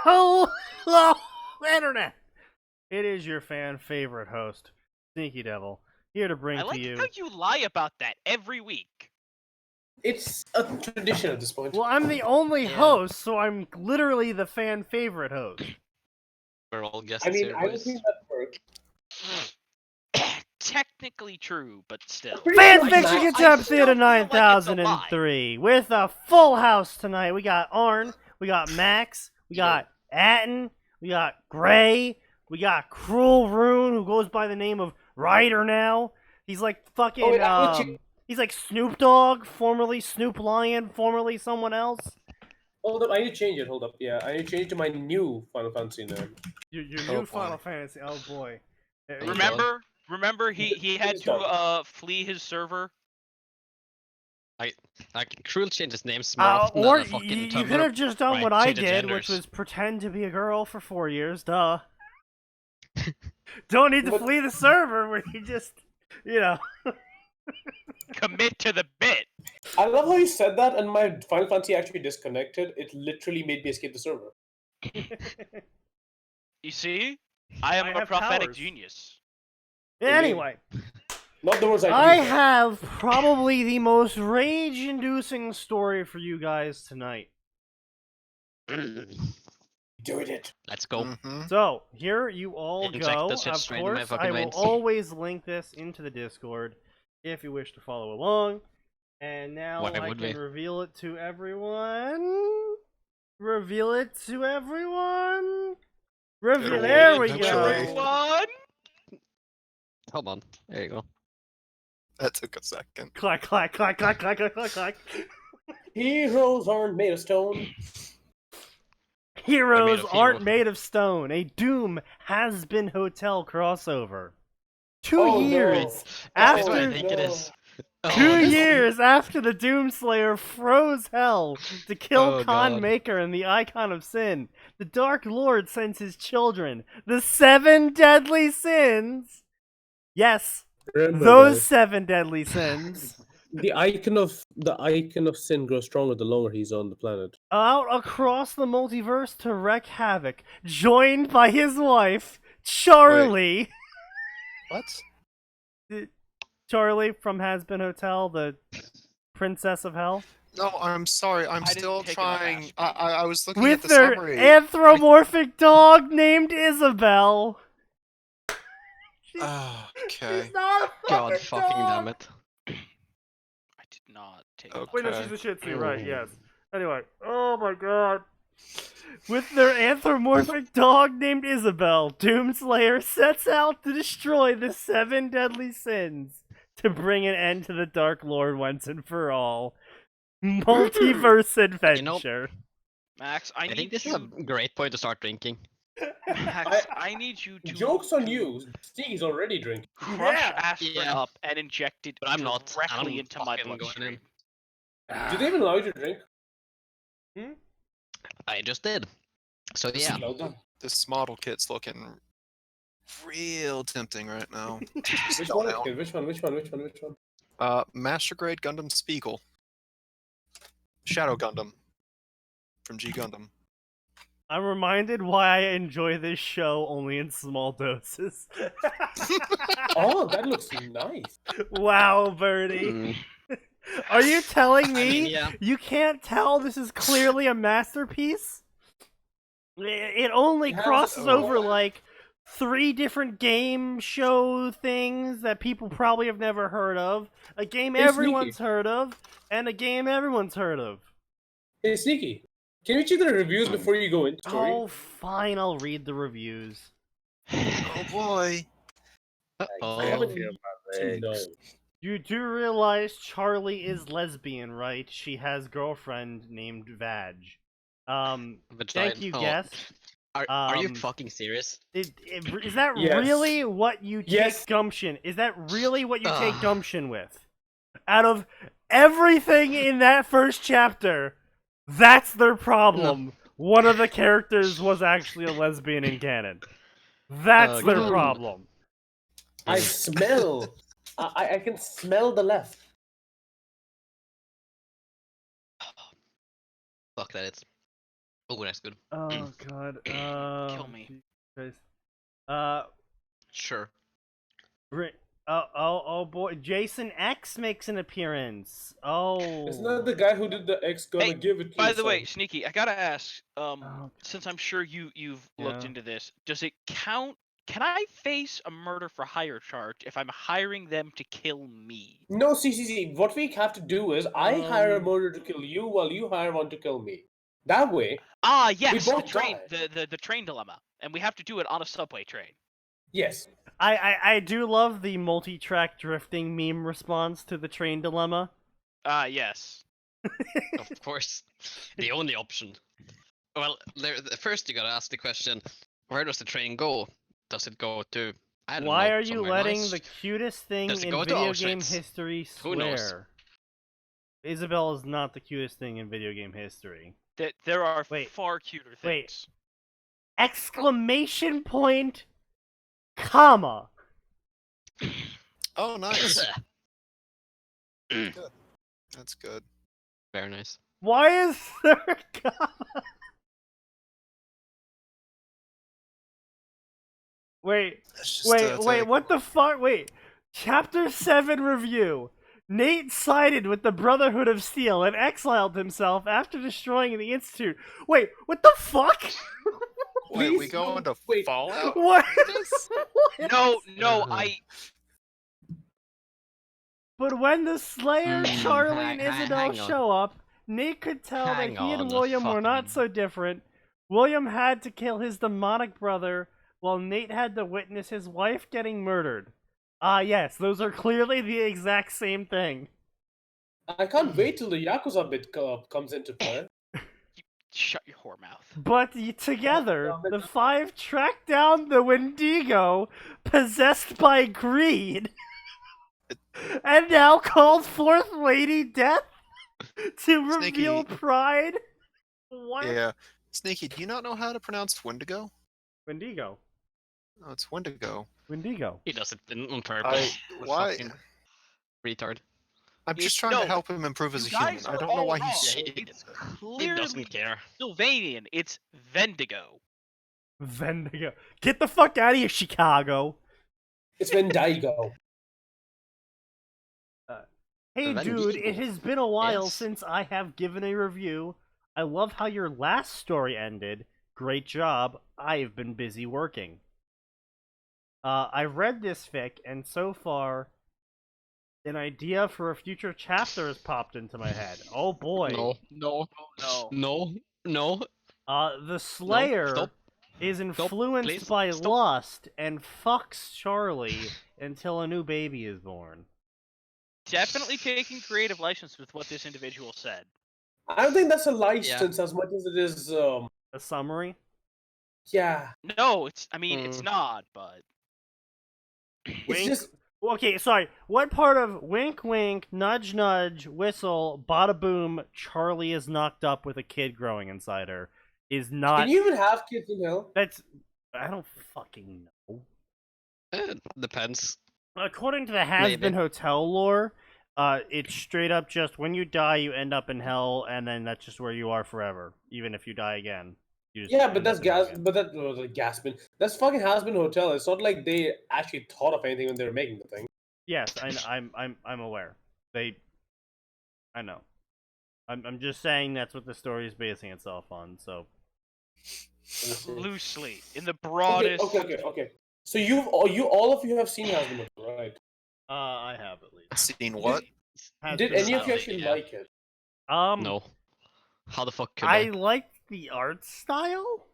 Hello, Internet! It is your fan favorite host, Sneaky Devil, here to bring I to like you. how you lie about that every week. It's a tradition at this point. Well, I'm the only Yeah. host, so I'm literally the fan favorite host. We're all guests I mean, here, I don't boys. think that works. Technically true, but still. Fanfiction I Contempt still Theater feel like it's a 9003 with a full house tonight. We got Arn, we got Max, we got Atin, we got Gray, we got Cruel Rune, who goes by the name of Ryder now. He's like fucking, Oh, wait, he's like Snoop Dogg, formerly Snoop Lion, formerly someone else. Hold up, I need to change it. Hold up, yeah, I need to change it to my new Final Fantasy name. Your Oh, new boy. Final Fantasy. Oh boy. There you go. Remember he had to flee his server. Like, Cruel changed his name more often Or than a fucking you Tumblr. could have just done Right, what I change the did, which genders. was pretend to be a girl for 4 years. Duh. Don't need to But- flee the server where you just, you know. Commit to the bit. I love how you said that, and my Final Fantasy actually disconnected. It literally made me escape the server. You see? I am I a have prophetic powers. genius. Anyway, Not the words I used. have probably the most rage-inducing story for you guys tonight. Doing it. Let's go. So, here you all Inject go. that shit Of straight in my course, fucking I will veins. always link this into the Discord if you wish to follow along. And now Why I would can we? reveal it to everyone. Reveal it to everyone. Reveal. There we Picture go. right. Everyone! Hold on. There you go. That took a second. Clack, clack, clack, clack, clack, clack, clack, clack. Heroes aren't made of stone. Heroes of aren't hero. made of stone. A Doom has been hotel crossover. 2 Oh, no. years Is this what I after think it is? Oh, 2 this- years after the Doomslayer froze hell to kill Oh, Khan God. Maker and the Icon of Sin, the Dark Lord sends his children, the 7 deadly sins. Yes, Remember, those guys, 7 deadly sins. the icon of sin grows stronger the longer he's on the planet. Out across the multiverse to wreak havoc, joined by his wife, Charlie. What? Charlie from Has Been Hotel, the Princess of Hell. No, I'm sorry. I'm I didn't still take enough trying. aspirin. I was looking With at the their summary. anthropomorphic dog named Isabel. Okay. She's not a God fucking fucking dog. damn it. I did not take Okay. Wait, no, she's a Shih Tzu, right? Ooh. Yes. Anyway, oh my god. With their anthropomorphic dog named Isabel, Doomslayer sets out to destroy the 7 deadly sins to bring an end to the Dark Lord once and for all. Multiverse adventure. Max, I I need think this you. is a great point to start drinking. Max, I need you to. Joke's on you. Steve's already drinking. Crush Yeah. aspirin Yeah. up and inject it But I'm not. directly I'm into my fucking going bloodstream. Do they even allow you to drink? I just did. So yeah. This model kit's looking real tempting right now. Which one? Okay, which one? Master Grade Gundam Spiegel. Shadow Gundam. From G Gundam. I'm reminded why I enjoy this show only in small doses. Oh, that looks nice. Wow, Birdie. Mm, Are you telling me I mean, yeah. you can't tell this is clearly a masterpiece? It only It has- crosses oh. over like 3 different game show things that people probably have never heard of, a game Hey, everyone's Sneaky. heard of, and a game everyone's heard of. Hey, Sneaky, can we check the reviews before you go into story? Oh, fine, I'll read the reviews. Oh boy. Uh-oh. I have a feeling about no. You do realize Charlie is lesbian, right? She has girlfriend named Vag. Thank Vagina. you, Oh. guess. Are you Um, fucking serious? Is that Yes. really what you take Yes. gumption? Is that really what you take Ugh. gumption with? Out of everything in that first chapter, that's their problem. One of the characters was actually a lesbian in canon. That's their God. problem. I smell. I can smell the left. Fuck that. It's Oh, that's good. Oh god. Kill me. Jesus Christ. Uh, Sure. oh boy, Jason X makes an appearance. Oh. Isn't that the guy who did the X gonna Hey, give it to By your the way, son? Sneaky, I gotta ask. Oh, Since I'm sure you've looked Yeah. into this, does it count? Can I face a murder for hire charge if I'm hiring them to kill me? No, see. What we have to do is I hire a Um, murderer to kill you while you hire one to kill me. That way, Ah, we yes, the both train, die. the train dilemma, and we have to do it on a subway train. Yes. I do love the multi-track drifting meme response to the train dilemma. Ah, yes. Of course. The only option. Well, first you gotta ask the question, where does the train go? Does it go to, I don't Why know, are you somewhere letting nice? the cutest thing Does it in go to video game Auschwitz? history Who knows? swear? Isabel is not the cutest thing in video game history. That there are Wait, far cuter wait. things. Exclamation point, comma. Oh, nice. That's good. Very nice. Why is there a comma? Wait, That's just, wait, take- what the fuck? Wait. Chapter 7 review. Nate sided with the Brotherhood of Steel and exiled himself after destroying the Institute. Wait, what the fuck? Wait, we Please go don't- into wait. Fallout? What? No, Uh-huh. But when the Slayer, Charlie, and hang Isabel on. show up, Nate could tell Hang that he and on a William were not fucking- so different. William had to kill his demonic brother, while Nate had to witness his wife getting murdered. Ah, yes, those are clearly the exact same thing. I can't wait till the Yakuza bit comes into play. Shut your whore mouth. But together, the five track down the Wendigo, possessed by greed, and now called forth Lady Death to reveal Sneaky. pride. What? Yeah. Sneaky, do you not know how to pronounce Wendigo? Wendigo. No, it's Wendigo. Wendigo. He does it on purpose. The Why? fucking retard. I'm just It- trying to no, help him improve as a you human. guys I are don't know all why wrong. he's. Yeah, It's He clearly doesn't care. Sylvanian. It's Vendigo. Wendigo. Get the fuck out of here, Chicago. It's Vendigo. Hey Wendigo. dude, it has been a while Yes. since I have given a review. I love how your last story ended. Great job. I've been busy working. I've read this fic, and so far, an idea for a future chapter has popped into my head. Oh boy. No. Oh, no. No. The Slayer stop. is influenced please, by stop. lust and fucks Charlie until a new baby is born. Definitely taking creative license with what this individual said. I don't think that's a license as much as it is. A summary? Yeah. No, it's. I mean, it's Mm. not. But It's Wink. just. Okay, sorry. What part of wink wink, nudge nudge, whistle, bada boom, Charlie is knocked up with a kid growing inside her is not. Can you even have kids in hell? That's. I don't fucking know. Depends. According to the Has Maybe. Been Hotel lore, it's straight up just when you die, you end up in hell, and then that's just where you are forever, even if you die again. You just Yeah, but end that's up in hell gas. again. But that was a Gaspin. That's fucking Hasbin Hotel. It's not like they actually thought of anything when they were making the thing. Yes, I'm aware. I know. I'm just saying that's what the story is basing itself on. So loosely, in the Okay, broadest. okay. So all of you have seen Hasbin Hotel, right? I have at least. Seen what? Has Did Been any of you Hotel. actually yeah. like it? No. How the fuck could I I? like the art style.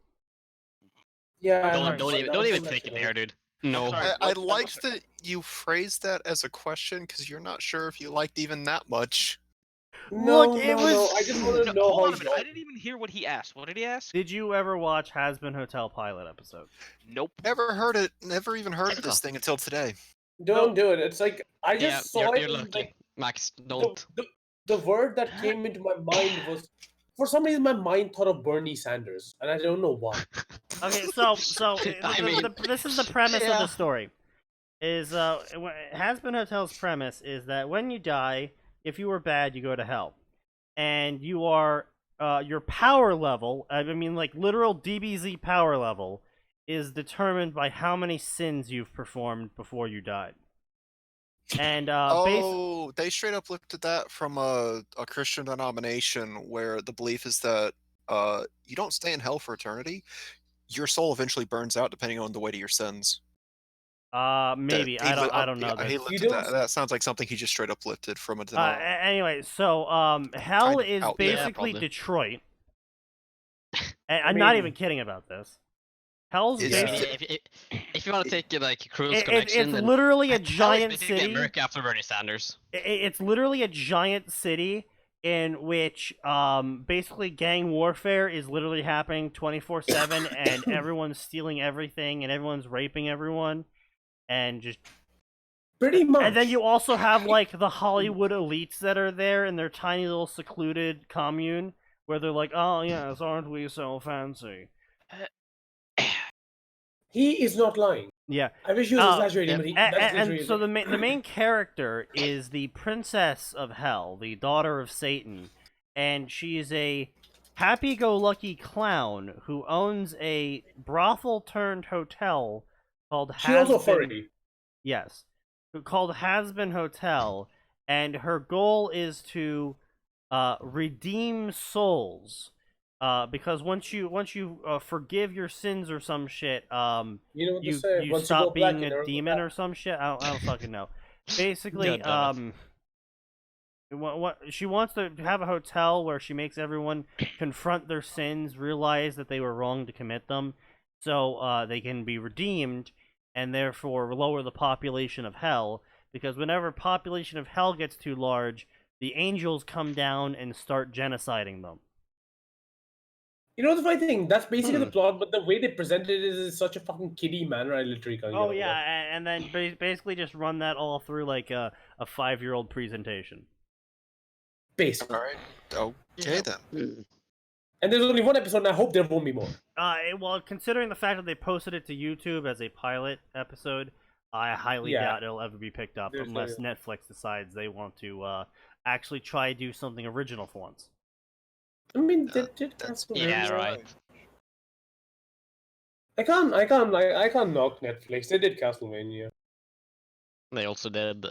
Yeah. Don't even take it there, dude. No. Sorry. I liked that you phrased that as a question because you're not sure if you liked even that much. No, Look, it no, was- no. I just want to No, know hold how on a you minute. I didn't even hear what he asked. What did he ask? Did you ever watch Has Been Hotel pilot episode? Nope. Never even heard of this thing until today. Don't do it. It's like I just Yeah, saw you're it. and, lucky. like, Max, don't. the word that came into my mind was, for some reason, my mind thought of Bernie Sanders, and I don't know why. Okay, so I mean, this is the premise of yeah. the story. Is Has Been Hotel's premise is that when you die, if you were bad, you go to hell, and you are your power level, I mean like literal DBZ power level, is determined by how many sins you've performed before you died. And They straight up looked at that from a Christian denomination where the belief is that you don't stay in hell for eternity. Your soul eventually burns out depending on the weight of your sins. maybe I don't know. Yeah, he That's- lifted that. That sounds like something he just straight up lifted from a denomination. Anyway, so hell Kind of is out there. Yeah, basically probably. Detroit. And I'm not even kidding about this. Hell's Yeah. basically If you want to take it like cruise it's connection, then literally a hell is giant basically city. America after Bernie Sanders. It's literally a giant city in which basically gang warfare is literally happening 24/7 and everyone's stealing everything and everyone's raping everyone and just Pretty much. and then you also have like the Hollywood elites that are there in their tiny little secluded commune where they're like, "Oh yes, aren't we so fancy?" He is not lying. Yeah. I wish he was exaggerating, yeah. but that's And literally so the main character is the princess of hell, the daughter of Satan, and she's a happy-go-lucky clown who owns a brothel turned hotel called She also Has-Been- furry. Yes, called Has-Been Hotel, and her goal is to redeem souls. Because once you forgive your sins or some shit, You know what you they say? you Once stop you go black, being you never a go demon back. or some shit. I don't fucking know. Basically, God damn what she wants to have a hotel where she makes everyone confront their sins, realize that they were wrong to commit them, so they can be redeemed, and therefore lower the population of hell. Because whenever population of hell gets too large, the angels come down and start genociding them. You know the funny thing? That's basically the plot, but the way they presented it is in such a fucking kiddie manner. I literally can't. Oh get over yeah, that. and then basically just run that all through like a 5-year-old presentation. Basically. All right. Okay then. And there's only one episode, and I hope there won't be more. Well, considering the fact that they posted it to YouTube as a pilot episode, I highly Yeah. doubt it'll ever be picked up There's unless no- Netflix decides they want to actually try to do something original for once. I mean, That's- that's Yeah, right. I can't knock Netflix. They did Castlevania. They also did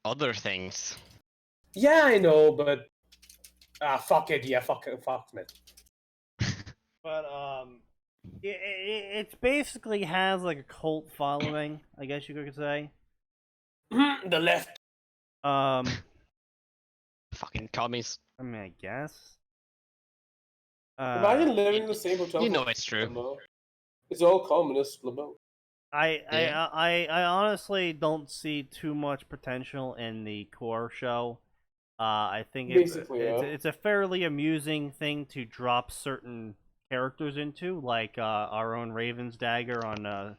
other things. Yeah, I know, but fuck it. Yeah, fuck it. But it basically has like a cult following, I guess you could say. The left. Fucking commies. I mean, I guess. Imagine living in the same hotel. You for- know it's true. It's all communist, Lamau. I honestly don't see too much potential in the core show. I think Basically, yeah. it's a fairly amusing thing to drop certain characters into, like our own Raven's Dagger on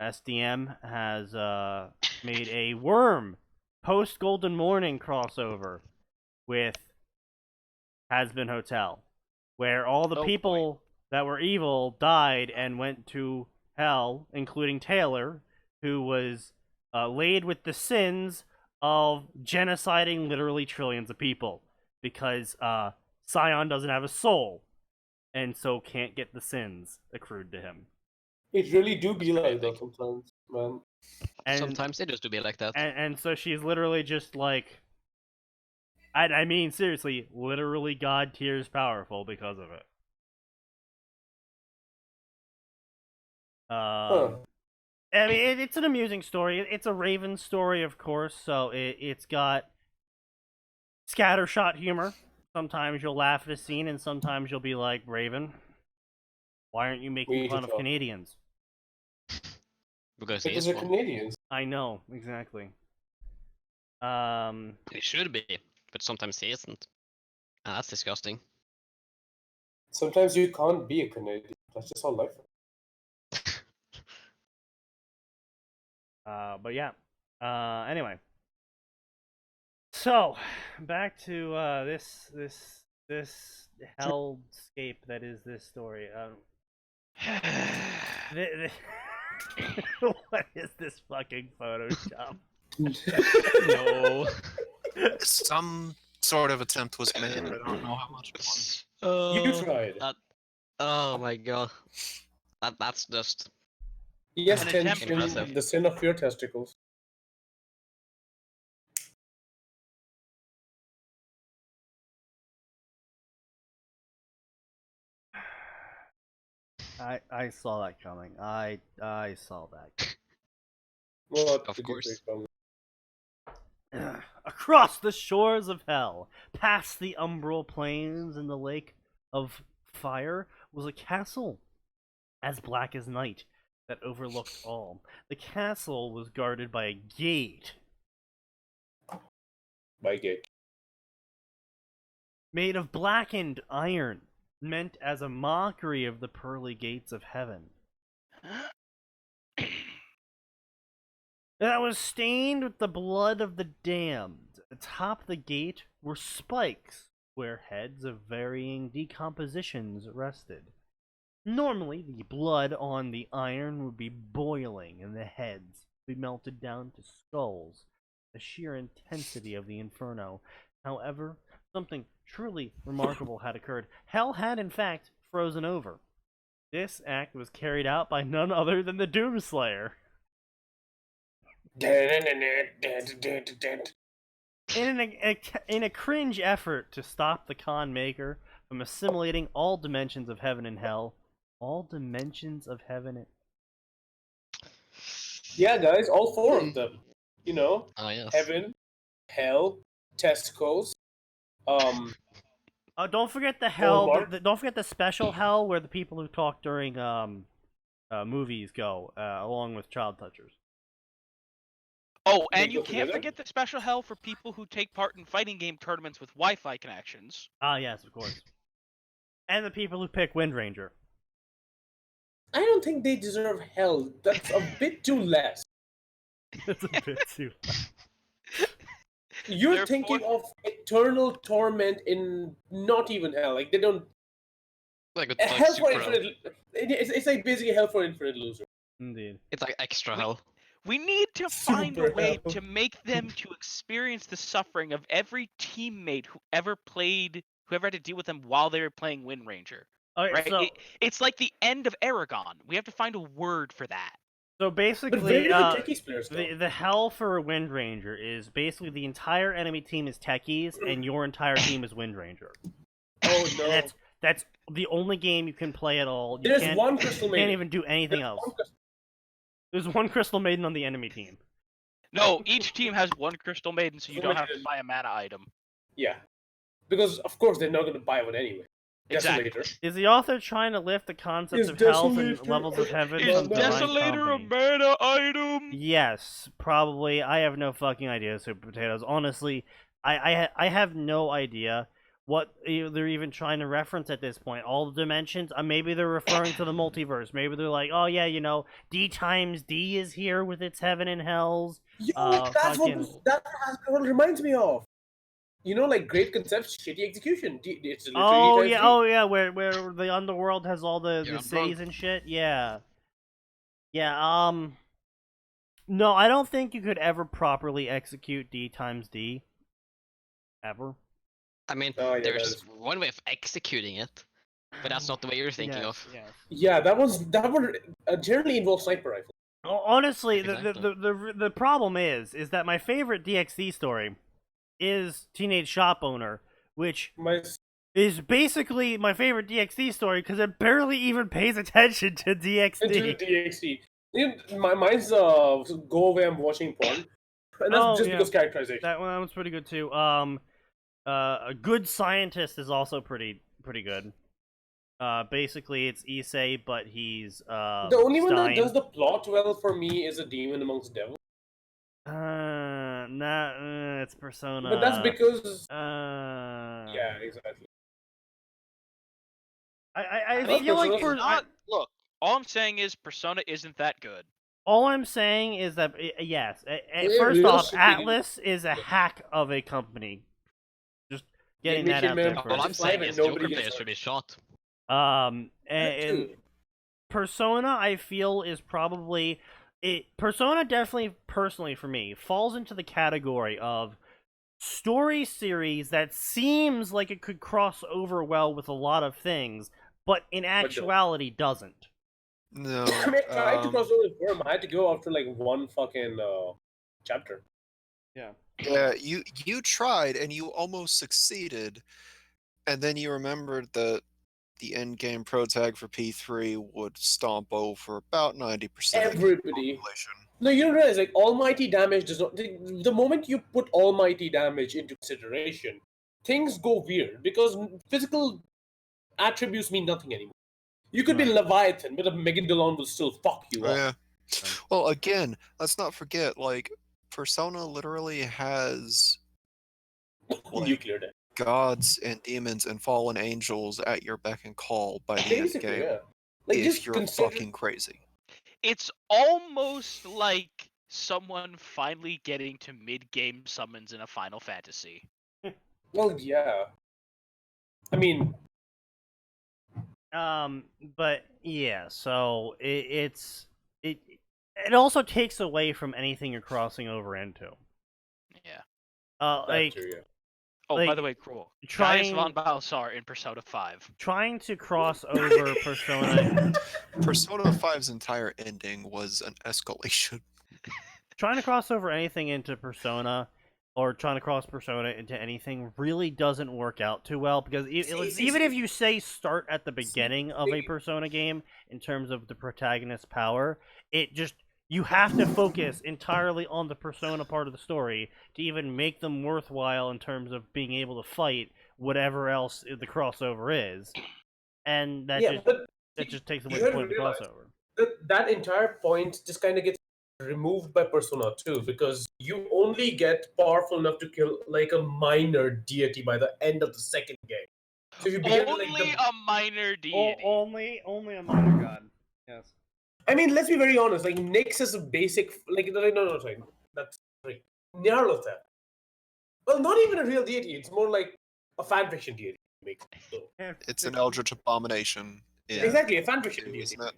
SDM has made a Worm post Golden Morning crossover with Has-Been Hotel, where all the Oh, people that were evil died and went to hell, including Taylor, who was laid with the sins of genociding literally trillions of people, because Scion doesn't have a soul, and so can't get the sins accrued to him. It really do be like that sometimes, man. And, Sometimes it used to be like that. and so she's literally just like, I mean, seriously, literally God tiers powerful because of it. Huh. I mean, it's an amusing story. It's a Raven story, of course, so it's got scattershot humor. Sometimes you'll laugh at a scene, and sometimes you'll be like, Raven, why aren't you We making need fun to of talk. Canadians? Because he Because is they're one. Canadians. I know, exactly. He should be, but sometimes he isn't. And that's disgusting. Sometimes you can't be a Canadian. That's just how life is. But yeah. Anyway. So, back to this hellscape that is this story. What is this fucking Photoshop? No. Some sort of attempt was made. I don't know how much. You tried. Oh my god. That's just Yes, An Ken, attempt. Impressive. the sin of your testicles. I saw that coming. I saw that. What Of did course. you say, Tom? Across the shores of hell, past the umbral plains and the lake of fire, was a castle as black as night that overlooked all. The castle was guarded by a gate By gay. made of blackened iron, meant as a mockery of the pearly gates of heaven. That was stained with the blood of the damned. Atop the gate were spikes, where heads of varying decompositions rested. Normally, the blood on the iron would be boiling, and the heads would be melted down to skulls. The sheer intensity of the inferno. However, something truly remarkable had occurred. Hell had, in fact, frozen over. This act was carried out by none other than the Doomslayer. In a cringe effort to stop the con maker from assimilating all dimensions of heaven and hell, all dimensions of heaven and... Yeah, guys, all four of them. You know, oh yes. heaven, hell, testicles. don't forget the hell. Mark? Don't forget the special hell where the people who talk during movies go, along with child touchers. Oh, They and you go can't together? forget the special hell for people who take part in fighting game tournaments with Wi-Fi connections. Ah, yes, of course. And the people who pick Wind Ranger. I don't think they deserve hell. That's a bit too less. It's a bit too. You're They're thinking of eternal torment in not even hell. Like they don't. Like Hell for super hell. infinite. It's like basically hell for infinite loser. Indeed. It's like extra hell. We need to find a Super way hell. to make them to experience the suffering of every teammate who ever had to deal with them while they were playing Wind Ranger. Okay, Right? so It's like the end of Aragon. We have to find a word for that. But basically, where are the techies players go? the hell for a Wind Ranger is basically the entire enemy team is techies and your entire team is Wind Ranger. Oh no! And that's the only game you can play at all. You There's can't, one crystal you maiden. can't even do anything else. There's one Crystal Maiden on the enemy team. No, each team has one Crystal Maiden, so you don't have to buy a mana item. Yeah, because of course they're not going to buy one anyway. Exactly. Desolator. Is the author trying to lift the concept Is of hells and Desolator- levels of heaven Is from Divine Desolator a Company? mana item? Yes, probably. I have no fucking idea, Super Potatoes. Honestly, I have no idea what they're even trying to reference at this point. All the dimensions, maybe they're referring to the multiverse. Maybe they're like, oh yeah, D times D is here with its heaven and hells. Yo, that's fucking- what it reminds me of. Like great concepts, shitty execution. It's literally Oh times yeah, D. where the underworld has all the Yeah, cities and shit. Yeah. Yeah, no, I don't think you could ever properly execute D times D. Ever. I mean, Oh, yeah, there's that is- one way of executing it, but that's not the way you're thinking Yes, of. yes. Yeah, that one generally involves sniper rifle. Honestly, Exactly. the problem is that my favorite DxD story is Teenage Shop Owner, which My is basically my favorite DxD story because it barely even pays attention to into DxD. DXD. Mine's go away. I'm watching porn, and that's Oh, just yeah. because characterization. That one was pretty good too. A Good Scientist is also pretty good. Basically it's Issei, but he's The only one that Stein. does the plot well for me is a demon amongst devils. It's Persona. But that's because yeah, yeah, exactly. I Look, feel like Persona's Look, all I'm saying is Persona isn't that good. all I'm saying is that yes. Yeah, First real off, shitty. Atlas is a hack of a company. Just getting Yeah, that out Mickey there Man- All I'm first. saying Five is and Joker nobody players gets should be shot. And Dude. Persona, I feel, is probably Persona definitely, personally for me, falls into the category of story series that seems like it could cross over well with a lot of things, but in actuality doesn't. No. I mean, I tried to cross over with Worm. I had to go after like one fucking chapter. Yeah, you tried and you almost succeeded, and then you remembered that the end game pro tag for P3 would stomp over about 90% of the Everybody. population. No, you don't realize, like, almighty damage does not... The moment you put almighty damage into consideration, things go weird, because physical attributes mean nothing anymore. You could be Right. Leviathan, but a Megadolon will still fuck you Oh, up. yeah. Well, again, let's not forget, like, Persona literally has like, Nuclear death. gods and demons and fallen angels at your beck and call by the end Basically, game yeah. Like, if just you're consider... fucking crazy. It's almost like someone finally getting to mid-game summons in a Final Fantasy. Well, yeah. I mean, But yeah, so it also takes away from anything you're crossing over into. Yeah. that Like too, yeah. Oh, by Like, the way, Cruel. trying- Gaius von Balsar in Persona 5. trying to cross over Persona, Persona 5's entire ending was an escalation. trying to cross over anything into Persona, or trying to cross Persona into anything really doesn't work out too well, because even if you say start at the beginning of a Persona game in terms of the protagonist's power, you have to focus entirely on the Persona part of the story to even make them worthwhile in terms of being able to fight whatever else the crossover is, and that just takes away you the gotta point of the realize crossover. that entire point just kind of gets removed by Persona 2, because you only get powerful enough to kill like a minor deity by the end of the second game. So if you begin Only like a minor deity. Only a minor god. Yes. I mean, let's be very honest. Like Nyx is a basic. Like no, sorry, that's right. Nyarlathotep. Well, not even a real deity. It's more like a fanfiction deity. It's an eldritch abomination. Exactly, a fanfiction deity. Isn't it?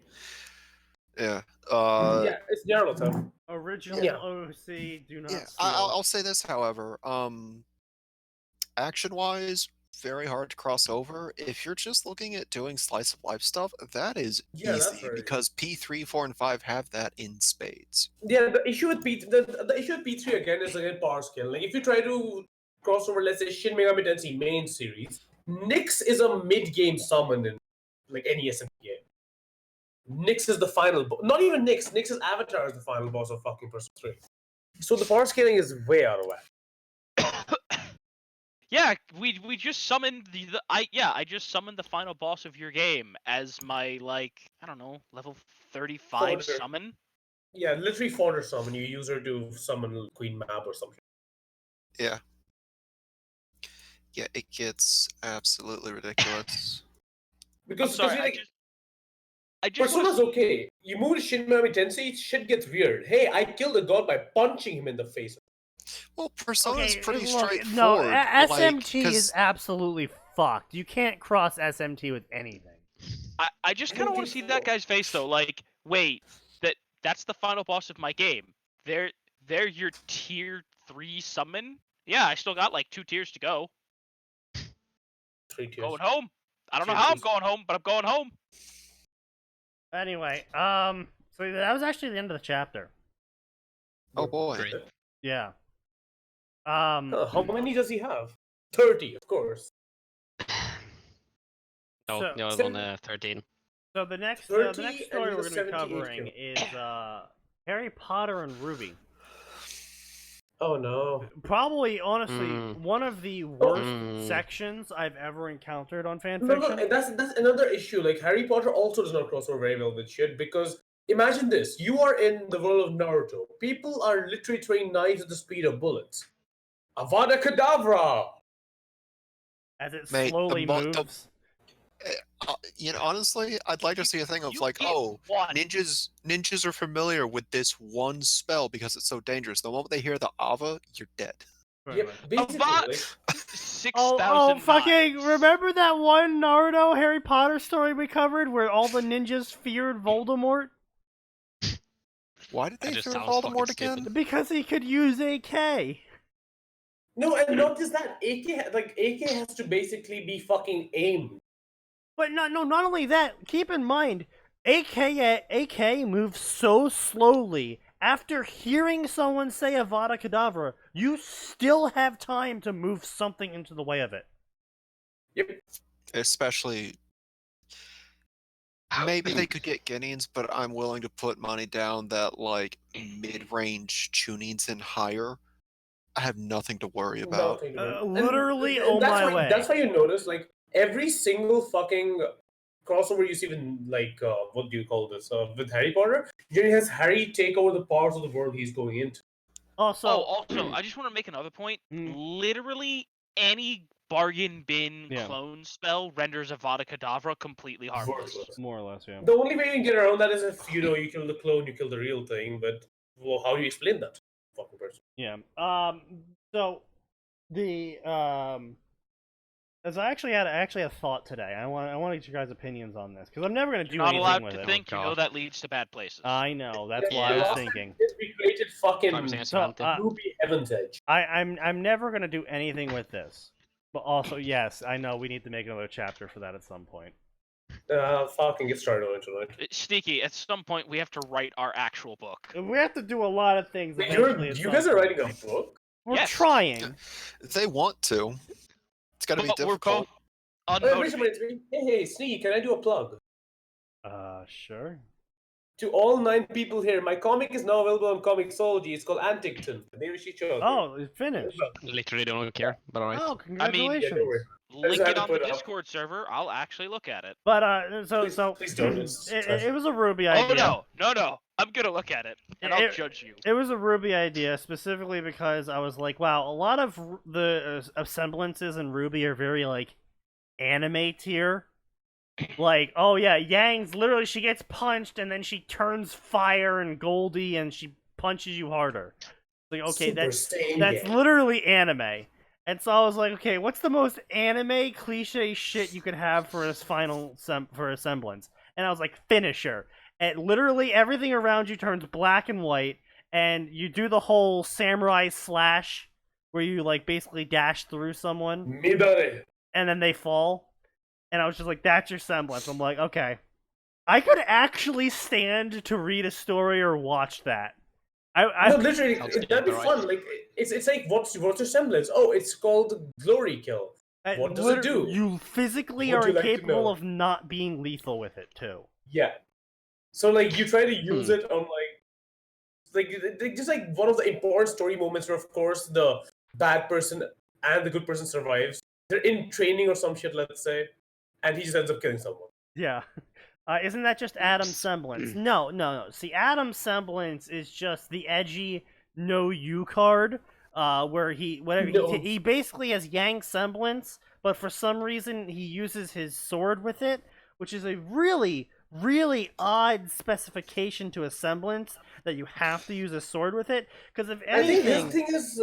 Yeah. Yeah, it's Nyarlathotep. Original Yeah. OC, do not Yeah. steal. I'll say this, however. Action-wise, very hard to cross over. If you're just looking at doing slice of life stuff, that is That's easy right. because P3, 4, and 5 have that in spades. Yeah, the issue with the issue with P3 again is again power scale. Like if you try to cross over, let's say Shin Megami Tensei main series, Nyx is a mid-game summon in like any SMT game. Nyx is the final not even Nyx. Nyx's avatar is the final boss of fucking Persona 3. So the power scaling is way out of whack. Yeah, we just summoned I just summoned the final boss of your game as my I don't know, level 35 Fodder. summon. Yeah, literally fodder summon. You use her to summon Queen Mab or something. Yeah. Yeah, it gets absolutely ridiculous. Because I'm sorry, like, I just Persona's okay. You move to Shin Megami Tensei, shit gets weird. Hey, I killed a god by punching him in the face. Well, Persona's pretty look, straightforward. No, SMT like, is absolutely fucked. You can't cross SMT with anything. I just kind of want to see that guy's face though. Like, wait, that's the final boss of my game. They're your tier 3 summon. Yeah, I still got like 2 tiers to go. 3 tiers. Going home. I don't know 3 how I'm tiers. going home, but I'm going home. Anyway, so that was actually the end of the chapter. oh boy. Great. Yeah. How many does he have? 30, of course. No, So- no, on 13. So the next 30 next and story he we're was going to be 78 covering is Harry Potter and Ruby. Oh no. Probably, honestly, one of the worst sections I've ever encountered on No, fanfiction. and that's another issue. Like Harry Potter also does not cross over very well with shit, because imagine this: you are in the world of Naruto. People are literally throwing knives at the speed of bullets. Avada Kedavra! As it Mate, slowly the moves. Honestly, I'd like to see a thing of You like, get oh, one. ninjas are familiar with this one spell because it's so dangerous. The moment they hear the Ava, you're dead. Yep, basically. Ava- Like, 6,000 Oh, fucking! knives. Remember that one Naruto Harry Potter story we covered where all the ninjas feared Voldemort? Why did That they just fear sounds Voldemort fucking again? stupid. Because he could use AK. No, and not just that. AK has to basically be fucking aimed. But not only that, keep in mind, AK moves so slowly. After hearing someone say Avada Kedavra, you still have time to move something into the way of it. Yep. Especially, maybe they could get Guineans, but I'm willing to put money down that like mid-range tunings and higher, I have nothing to worry about. Nothing to do. Literally, And my way. That's why you notice, like, every single fucking crossover you see with, like, what do you call this? With Harry Potter, usually has Harry take over the parts of the world he's going into. Also, also, I just want to make another point. Literally, any bargain bin Yeah. clone spell renders Avada Kedavra completely harmless. Worthless. more or less, yeah. The only way you can get around that is if, you kill the clone, you kill the real thing, but, well, how do you explain that? Fucking person. Yeah. So the as I actually had a thought today. I want to get your guys' opinions on this because I'm never gonna do You're not anything allowed with to it. think. You know God. that leads to bad places. I know. That's Yeah, what I was last thinking. time we created fucking So, Ruby Heaven's Edge. I'm never gonna do anything with this. But also, yes, I know we need to make another chapter for that at some point. Fucking get started on it tonight. Sneaky, at some point we have to write our actual book. We have to do a lot of things. Wait, eventually at you some guys are point. writing a book? We're Yes. trying. If they want to, it's got to be But we're difficult. both Wait, unmotivated. hey, Sneaky, can I do a plug? Sure. To all 9 people here, my comic is now available on Comixology. It's called Anticton. Maybe she chose. Oh, it's finished. Literally don't care, but alright. Oh, I mean, congratulations. don't worry. Link had it to on the put up. Discord server. I'll actually look at it. But Please don't. It's trash. it was a Ruby Oh idea. no! I'm gonna look at it, and I'll It- judge you. It was a Ruby idea specifically because I was like, wow, a lot of the semblances in Ruby are very like anime tier. Like, oh yeah, Yang's literally she gets punched and then she turns fire and Goldie and she punches you harder. Like, okay, Super that's Saiyan. literally anime. And so I was like, okay, what's the most anime cliche shit you could have for a for a semblance? And I was like, finisher. And literally everything around you turns black and white, and you do the whole samurai slash where you like basically dash through someone Midare. and then they fall. And I was just like, that's your semblance. I'm like, okay. I could actually stand to read a story or watch that. No, literally, Sounds that'd be right. fun. Like, it's like, what's your semblance? Oh, it's called Glory Kill. What does it do? You physically Would are you like to incapable know? of not being lethal with it, too. Yeah. So, like, you try to use it on, just like one of the important story moments where, of course, the bad person and the good person survives. They're in training or some shit, let's say, and he just ends up killing someone. Yeah. Isn't that just Adam's semblance? No. See, Adam's semblance is just the edgy no you card, where he basically has Yang's semblance, but for some reason he uses his sword with it, which is a really, really odd specification to a semblance that you have to use a sword with it. Because if I think anything, his thing is,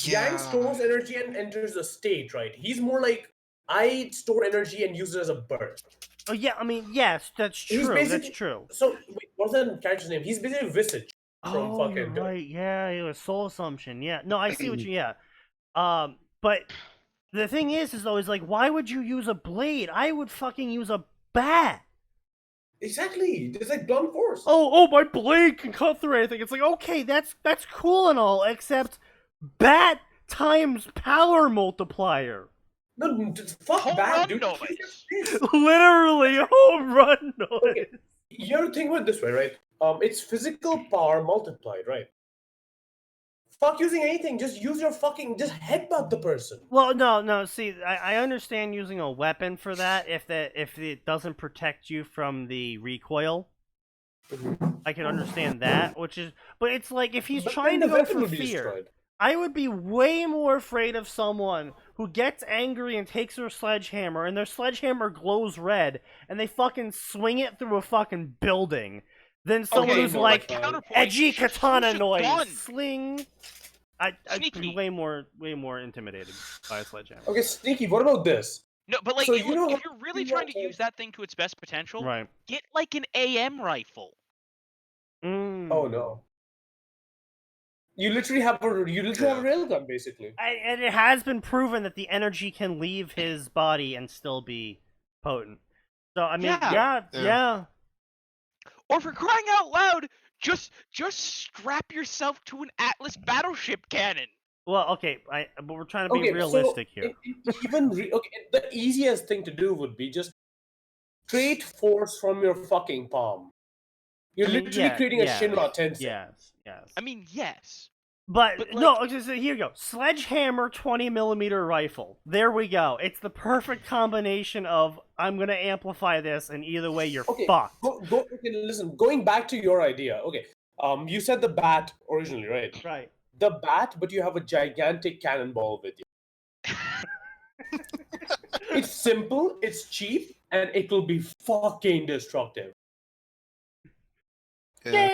Yang stores energy and enters a state, right? He's more like, I store energy and use it as a burst. oh yeah, I mean yes, that's He's true. That's basically- true. So, wait, what's that character's name? He's basically Visage. From Oh, you're fucking- right. Yeah, it was Soul Assumption. Yeah. No, I see what you. Yeah. But the thing is though, like, why would you use a blade? I would fucking use a bat. Exactly. It's like blunt force. Oh, my blade can cut through anything. It's like, okay, that's cool and all, except bat times power multiplier. No, fuck Home that, run dude. noise. Literally home run noise. Okay. You have to think about it this way, right? It's physical power multiplied, right? Fuck using anything. Just use your fucking. Just headbutt the person. Well, no. See, I understand using a weapon for that if it doesn't protect you from the recoil. I can understand that, but it's like if he's But trying then to the go weapon for will be fear. destroyed. I would be way more afraid of someone who gets angry and takes their sledgehammer, and their sledgehammer glows red, and they fucking swing it through a fucking building, than someone Okay, who's more like like counterpoint. edgy katana Use a noise, gun. sling. I'd be Sneaky. way more intimidated by a sledgehammer. Okay, Sneaky. What about this? No, but like, So if you know if how you're really you trying want to to- use that thing to its best potential, Right. get like an AM rifle. Mm. Oh no. You literally have a railgun, basically. And it has been proven that the energy can leave his body and still be potent. So I mean, yeah. Or for crying out loud, just strap yourself to an Atlas battleship cannon. Well, okay, but we're trying to be realistic here. The easiest thing to do would be just create force from your fucking palm. You're literally creating a Shinra Tensei. Yes. I mean, yes. But like, no, okay, so here you go. Sledgehammer 20mm rifle. There we go. It's the perfect combination of I'm gonna amplify this, and either way you're fucked. Listen, going back to your idea. Okay, you said the bat originally, right? Right. The bat, but you have a gigantic cannonball with you. It's simple, it's cheap, and it will be fucking destructive. Yeah.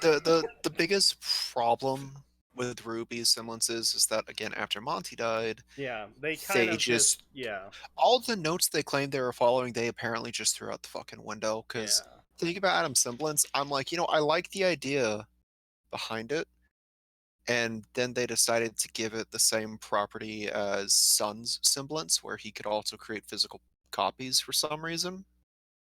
The biggest problem with Ruby's semblances is that, again, after Monty died, they just all the notes they claimed they were following, they apparently just threw out the fucking window. Because thinking about Adam's semblance, I'm like, I like the idea behind it, and then they decided to give it the same property as Sun's semblance, where he could also create physical copies for some reason.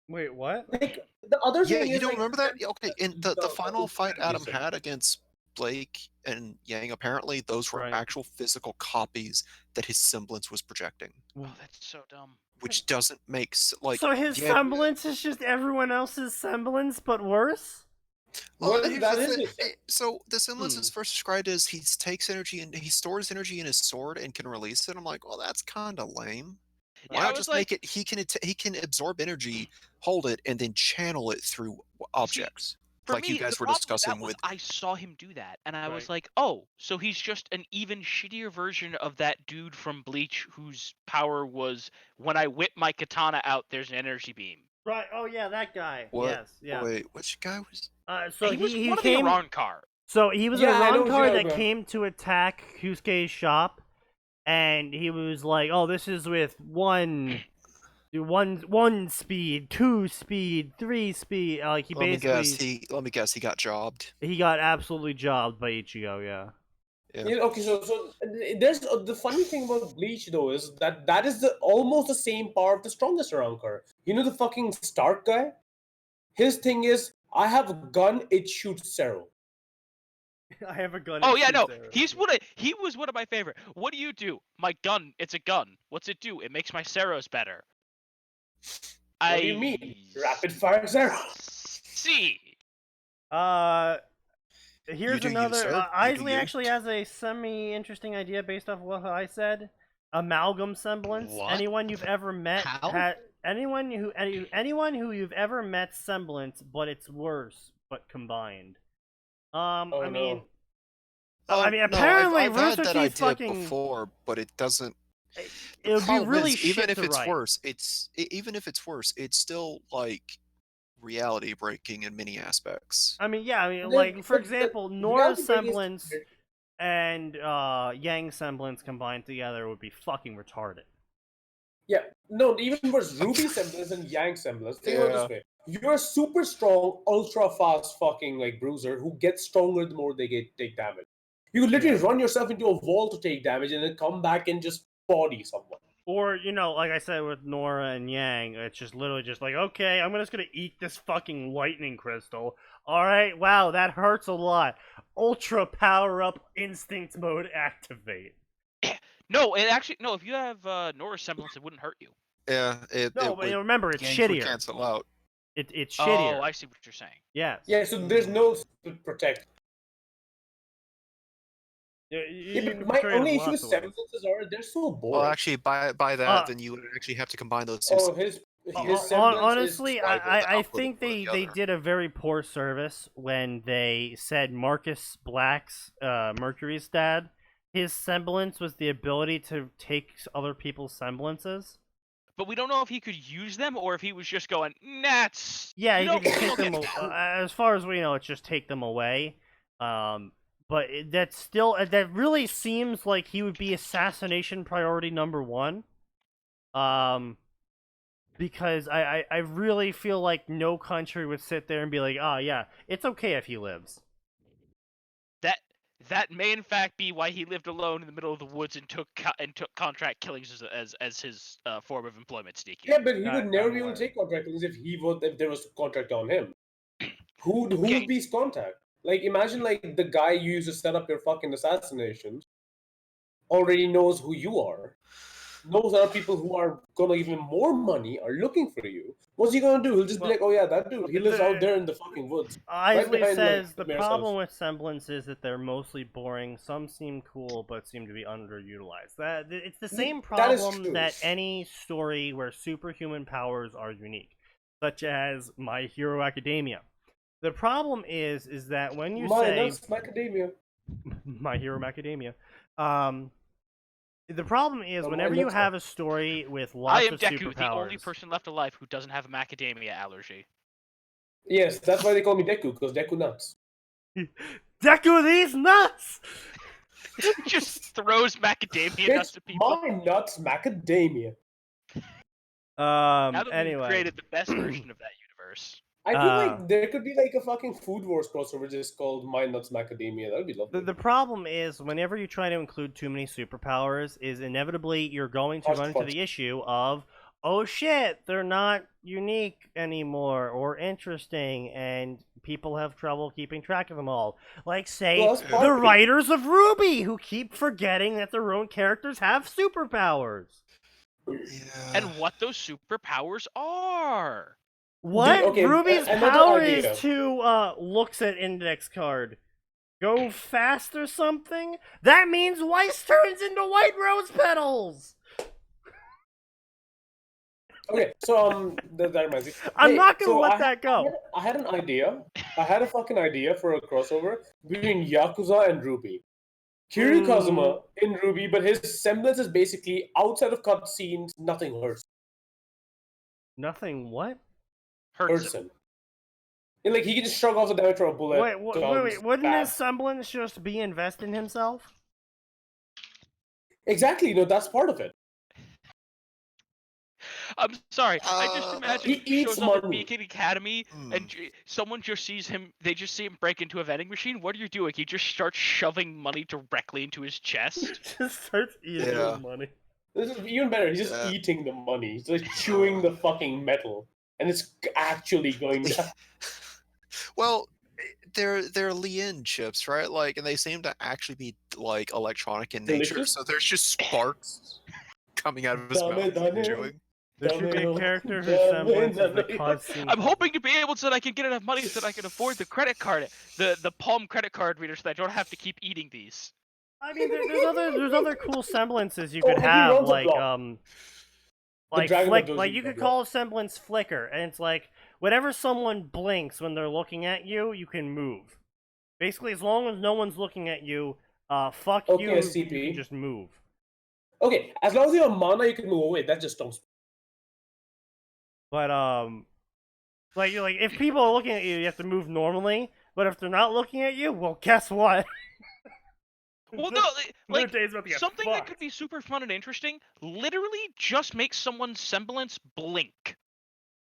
Wait, what? Like, the other thing you don't remember that? Okay, in the final fight Adam had against Blake and Yang, apparently those were actual physical copies that his semblance was projecting. Oh, that's so dumb. Which doesn't make like. So his semblance is just everyone else's semblance, but worse. Well, so the semblance is first described as he takes energy and he stores energy in his sword and can release it. I'm like, well, that's kind of lame. Why not just make it? He can absorb energy, hold it, and then channel it through objects. Like you guys were discussing with. I saw him do that, and I was like, oh, so he's just an even shittier version of that dude from Bleach whose power was when I whip my katana out, there's an energy beam. Right. Oh yeah, that guy. What? Yes. Yeah. Wait, which guy was? So he was he one came. of the Arankar. So he was an Arankar that came to attack Kusuke's shop, and he was like, "Oh, this is with one speed, 2 speed, 3 speed." Like Let me guess. He got jobbed. He got absolutely jobbed by Ichigo. Yeah. Okay, so there's the funny thing about Bleach though is that is almost the same power of the strongest Arankar. You know the fucking Stark guy? His thing is, I have a gun, it shoots Zero. I have a gun. Oh yeah, no, he was one of my favorite. What do you do? My gun, it's a gun. What's it do? It makes my Ceros better. What do you mean? Rapid fire Zero. See. Here's another. Isley actually has a semi-interesting idea based off what I said. Amalgam semblance. What? Anyone you've ever met anyone who you've ever met semblance, but it's worse, but combined. I mean, apparently I've had that idea fucking before, but it doesn't. It would be really shit even if to it's write. worse, even if it's worse, it's still like reality breaking in many aspects. I mean, like for example, Nora's semblance and Yang's semblance combined together would be fucking retarded. Yeah, no, even worse, Ruby semblance and Yang semblance. Think about it this way: you're a super strong, ultra fast fucking like bruiser who gets stronger the more they take damage. You could literally run yourself into a wall to take damage and then come back and just body someone. Or, like I said with Nora and Yang, it's just literally just like, okay, I'm just gonna eat this fucking lightning crystal. Alright, wow, that hurts a lot. Ultra power up instinct mode activate. No, if you have Nora's semblance, it wouldn't hurt you. Yeah, but remember, it's shittier. Cancel out. It's shittier. Oh, I see what you're saying. Yes. Yeah, so there's no protect. My only issue with semblances are they're so boring. Well, actually, by that, then you would actually have to combine those two. Honestly, I think they did a very poor service when they said Marcus Black's Mercury's dad. His semblance was the ability to take other people's semblances. But we don't know if he could use them or if he was just going, "Nats." Yeah, he could just take them. As far as we know, it's just take them away. But that really seems like he would be assassination priority number 1. Because I really feel like no country would sit there and be like, oh yeah, it's okay if he lives. that may in fact be why he lived alone in the middle of the woods and took contract killings as his form of employment. Sneaky. Yeah, but he Got- would never got be able away. to take contract killings if there was a contract on him. Who Okay. would be his contact? Like, imagine like the guy you used to set up your fucking assassinations already knows who you are. Knows other people who are gonna give him more money are looking for you. What's he gonna do? He'll just Well, be like, "Oh yeah, that dude. He lives the- out there in the fucking woods." Isley behind, like, says the the mayor's problem house. with semblance is that they're mostly boring. Some seem cool, but seem to be underutilized. It's the same That is problem true. that any story where superhuman powers are unique, such as My Hero Academia. The problem is that when you say Minus macadamia. My Hero Academia, the problem is Well, whenever mine you looks have a story with lots I am of Deku, superpowers. the only person left alive who doesn't have a macadamia allergy. Yes, that's why they call me Deku, because Deku nuts. Deku these nuts. Just throws macadamia nuts Bitch, at people. my nuts macadamia. Now that we've Anyway. created the best version of that universe. I feel like there could be like a fucking Food Wars crossover just called My Nuts Macadamia. That'd be lovely. The problem is, whenever you try to include too many superpowers, is inevitably you're going to run into the issue of, oh shit, they're not unique anymore or interesting, and people have trouble keeping track of them all. Like, say, Plus, the parody. writers of RWBY, who keep forgetting that their own characters have superpowers. Yeah. And what those superpowers are. What? okay, RWBY's another power idea. is to, looks at index card. Go fast or something? That means Weiss turns into white rose petals! Okay, so that reminds me. I'm Hey, not gonna so let that go. I had an idea. I had a fucking idea for a crossover between Yakuza and RWBY. Kiryu Kazuma in RWBY, but his semblance is basically outside of cutscenes, nothing hurts Nothing what? Hurts him. him. And like he can just shrug off the damage from a bullet. Wait, guns, wouldn't bats. his semblance just be invest in himself? Exactly, that's part of it. I'm sorry. I just imagine he he eats shows up at money. Beacon Academy Hmm. and someone just sees him. They just see him break into a vending machine. What are you doing? He just starts shoving money directly into his chest. Just starts eating Yeah. his money. This is even better. He's just Yeah. eating the money. He's like chewing the fucking metal, and it's actually going down. Well, they're Lien chips, right? Like, and they seem to actually be like electronic in nature. Delicious? So there's just sparks coming out of his Dame, mouth. dame. Chewing. There should be a Dame, character whose dame, semblance is the dame. cutscene. I'm hoping to be able so that I can get enough money so that I can afford the credit card, the Palm credit card reader, so that I don't have to keep eating these. I mean, there's other cool semblances you Oh, could he have, runs a like block. like Dragon flick, Ball like Doji you could block. call a semblance flicker, and it's like whenever someone blinks when they're looking at you, you can move. Basically, as long as no one's looking at you, fuck Okay, you, SCP. you can just move. Okay, as long as you have mana, you can move away. That just don't. But like if people are looking at you, you have to move normally. But if they're not looking at you, well, guess what? Well, no, like Their day's about to get something that fucked. could be super fun and interesting. Literally, just makes someone's semblance blink.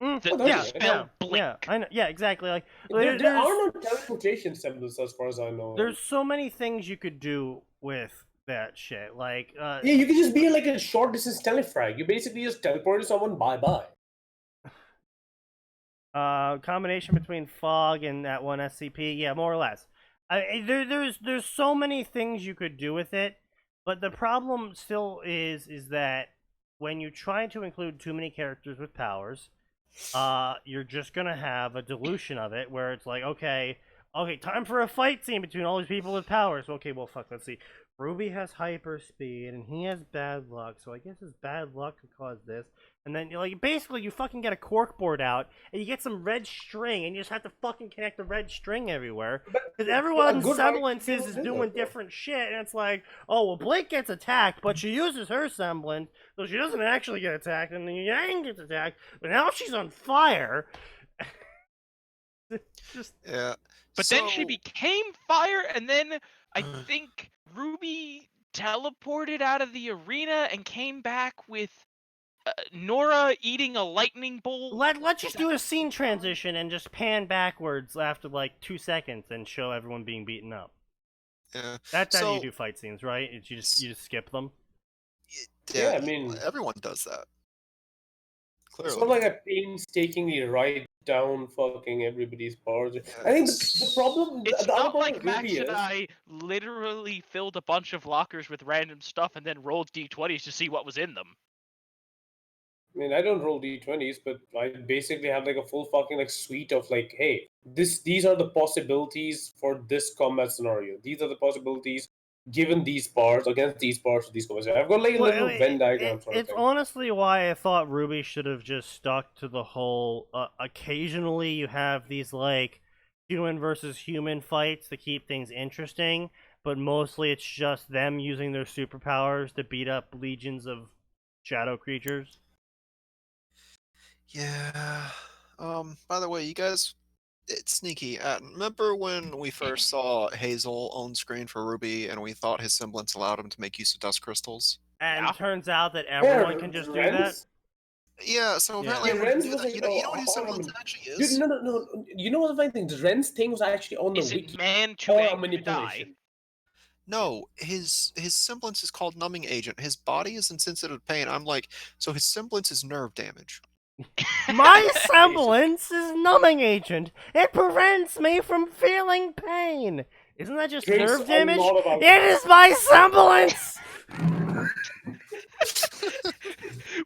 Mm, The, yeah, the spell yeah, blink. yeah, I know, yeah, exactly. Like There there's, are no teleportation symbols as far as I know. there's so many things you could do with that shit. Like Yeah, you can just be like a short distance telefrag. You basically just teleport to someone. Bye bye. combination between fog and that one SCP, yeah, more or less. There's so many things you could do with it, but the problem still is that when you try to include too many characters with powers, you're just gonna have a dilution of it where it's like, okay, time for a fight scene between all these people with powers. Okay, well, fuck, let's see. Ruby has hyper speed and he has bad luck, so I guess his bad luck could cause this. And then, like, basically, you fucking get a corkboard out and you get some red string, and you just have to fucking connect the red string everywhere. Because everyone's good semblances writing is will do doing that. different shit, and it's like, oh, well, Blake gets attacked, but she uses her semblance, so she doesn't actually get attacked, and then Yang gets attacked, but now she's on fire. It's just Yeah. But then she So- became fire, and then I think Ruby teleported out of the arena and came back with Nora eating a lightning bolt. let's just do a scene transition and just pan backwards after like 2 seconds and show everyone being beaten up. Yeah. That's how you So- do fight scenes, right? You just skip them. Yeah, I mean- everyone does that. It's Clearly. not like I painstakingly write down fucking everybody's powers. I think the problem, It's the other not problem like with Max Ruby and is, I literally filled a bunch of lockers with random stuff and then rolled d20s to see what was in them. I mean, I don't roll d20s, but I basically have like a full fucking like suite of like, hey, these are the possibilities for this combat scenario. These are the possibilities given these parts against these parts of these combats. I've got like a little Venn diagram sort of It's thing. honestly why I thought Ruby should have just stuck to the whole. Occasionally, you have these like human versus human fights to keep things interesting, but mostly it's just them using their superpowers to beat up legions of shadow creatures. Yeah. By the way, you guys, it's sneaky. Remember when we first saw Hazel on screen for Ruby, and we thought his semblance allowed him to make use of dust crystals? And Yeah. turns out that everyone can just do that. Ren's? Yeah. So Yeah. apparently Yeah, everyone can Ren's do was that. like, You know what his semblance actually Dude, is? no. You know what the funny thing? The Ren's thing was actually on the Is wiki. it man too Or a angry to die? manipulation. No, his semblance is called numbing agent. His body is insensitive to pain. I'm like, so his semblance is nerve damage. My semblance is numbing agent. It prevents me from feeling pain. Isn't that just Drinks nerve a damage? lot of alcohol. It is my semblance.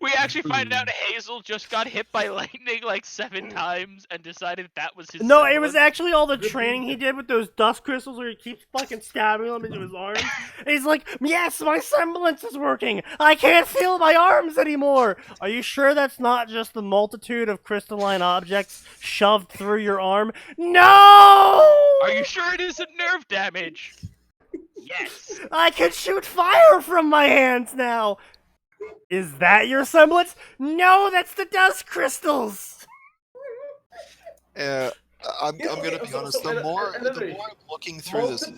We actually find out Hazel just got hit by lightning like 7 times and decided that was his No, it was semblance. actually all the training he did with those dust crystals where he keeps fucking stabbing them into his arms. And he's like, yes, my semblance is working. I can't feel my arms anymore. Are you sure that's not just the multitude of crystalline objects shoved through your arm? No! Are you sure it isn't nerve damage? Yes. I can shoot fire from my hands now. Is that your semblance? No, that's the dust crystals. I'm gonna be honest. The more I'm looking through this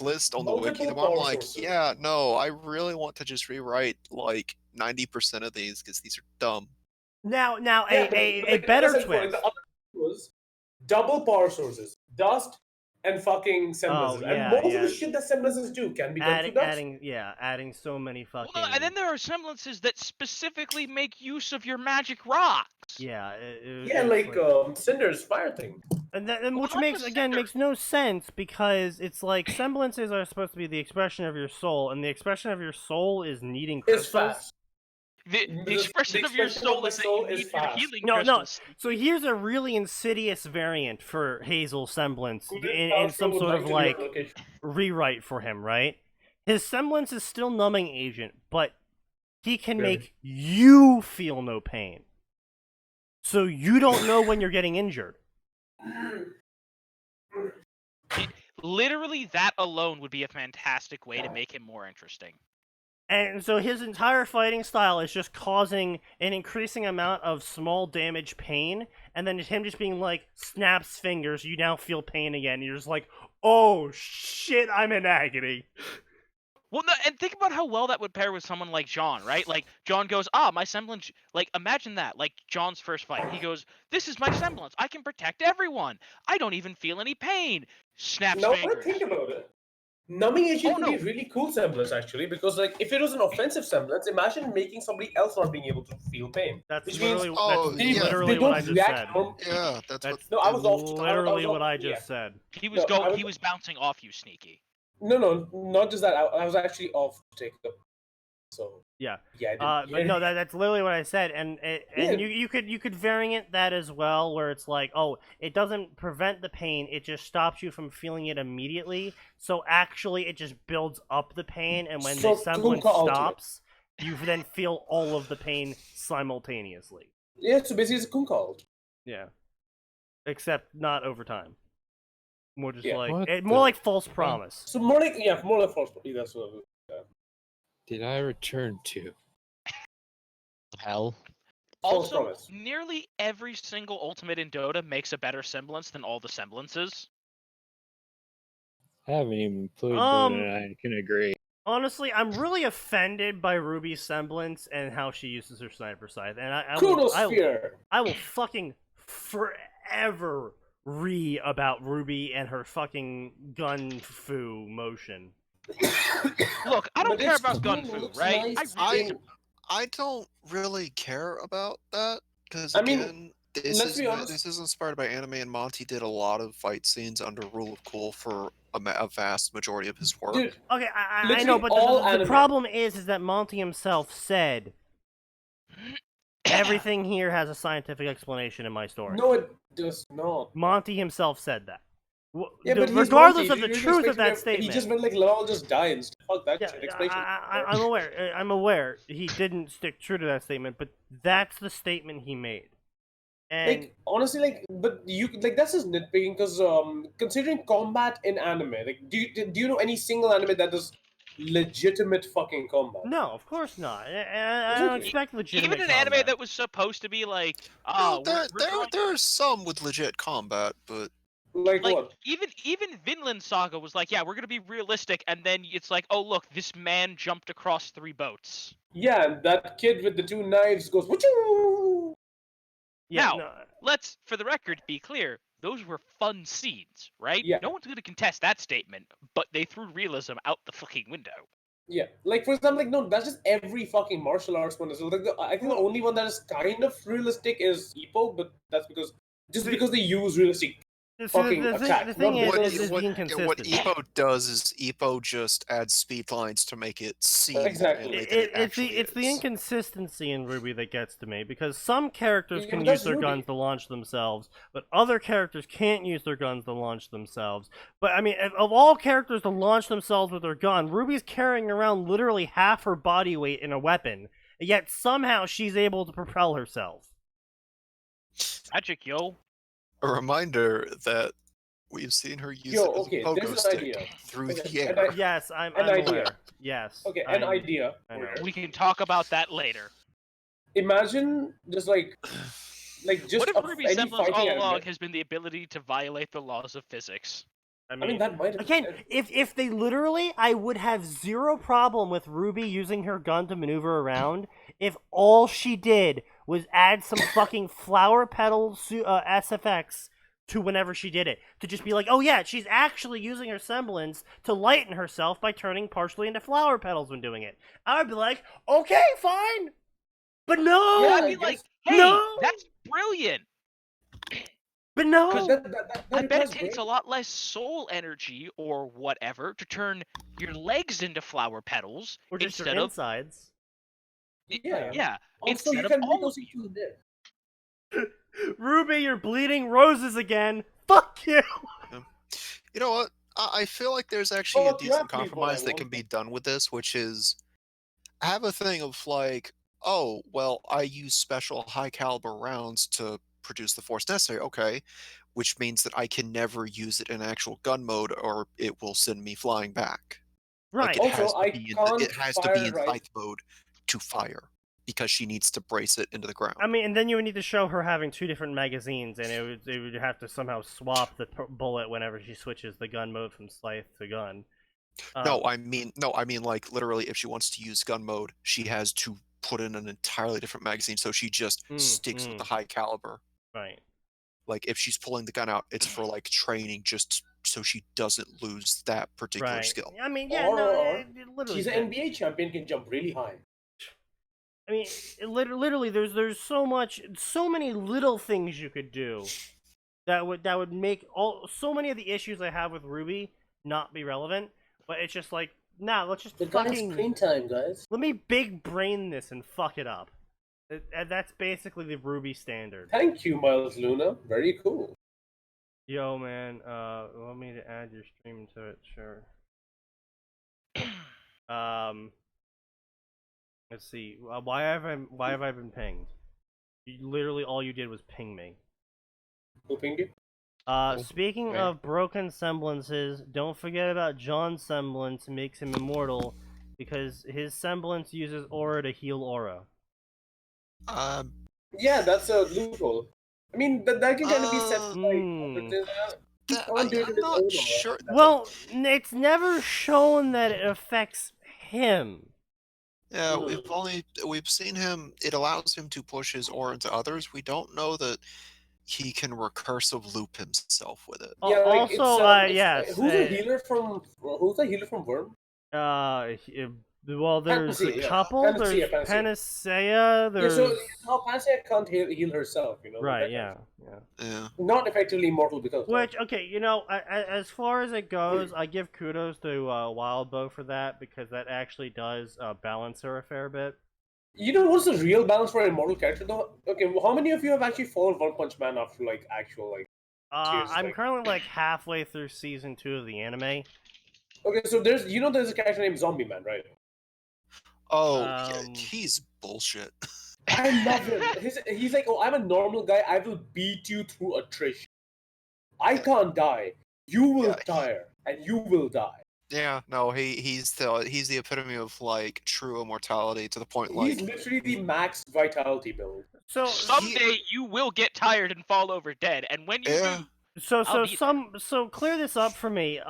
list on the wiki, the more I'm like, yeah, no, I really want to just rewrite like 90% of these because these are dumb. Now, Yeah, but a like, better as I said before, twist. The other was double power sources, dust and fucking semblances, Oh, and yeah, most of yeah. the shit that semblances do can be done through dust. Adding so many fucking. Well, and then there are semblances that specifically make use of your magic rocks. Yeah, Yeah, like Cinder's fire thing. and Well, which not makes just again Cinder. makes no sense because it's like semblances are supposed to be the expression of your soul, and the expression of your soul is needing It's crystals. fast. The expression of your soul is that you need your fast. healing No. crystals. So here's a really insidious variant for Hazel's semblance This in house some would sort of to be like on location. rewrite for him, right? His semblance is still numbing agent, but he can Really? make you feel no pain. So you don't know when you're getting injured. Literally, that alone would be a fantastic way to make him more interesting. And so his entire fighting style is just causing an increasing amount of small damage pain, and then him just being like, snaps fingers, you now feel pain again, and you're just like, oh shit, I'm in agony. Well, no, and think about how well that would pair with someone like John, right? Like, John goes, my semblance... Like, imagine that. Like, John's first fight. He goes, this is my semblance. I can protect everyone. I don't even feel any pain. Snaps Now, fingers. when I think about it, numbing agent Oh, would be no. a really cool semblance, actually, because like if it was an offensive semblance, imagine making somebody else not being able to feel pain. That's Which literally, means that's yeah, literally they what don't I just react said. norm- Yeah, that's what. That's No, I was off. literally what I yeah. just said. He was No, he was bouncing off you, Sneaky. No, not just that. I was actually off Jacob. So Yeah. yeah, I didn't. But no, that's literally what I said, and Yeah. you could variant that as well, where it's like, oh, it doesn't prevent the pain, it just stops you from feeling it immediately. So actually, it just builds up the pain, and when So, the semblance Kuka ultimate. stops, you then feel all of the pain simultaneously. Yeah, so basically it's a Kunkald. Yeah, except not over time. More just Yeah. like What more the- like false promise. So more like false. That's what. Did I return to? Hell. False Also, promise. nearly every single ultimate in Dota makes a better semblance than all the semblances. I haven't even played Um, Dota, and I can agree. Honestly, I'm really offended by Ruby's semblance and how she uses her sniper scythe, and I Kudos sphere. will fucking forever about Ruby and her fucking gun foo motion. Look, I don't But care it's about gun cool, fu, looks right? nice, I really in- I don't really care about that because I mean, again, let's be honest. this is inspired by anime, and Monty did a lot of fight scenes under Rule of Cool for a vast majority of his work. Dude, Okay, I Literally know, but all the anime. problem is that Monty himself said everything here has a scientific explanation in my story. no, it does not. Monty himself said that. Yeah, but he's Regardless Monty. of the You truth of expect that him- statement. He just went like, "Lol, just die and stuff." Fuck that Yeah, shit. Explanation. I'm aware. I'm aware he didn't stick true to that statement, but that's the statement he made. And Like honestly, like, but you like that's just nitpicking because considering combat in anime, like, do you know any single anime that does legitimate fucking combat? no, of course not. I don't Exactly. expect legitimate even an anime combat. that was supposed to be like, No, we're drawing- there are some with legit combat, but Like like what? even Vinland Saga was like, yeah, we're gonna be realistic, and then it's like, oh look, this man jumped across 3 boats. Yeah, and that kid with the 2 knives goes, "Wachoo!" Yeah, Now, no, let's, for the record, be clear. Those were fun scenes, right? Yeah. No one's gonna contest that statement, but they threw realism out the fucking window. Yeah, like for example, like no, that's just every fucking martial arts one as well. Like I think the only one that is kind of realistic is Ippo, but that's because because they use realistic fucking attack. the thing not is, because- is what being consistent. what Ippo does is Ippo just adds speed lines to make it seem Exactly. the way that it It's actually the is. inconsistency in Ruby that gets to me, because some characters Yeah, can but use that's their Ruby. guns to launch themselves, but other characters can't use their guns to launch themselves. But I mean, of all characters to launch themselves with their gun, Ruby's carrying around literally half her body weight in a weapon, yet somehow she's able to propel herself. Magic, yo. A reminder that we've seen her use Yo, it as okay, a pogo there's an stick idea. through Okay, the and air. Yes, I'm An idea. aware. Yes. Okay, an idea. I know. We can talk about that later. Imagine just like just What if Ruby's any semblance fighting all anime. along has been the ability to violate the laws of physics? I mean, that might have Again, if they literally, I would have zero problem with Ruby using her gun to maneuver around if all she did was add some fucking flower petal SFX to whenever she did it. To just be like, oh yeah, she's actually using her semblance to lighten herself by turning partially into flower petals when doing it. I would be like, okay, fine. But no! Yeah, I I'd be guess- like, hey, No! that's brilliant. But no! 'Cause that I bet it implies takes a brain- lot less soul energy or whatever to turn your legs into flower petals Or just instead your of insides. yeah. Also, you instead can of make all those of you. into the Ruby, you're bleeding roses again. Fuck you! You know what? I feel like there's actually a Fuck you, decent Apple compromise boy, that can be done with this, which is have a thing of like, oh, well, I use special high caliber rounds to produce the force necessary. Okay, which means that I can never use it in actual gun mode, or it will send me flying back. Right. Like it Also, has to I be can't it has to be fire in right- scythe mode to fire because she needs to brace it into the ground. I mean, and then you would need to show her having 2 different magazines, and it would have to somehow swap the bullet whenever she switches the gun mode from scythe to gun. No, I mean like literally if she wants to use gun mode, she has to put in an entirely different magazine so she just sticks with the high caliber. Right. Like if she's pulling the gun out, it's for like training just so she doesn't lose that particular Right. skill. I mean, yeah, Or- no, or it literally. She's an can. NBA champion, can jump really high. I mean, literally, there's so many little things you could do that would make so many of the issues I have with Ruby not be relevant. But it's just like, nah, let's just The guy's fucking screen time, guys. let me big brain this and fuck it up. That's basically the Ruby standard. Thank you, Miles Luna. Very cool. Yo, man, want me to add your stream to it? Sure. Let's see. Why have I been pinged? Literally, all you did was ping me. Who pinged you? Speaking Where? of broken semblances, don't forget about John's semblance makes him immortal, because his semblance uses aura to heal aura. Yeah, that's a loophole. I mean, that can kind of be set Hmm. but then, That, can't do it I'm with not Ola. sure. Well, it's never shown that it affects him. Yeah, we've seen him. It allows him to push his aura into others. We don't know that he can recursive loop himself with it. Yeah, like, Also, it's, yes. Who's the healer from? Who's the healer from Worm? Well, there's a Panacea, yeah. couple. Panacea, There's Panacea. Panacea. Yeah, There's so how Panacea can't heal herself, you know? like right, that kind yeah. of- Yeah. Not effectively immortal because of that. Which, okay, you know, as far as it goes, I give kudos to Wildbow for that because that actually does balance her a fair bit. You know what's the real balance for an immortal character though? Okay, well, how many of you have actually followed One Punch Man after like actual like? Cheers, I'm like- currently like halfway through season 2 of the anime. Okay, so there's a character named Zombie Man, right? Oh, yeah, Um, he's bullshit. I love him. He's like, oh, I'm a normal guy. I will beat you through attrition. I can't die. You will Yeah, tire, and you will die. Yeah, no, he's the epitome of like true immortality to the point He's like literally the max vitality build. so Someday you will get tired and fall over dead, and when you Yeah. do, So I'll be so clear this up for me.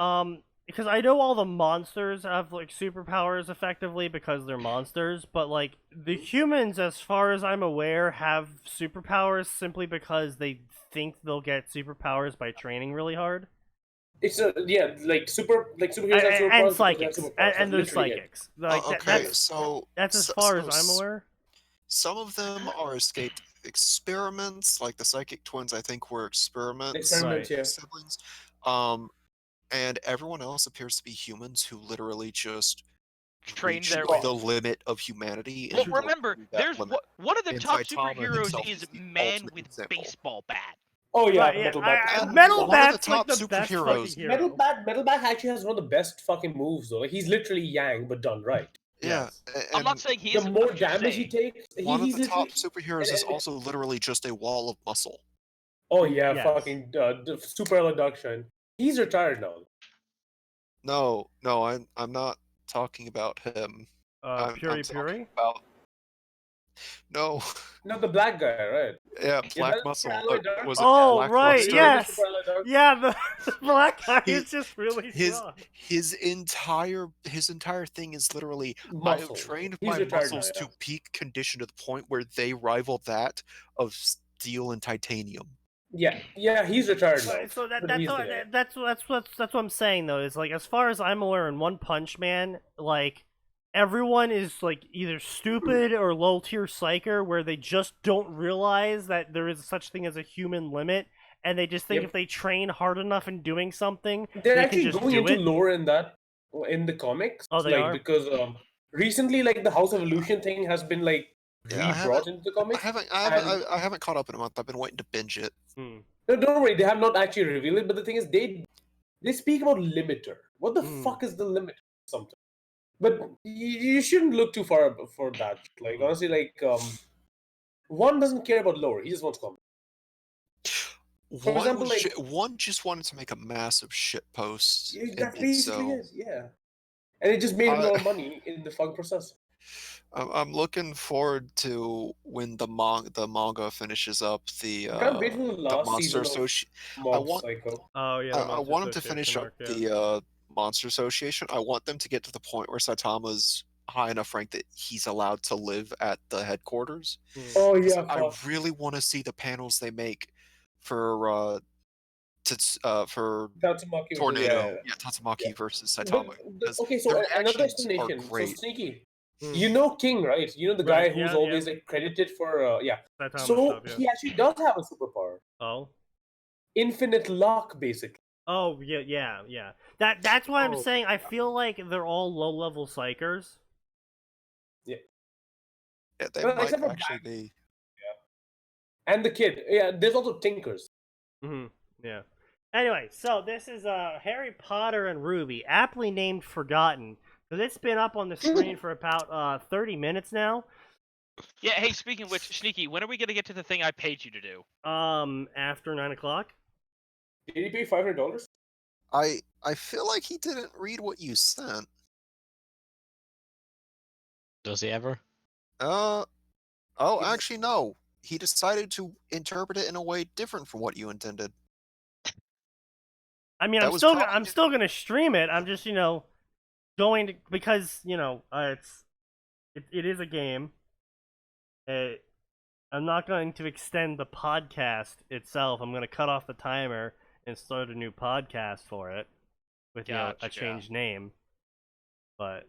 Because I know all the monsters have like superpowers effectively because they're monsters, but like the humans, as far as I'm aware, have superpowers simply because they think they'll get superpowers by training really hard. It's like superheroes have And, superpowers. and because they have psychics, superpowers. and That's there's literally it. psychics. Like okay, that's as so- far so as I'm aware. some of them are escaped experiments, like the psychic twins. I think were experiments. Experiments, Right. yeah. Siblings. And everyone else appears to be humans who literally just train reach their the limit of humanity. Well, and go remember, through that there's limit. one of the And top Saitama superheroes himself is is the man ultimate with example. baseball bat. Oh yeah, Right, Metal I- Bat. Metal one of the Bat's like top the best fucking superheroes. hero. Metal Bat actually has one of the best fucking moves though. Like he's literally Yang but done right. Yeah, Yes. I'm not and saying he The isn't. more I'm just damage he saying. takes, one of he's the top literally. superheroes is and- also literally just a wall of muscle. Oh yeah, Yes. fucking the Super Ella Darkshine. He's retired now. No, I'm not talking about him. I'm Puri talking Puri. about no, No, the black guy, right? yeah, Yeah, Black that's Muscle. Alloy Dark. Was it Oh, Black right, Luster? yes. Super Ella Dark. Yeah, the black guy He- is just really His strong. his entire thing is literally I have Muscle. trained He's my retired now, muscles yeah. to peak condition to the point where they rival that of steel and titanium. Yeah, he's retired now. Right, so But he's there. that's what I'm saying though. Is like as far as I'm aware, in One Punch Man, like everyone is like either stupid or low tier psyker, where they just don't realize that there is such thing as a human limit, and they just think Yep. if they train hard enough in doing something, They're they actually can just going do into it. lore in the comics. Oh, they like are? because recently like the House Evolution thing has been like Yeah, I re-brought into the comics. I haven't caught up in a month. I've been waiting to binge it. Hmm. No, don't worry, they have not actually revealed it. But the thing is, they speak about limiter. What the Hmm. fuck is the limiter? Sometimes, but you shouldn't look too far for that. Like honestly, like one doesn't care about lore. He just wants combat. One, example, like- one just wanted to make a massive shit post. Yeah, and that did basically so. is, yeah. And it just made him a Uh, lot of money in the fucking process. I'm looking forward to when the manga finishes up the I can't wait for the last Monster season of Association. Mob want- Psycho. Oh yeah. I want them to finish up the Monster Association. I want them to get to the point where Saitama's high enough rank that he's allowed to live at the headquarters. Oh 'Cause yeah, I fuck. really want to see the panels they make for for Tatsumaki was- Tornado. yeah. Tatsumaki versus But Saitama. the- 'cause okay, so their another actions are explanation. So great. Sneaky. Hmm. You know King, right? You know the guy Right, who's yeah, always yeah. like credited for yeah. Saitama So stuff, yeah. he actually does have a superpower. Oh. Infinite luck, basically. Oh yeah. That's why I'm Oh. saying I feel like they're all low level psychers. Yeah, they Well, might except for actually be. And the kid. Yeah, there's also Tinkers. Mm-hmm. Yeah. Anyway, so this is Harry Potter and Ruby, aptly named Forgotten, because it's been up on the screen for about 30 minutes now. Yeah. Hey, speaking of which, Sneaky, when are we gonna get to the thing I paid you to do? After 9 o'clock. Did he pay $500? I feel like he didn't read what you sent. Does he ever? Oh, actually, no. He decided to interpret it in a way different from what you intended. I mean, That I'm was still probably- I'm still gonna stream it. I'm just going to, because it is a game. I'm I'm not going to extend the podcast itself. I'm going to cut off the timer and start a new podcast for it with a Gotcha. changed name. But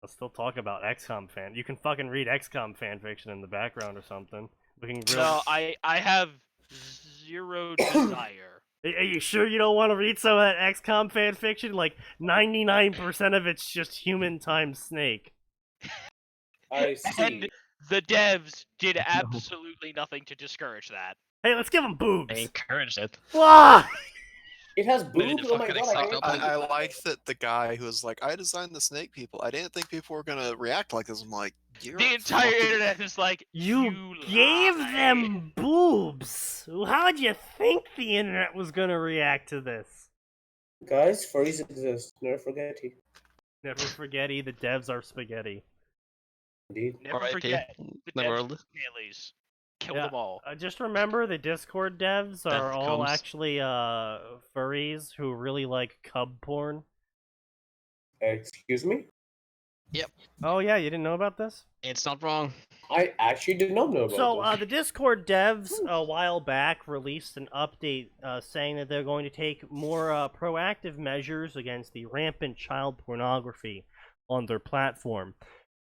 I'll still talk about XCOM fan. You can fucking read XCOM fanfiction in the background or something. We can No, I have zero desire. Are you sure you don't want to read some of that XCOM fanfiction? Like 99% of it's just human times Snake. I see. And the devs did absolutely nothing to discourage that. Hey, let's give him boobs. I encouraged it. Wah! It has Maybe boobs. the Oh my fucking god! I exact can't- I like that the guy who was like, I designed the snake people. I didn't think people were gonna react like this. I'm like, you're The entire fucking- internet is like, You gave lie. them boobs. How'd you think the internet was gonna react to this? Guys, furries exist. Never forget it. Never forgetty, the devs are spaghetti. Indeed. Never R.I.P. forget the the devs world. of Haley's. Kill Yeah. them all. Just remember, the Discord devs are Death all comes. actually furries who really like cub porn. Excuse me? Oh yeah, you didn't know about this? It's not wrong. I actually did not know about So, this. the Discord devs a while back released an update saying that they're going to take more proactive measures against the rampant child pornography on their platform.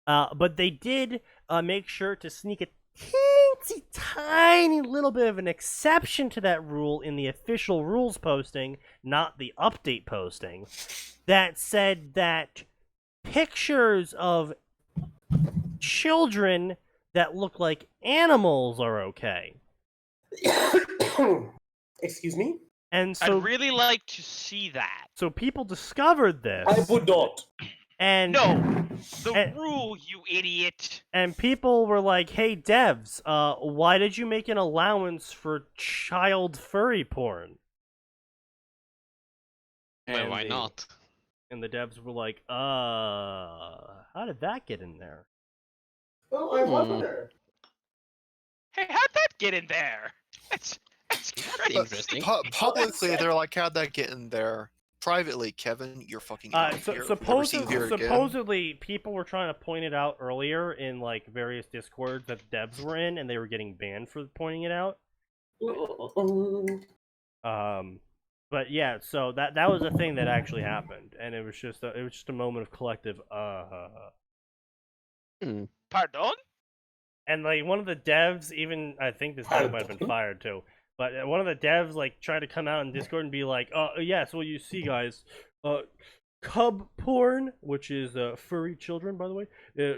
But they did make sure to sneak a teensy tiny little bit of an exception to that rule in the official rules posting, not the update posting, that said that pictures of children that look like animals are okay. Excuse me? And so, I'd really like to see that. so people discovered this. I would not. And No, the and- rule, you idiot. and people were like, "Hey devs, why did you make an allowance for child furry porn?" Well, And why the- not? And the devs were like, how did that get in there?" Well, I wonder. Hey, how'd that get in there? That's That's crazy. interesting. Publicly, they're like, how'd that get in there? Privately, Kevin, you're fucking out of here. We'll never see you here again. Supposedly, people were trying to point it out earlier in like various discords that devs were in, and they were getting banned for pointing it out. But yeah, so that was a thing that actually happened, and it was just a moment of collective Pardon? And like one of the devs, even I think this guy might have been fired too. But one of the devs like tried to come out in Discord and be like, yes, well you see guys, cub porn, which is furry children by the way,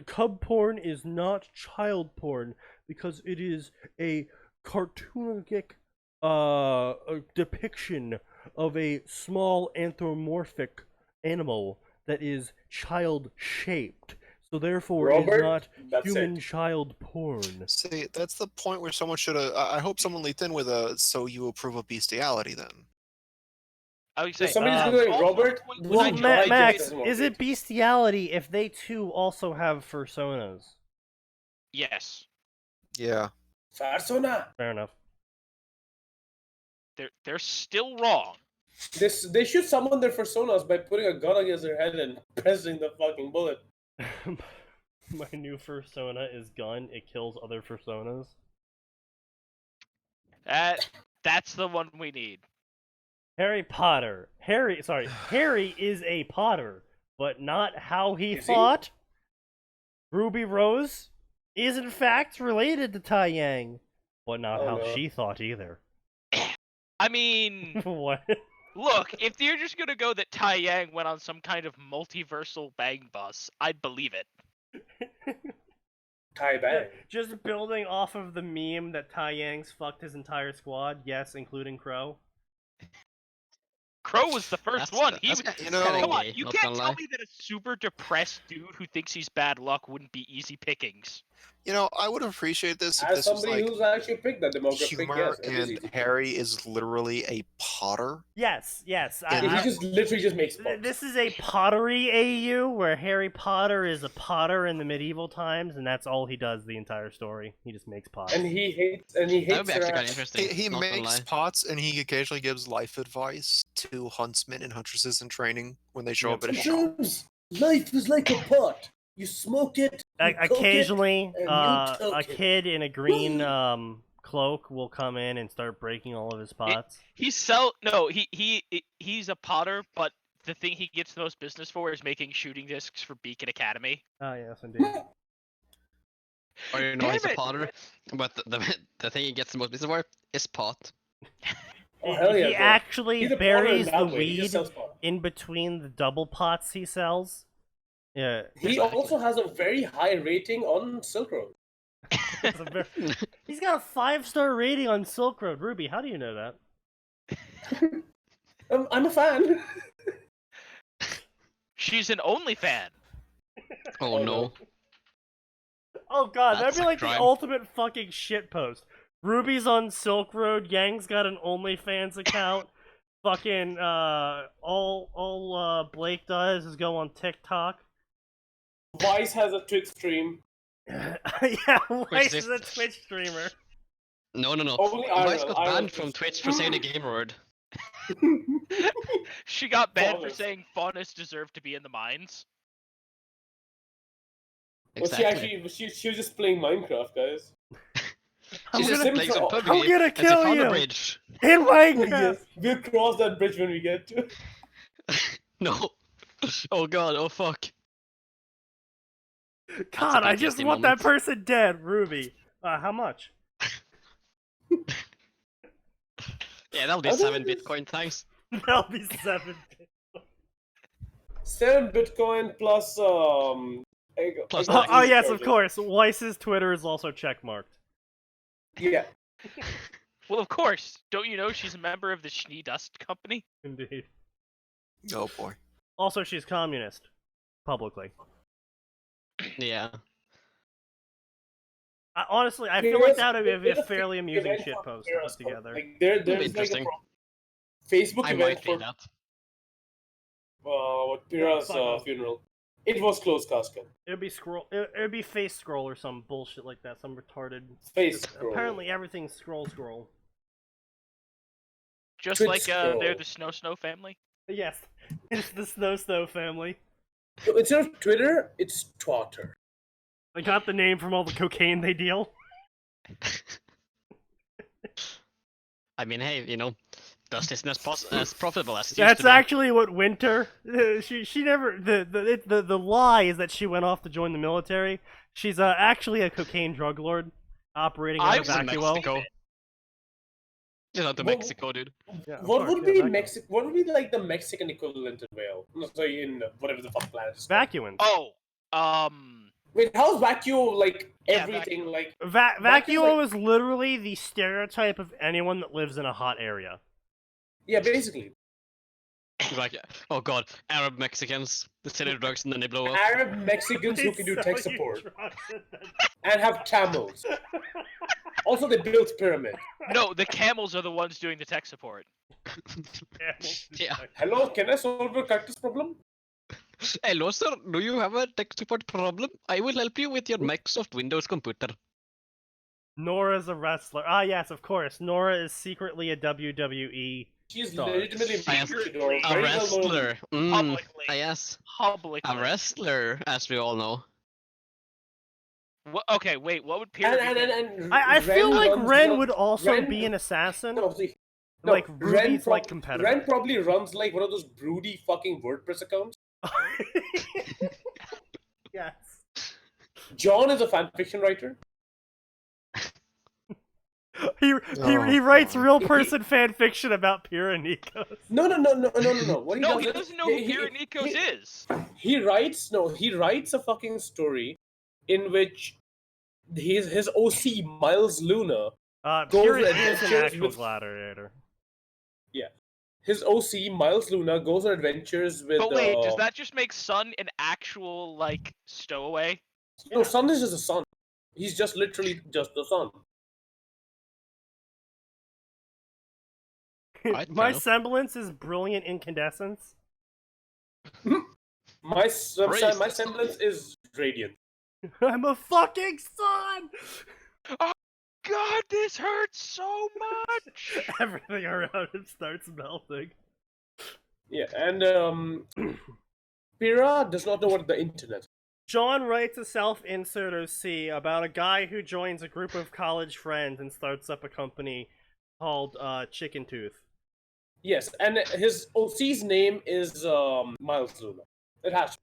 cub porn is not child porn because it is a cartoonic a depiction of a small anthropomorphic animal that is child shaped. So therefore, it is Robert, not that's human it. child porn. See, that's the point where someone should have. I hope someone leaked in with a. So you approve of bestiality then? I would So say somebody's Um, going, also, Robert, when Well, I this joined- guy Max, doesn't want is it bestiality if they too also have fursonas? Yes, Yeah. Farsona. Fair enough. they're still wrong. They should summon their personas by putting a gun against their head and pressing the fucking bullet. My new fursona is gun. It kills other fursonas. That's the one we need. Harry Potter. Harry is a Potter, but not how he Is he? thought. Ruby Rose is in fact related to Tai Yang, but not Oh, how no. she thought either. I mean, What? look, if you're just gonna go that Tai Yang went on some kind of multiversal bang bus, I'd believe it. Tie bang. Just building off of the meme that Tai Yang's fucked his entire squad, yes, including Crow. Crow was the first one. He was, you know- come on, gay, you not can't gonna tell lie. me that a super depressed dude who thinks he's bad luck wouldn't be easy pickings. You know, I would appreciate this if As this was somebody like who's actually picked that demographic, humor yes. it is and easy. Harry is literally a Potter. Yes. Yeah, He just literally just makes puns. This is a pottery AU where Harry Potter is a potter in the medieval times, and that's all he does the entire story. He just makes pots. And he hates That would be her actually kind of ass. interesting. He not gonna makes lie. pots and he occasionally gives life advice to huntsmen and huntresses in training when they show up at a shop. Sometimes life is like a pot. You smoke it. You cook it, Occasionally, and you a toke it. kid in a green cloak will come in and start breaking all of his pots. He's a potter, but the thing he gets the most business for is making shooting discs for Beacon Academy. Oh yes, indeed. Or you know Damn he's a it! potter, but the thing he gets the most business for is pot. Oh, hell yeah, he bro. actually He's a potter buries in the that way. He just weed sells pot. in between the double pots he sells. Yeah. He also has a very high rating on Silk Road. It's a very- He's got a 5-star rating on Silk Road. Ruby, how do you know that? I'm a fan. She's an only fan. Oh no. Oh god, that'd That's be a like crime. the ultimate fucking shitpost. Ruby's on Silk Road, Yang's got an OnlyFans account. Fucking all Blake does is go on TikTok. Vice has a Twitch stream. Yeah, Weiss is is a Twitch streamer. No. Only Vice IRL, got banned from Twitch for saying the game word. She got banned for Faunus. saying Faunus deserved to be in the mines. Well, Exactly. she was just playing Minecraft, guys. I'm She's gonna- just playing some I'm PUBG. gonna and she kill found you. a bridge. In Minecraft! Yes, we'll cross that bridge when we get to it. No. Oh god, oh fuck. God, I PTSD just want that moment. person dead, Ruby. How much? Yeah, that'll be I don't 7 think Bitcoin, thanks. That'll be 7. 7 Bitcoin plus Plus Oh, tax. oh yes, of course. Weiss's Twitter is also checkmarked. Yeah. Well, of course. Don't you know she's a member of the Schnee Dust Company? Indeed. Oh boy. Also, she's communist. Publicly. Yeah. Honestly, I feel like that would be a fairly amusing shitpost to put together. Like, there's like a interesting. Facebook I event might for be that. Pira's fuck off. funeral. It was closed casket. It'd be scroll. It'd be face scroll or some bullshit like that. Some retarded. Face scroll. Apparently, everything's scroll. Just Twitch like scroll. they're the Snow family. Yes, it's the Snow family. So instead of Twitter, it's Twitter. They got the name from all the cocaine they deal. I mean, hey, you know, Dust isn't as profitable as it used That's to be. actually what Winter. She never. The lie is that she went off to join the military. She's actually a cocaine drug lord operating out of was in Vacuo. Mexico. She's out to Well, Mexico, dude. Yeah, of What course, would yeah, be Vacuo. What would be like the Mexican equivalent in Wales? No, sorry, in whatever the fuck planet is. Vacuum. Oh, Wait, how's Vacuo like Yeah, everything Vacuo. like? Vacuo like- is literally the stereotype of anyone that lives in a hot area. Yeah, basically. Like, oh god, Arab Mexicans, they sell their drugs and then they blow up. Arab Mexicans who can do They tech sell you support drugs and then- and have camels. Also, they built pyramid. no, the camels are the ones doing the tech support. Yeah. Hello, can I solve your cactus problem? Hello, sir. Do you have a tech support problem? I will help you with your Microsoft Windows computer. Nora's a wrestler. Ah, yes, of course. Nora is secretly a WWE. She's Star. legitimately I am featured or A very well known. wrestler. Publicly. Yes. Publicly. A wrestler, as we all know. What, okay, wait. What would Peter? And I feel Ren like runs Ren the- would also Ren- be an assassin. No, see, no, Like Ruby's like competitor. Ren probably runs like one of those broody fucking WordPress accounts. Yes. John is a fanfiction writer. He Oh, writes God. real person fan fiction about Pyrenicos. No. What No, he he does doesn't know who Pyrenicos he- is. He writes a fucking story in which his OC Miles Luna, Goes Pyrenicos is an adventures actual with- gladiator. his OC Miles Luna goes on adventures with. But wait, does that just make Sun an actual like stowaway? No, Sun is just a son. He's just literally just the son. Right, My fair enough. semblance is brilliant incandescence. My Praise. semblance is radiant. I'm a fucking son! God, this hurts so much. Everything around him starts melting. Yeah, and Pira does not know what the internet. John writes a self-insert OC about a guy who joins a group of college friends and starts up a company called Chicken Tooth. Yes, and his OC's name is Miles Luna. It has to.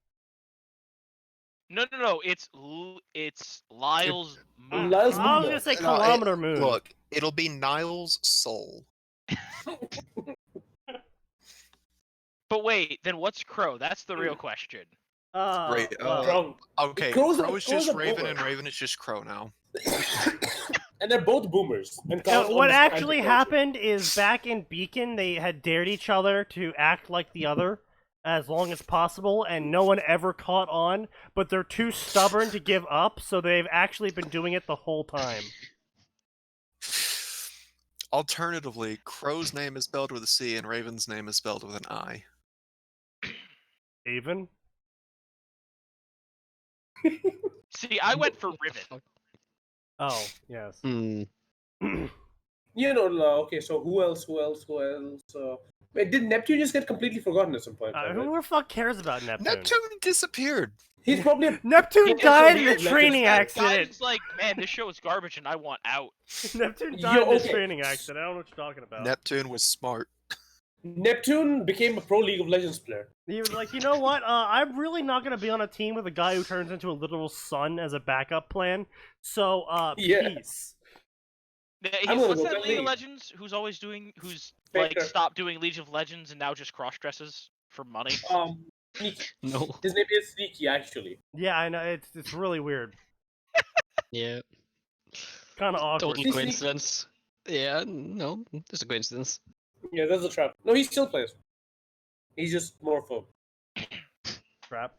No. It's Lyle's Moon. Lyle's I was Moon. gonna say No, Kilometer Moon. Look, it'll be Niles' soul. But wait, then what's Crow? That's the real question. Right, well, Drunk. Okay, Crow's a- Crow is Crow's just a Raven, boomer. and Raven is just Crow now. And they're both boomers. And no, Carl's what almost actually anti-culture. happened is back in Beacon, they had dared each other to act like the other as long as possible, and no one ever caught on, but they're too stubborn to give up, so they've actually been doing it the whole time. Alternatively, Crow's name is spelled with a C, and Raven's name is spelled with an I. Even? See, I went for Riven. Oh, yes. Hmm. You know, okay, so who else? Wait, did Neptune just get completely forgotten at some point? Who the fuck cares about Neptune? Neptune disappeared. He's probably a Neptune He died in a disappeared, training Legends. accident. Guy's like, man, this show is garbage and I want out. Neptune Yo, died in a okay. training accident. I don't know what you're talking about. Neptune was smart. Neptune became a pro League of Legends player. He was like, you know what? I'm really not gonna be on a team with a guy who turns into a literal son as a backup plan. So, Yeah. peace. Yeah, I'm He's, gonna what's go that get League of League. Legends? Who's like Faker. stopped doing League of Legends and now just cross dresses for money? Sneaky. No. His name is Sneaky, actually. Yeah, I know. It's really weird. Yeah. Kind of awkward. Total He's- coincidence. Yeah, no, just a coincidence. Yeah, that's a trap. No, he still plays. He's just more of a Crap.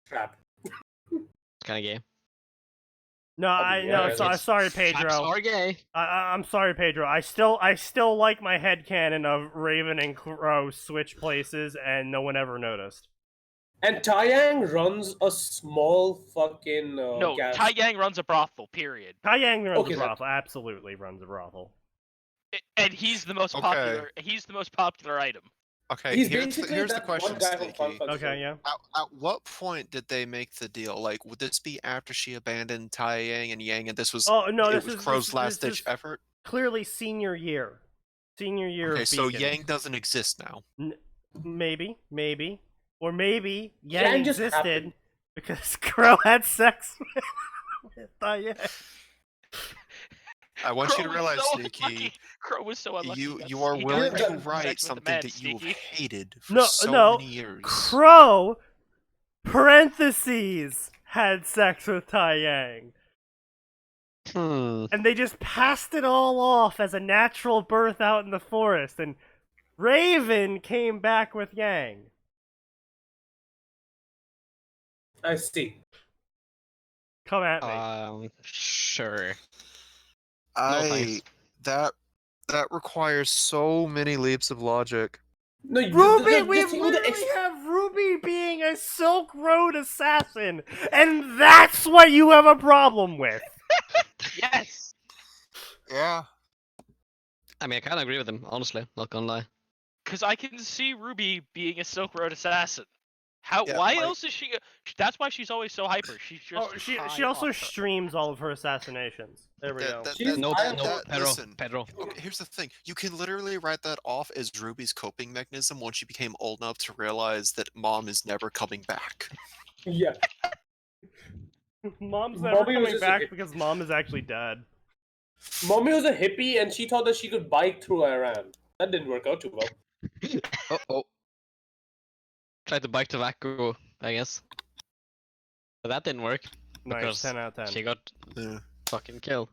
trap. It's kind of gay. No, yeah, sorry, Traps Pedro. are gay. I'm sorry, Pedro. I still like my headcanon of Raven and Crow switch places, and no one ever noticed. And Taeyang runs a small fucking No, gas. Tai Yang runs a brothel, period. Taeyang runs Okay, a then. brothel. Absolutely runs a brothel. And he's the most Okay. popular. He's the most popular item. Okay, He's here's basically the that question, one guy from Sneaky. Fun Okay, yeah. At what point did they make the deal? Like, would this be after she abandoned Tai Yang and Yang, and this was Oh no, it this was is Crow's this last-ditch is effort? clearly senior year. Senior year. Okay, of so Beacon. Yang doesn't exist now. Maybe, or maybe Yang Yang just existed happened. because Crow had sex with Taeyang. I want you to Crow was realize, so Sneaky, unlucky. Crow was so unlucky. you are He got willing got to pregnant with write sex with a something man, that you've Sneaky. hated for No, so no. many years. Crow parentheses had sex with Taeyang. And they just passed it all off as a natural birth out in the forest, and Raven came back with Yang. I see. Come at me. Sure. I thanks. that requires so many leaps of logic. No, Ruby, we this thing with the literally have Ruby being a Silk Road assassin, and that's what you have a problem with. Yes. Yeah. I mean, I kind of agree with him, honestly. Not gonna lie. Because I can see Ruby being a Silk Road assassin. How? Yeah, why like- else is she? That's why she's always so hyper. She's just. Oh, she high also off her. streams all of her assassinations. There we go. She's No, high no, on- Pedro. listen. Pedro. Okay, here's the thing. You can literally write that off as Ruby's coping mechanism once she became old enough to realize that mom is never coming back. Yeah. Mom's never Mommy was coming just a back hit. because Mom is actually dead. Mommy was a hippie and she thought that she could bike through Iran. That didn't work out too well. Oh. Tried to bike to Vaco, I guess. But that didn't work. Nice, Because 10 out of 10. she got Yeah. fucking killed.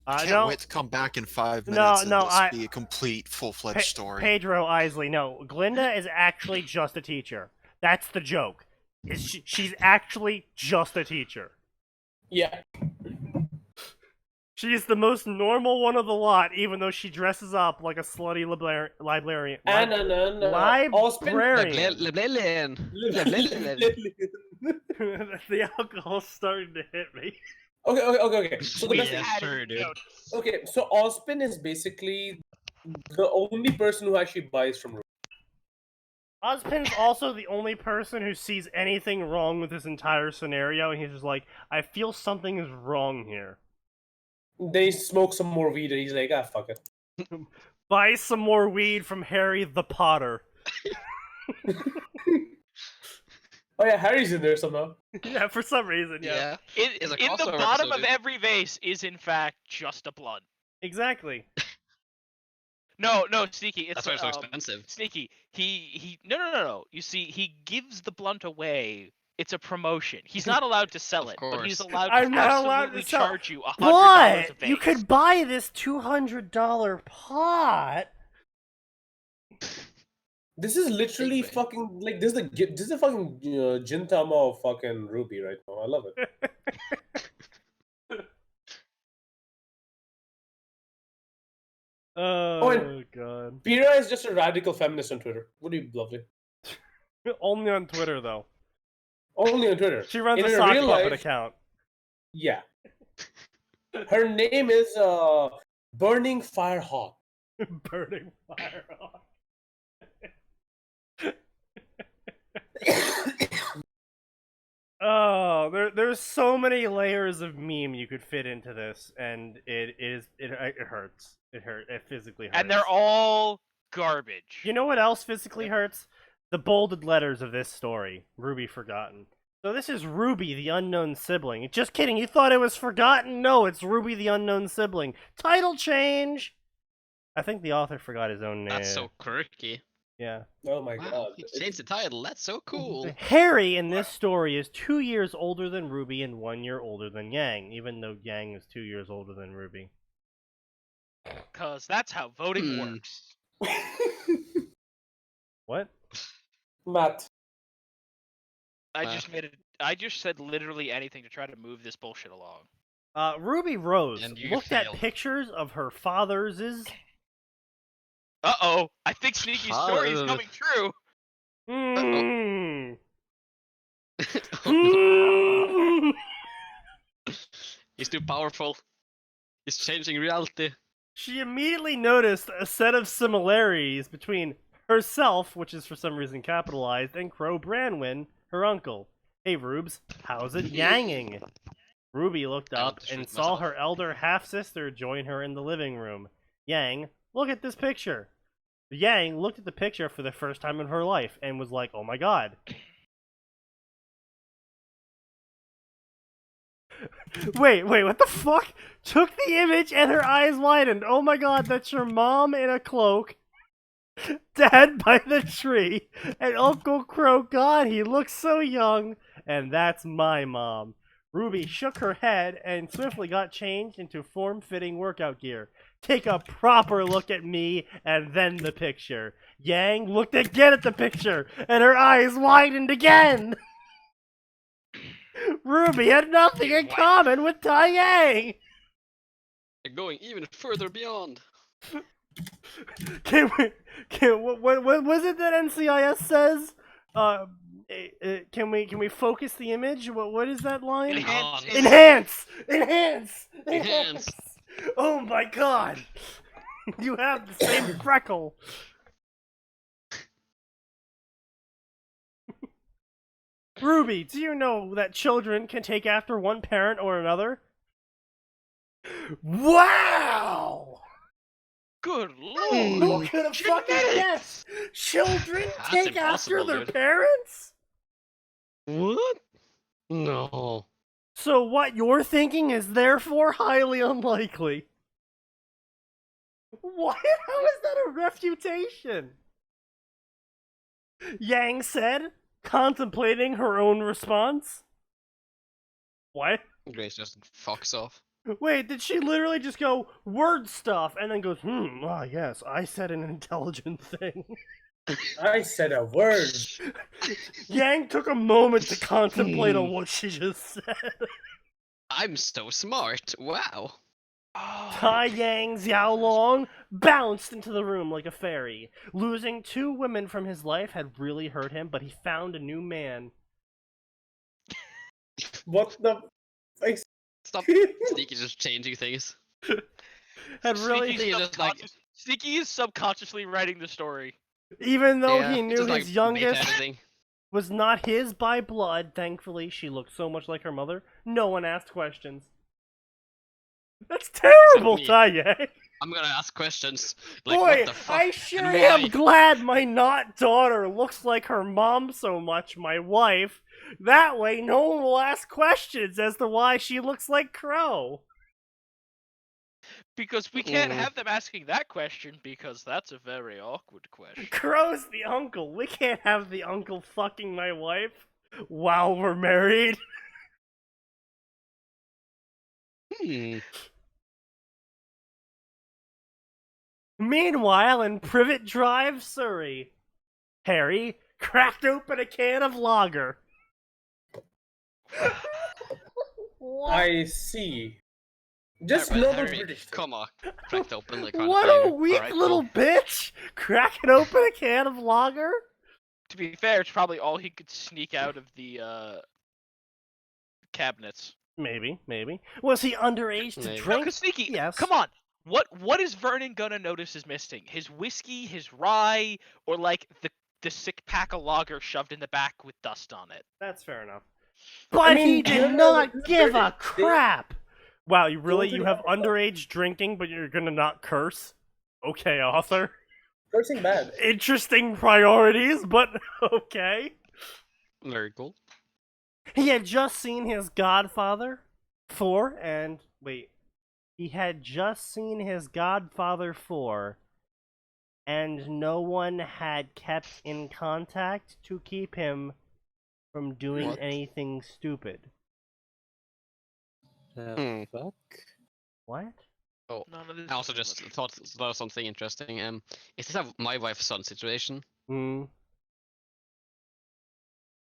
I Can't don't. wait to come back in 5 No, minutes and no, this I- be a complete, full-fledged story. Pedro Isley, no. Glinda is actually just a teacher. That's the joke. She's actually just a teacher. Yeah. She's the most normal one of the lot, even though she dresses up like a slutty librarian. And Librarian. Librarian. The alcohol's starting to hit me. Okay. So the best Yeah, sure, dude. Okay, so Ozpin is basically the only person who actually buys from Ruby. Ozpin's also the only person who sees anything wrong with this entire scenario, and he's just like, I feel something is wrong here. They smoke some more weed, and he's like, ah, fuck it. Buy some more weed from Harry the Potter. Oh yeah, Harry's in there somehow. Yeah, for some reason, yeah. In It's a the crossover bottom of episode. every vase is in fact just a blunt. Exactly. No, Sneaky. It's That's why it's so expensive. Sneaky. No. You see, he gives the blunt away. It's a promotion. He's not allowed to sell Of it, but he's course. allowed to I'm not allowed absolutely to sell- charge you $100 a But vase. you could buy this $200 pot. This is literally Segue. fucking like this is the fucking Gintama of fucking Ruby right now. I love it. Oh, and- god. Pira is just a radical feminist on Twitter. Would be lovely. Only on Twitter, though. Only on Twitter. She runs In a her sock real puppet life- account. Yeah. Her name is Burning Firehawk. Burning fire off. Oh, there's so many layers of meme you could fit into this, and it hurts. It physically hurts. And they're all garbage. You know what else physically hurts? The bolded letters of this story. Ruby Forgotten. So this is Ruby, the unknown sibling. Just kidding, you thought it was Forgotten? No, it's Ruby, the unknown sibling. Title change! I think the author forgot his own name. That's so quirky. Yeah. Oh my Wow, god. he changed the title. That's so cool. Harry in this story is 2 years older than Ruby and 1 year older than Yang, even though Yang is 2 years older than Ruby. Because that's how voting Hmm. works. What? Matt. I just said literally anything to try to move this bullshit along. Ruby Rose And you looked at failed. pictures of her father's. Uh-oh, I think Sneaky's story is Oh. coming true. Mm. Oh, no. He's too powerful. He's changing reality. She immediately noticed a set of similarities between herself, which is for some reason capitalized, and Crow Branwyn, her uncle. Hey, Rubes, how's it yanging? Ruby looked I want up to and shoot saw myself. her elder half-sister join her in the living room. Yang, look at this picture. Yang looked at the picture for the first time in her life and was like, oh my god. Wait, what the fuck? Took the image and her eyes widened. Oh my god, that's your mom in a cloak. Dad by the tree. And Uncle Crow, god, he looks so young. And that's my mom. Ruby shook her head and swiftly got changed into form-fitting workout gear. Take a proper look at me and then the picture. Yang looked again at the picture and her eyes widened again. Ruby had nothing in common with Tai Yang. They're going even further beyond. What was it that NCIS says? Can we focus the image? What is that line? Enhance. Enhance. Oh my god. You have the same freckle. Ruby, do you know that children can take after one parent or another? Wow! Good Who lord. could have fucking guessed? Children That's take after impossible, their dude. parents? What? No. So what you're thinking is therefore highly unlikely. What? How is that a refutation? Yang said, contemplating her own response. What? Grace just fucks off. Wait, did she literally just go, word stuff, and then goes, yes, I said an intelligent thing. I said a word. Yang took a moment to contemplate on what she just said. I'm so smart. Wow. Tai Yang Xiaolong bounced into the room like a fairy. Losing 2 women from his life had really hurt him, but he found a new man. What the? Stop. Sneaky just changing things. Had really... Sneaky's Just like- Sneaky is subconsciously writing the story. Even though Yeah, he it's knew just, his like, youngest beta editing. was not his by blood, thankfully she looked so much like her mother, no one asked questions. That's terrible, me. Taye! I'm gonna ask questions. Like, Boy, what the fuck? I sure and am why? glad my not daughter looks like her mom so much, my wife. That way, no one will ask questions as to why she looks like Crow. Because we can't have them asking that question because that's a very awkward question. Crow's the uncle. We can't have the uncle fucking my wife while we're married. Hmm. Meanwhile, in Privet Drive, Surrey, Harry cracked open a can of lager. What? I see. Just Harry, normal Harry, British. come on. Cracked open like What a weak little bitch! Cracking open a can of lager? To be fair, it's probably all he could sneak out of the cabinets. Maybe. Was he underage to Maybe. No, drink? because Sneaky, Yes. come on. What is Vernon gonna notice is missing? His whiskey, his rye, or like the sick pack of lager shoved in the back with dust on it? That's fair enough. But mean, he you did know, not this is give a British. crap! Wow, you really, you Totally have underage drinking, but you're gonna not curse? Okay, author. Cursing bad. Interesting priorities, but okay. Very cool. He had just seen his Godfather 4, and wait. He had just seen his Godfather 4, and no one had kept in contact to keep him from doing What? anything stupid. The fuck? What? Oh, None of this I also is just relevant. thought about something interesting. Is this a my wife's son situation? Hmm.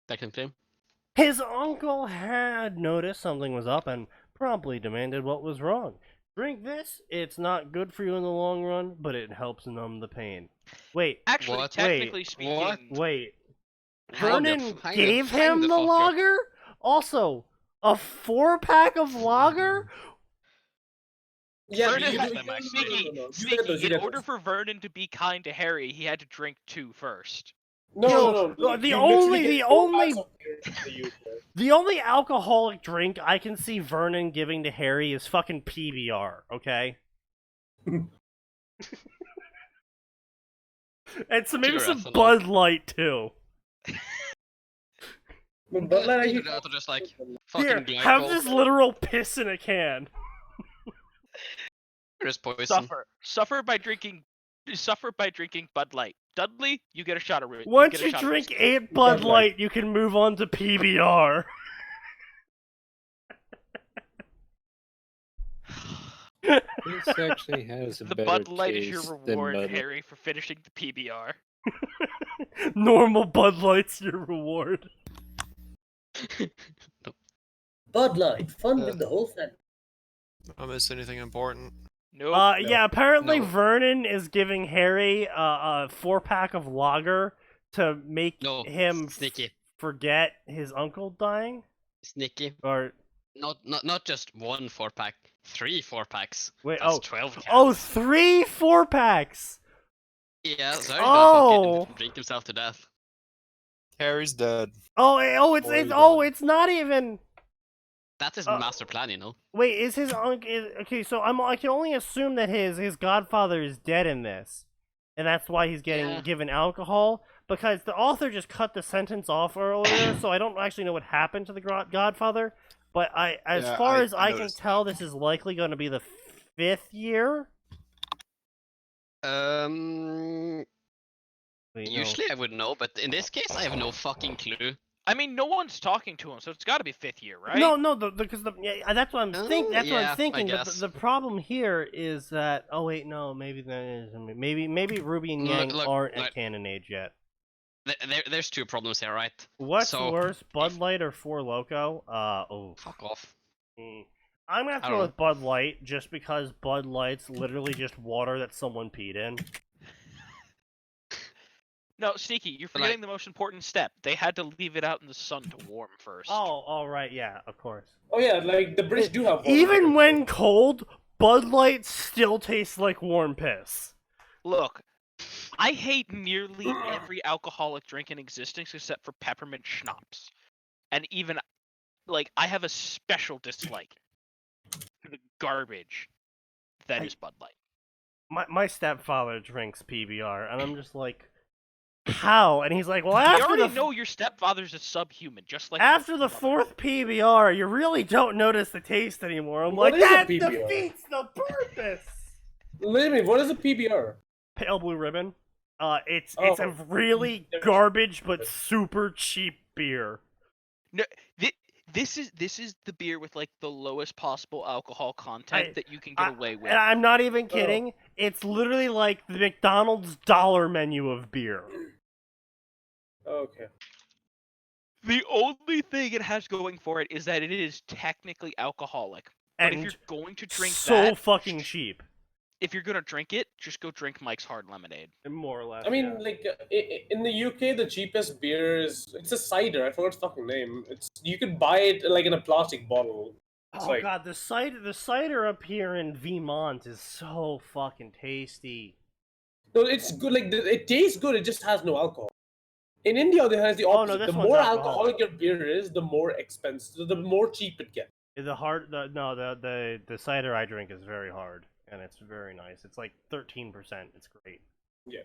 Technically. His uncle had noticed something was up and promptly demanded what was wrong. Drink this, it's not good for you in the long run, but it helps numb the pain. Wait, Actually, What? technically Wait, speaking, what? wait. Hang the- Vernon hang gave hang him the fuck up. lager? Also, a 4-pack of lager? Yeah, Vernon but you had- do- them, actually. Sneaky, You get Sneaky, those, you in get order those. for Vernon to be kind to Harry, he had to drink 2 first. No. The You only- literally the get 4 only- packs of beer in the UK. The only alcoholic drink I can see Vernon giving to Harry is fucking PBR, okay? And so maybe Pure some ethanol. Bud Light too. But Bud Light, Either I that or just like Here, fucking have glycol. this literal piss in a can. There's poison. Suffer by drinking Bud Light. Dudley, you get a shot of it. Once you drink 8 Bud Bud Light, Light. you can move on to PBR. This actually has a The better Bud Light is taste your than reward, Bud Light. Harry, for finishing the PBR. Normal Bud Light's your reward. Bud Light, fun with the whole family. I miss anything important? Nope. Yeah, apparently No. Vernon is giving Harry a 4-pack of lager to make No, him Sneaky. forget his uncle dying. Sneaky. Or Not just 1 4-pack, 3 4-packs. wait, That's oh, 12 cans. oh, 3 4-packs. Yeah, sorry, Oh. fucking drink himself to death. Harry's dead. It's Or it's not even. That's his Uh, master plan, you know. Wait, is his uncle? Okay, so I can only assume that his godfather is dead in this, and that's why he's getting Yeah. given alcohol. Because the author just cut the sentence off earlier, so I don't actually know what happened to the godfather. But as Yeah, far I as I can noticed tell, this is likely going to be the 5th year. Wait, no. Usually I would know, but in this case I have no fucking clue. I mean, no one's talking to him, so it's got to be 5th year, right? No, because that's what I'm thinking. That's what yeah, I'm thinking. I But guess. the problem here is that maybe that is maybe Ruby and Yang Look, aren't look. at canon age yet. There's 2 problems here, right? What's So, worse, Bud Light or Four Loko? Fuck off. I'm gonna have to I go don't with Bud Light just because Bud Light's literally just water that someone peed in. No, Sneaky, you're But, forgetting the most important step. They had to leave it out in the sun to warm first. Oh, all right, yeah, of course. Oh yeah, like the British do have. Even when cold, Bud Light still tastes like warm piss. Look, I hate nearly every alcoholic drink in existence except for peppermint schnapps. And even, like, I have a special dislike for the garbage that is Bud Light. My stepfather drinks PBR, and I'm just like, how? And he's like, well, You after already the know your stepfather's a subhuman, just like after your the brother. fourth PBR, you really don't notice the taste anymore. I'm What like, is a that PBR? defeats the purpose. Wait, what is a PBR? Pale Blue Ribbon. It's Oh. a really garbage but super cheap beer. No, this is the beer with like the lowest possible alcohol content that you can get away with. And I'm not even kidding. It's literally like the McDonald's dollar menu of beer. Okay. The only thing it has going for it is that it is technically alcoholic. But if And you're going to drink so that, fucking cheap. if you're gonna drink it, just go drink Mike's Hard Lemonade. More or less. I mean, yeah. like in the UK, the cheapest beer it's a cider. I forgot its fucking name. You could buy it like in a plastic bottle. It's Oh like, god, the cider up here in Vermont is so fucking tasty. no, it's good. Like it tastes good. It just has no alcohol. In India, it has the Oh, no, opposite. this The one's more alcoholic. alcoholic your beer is, the more expensive, the more cheap it gets. The cider I drink is very hard, and it's very nice. It's like 13%. It's great. Yeah.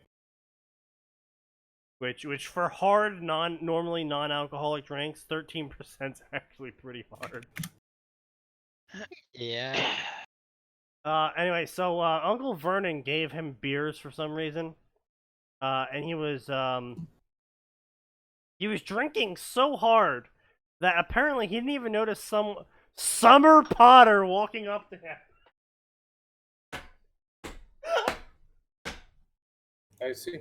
Which for hard normally non-alcoholic drinks, 13% is actually pretty hard. Yeah. Anyway, so Uncle Vernon gave him beers for some reason, and he was drinking so hard that apparently he didn't even notice some Summer Potter walking up to him. I see.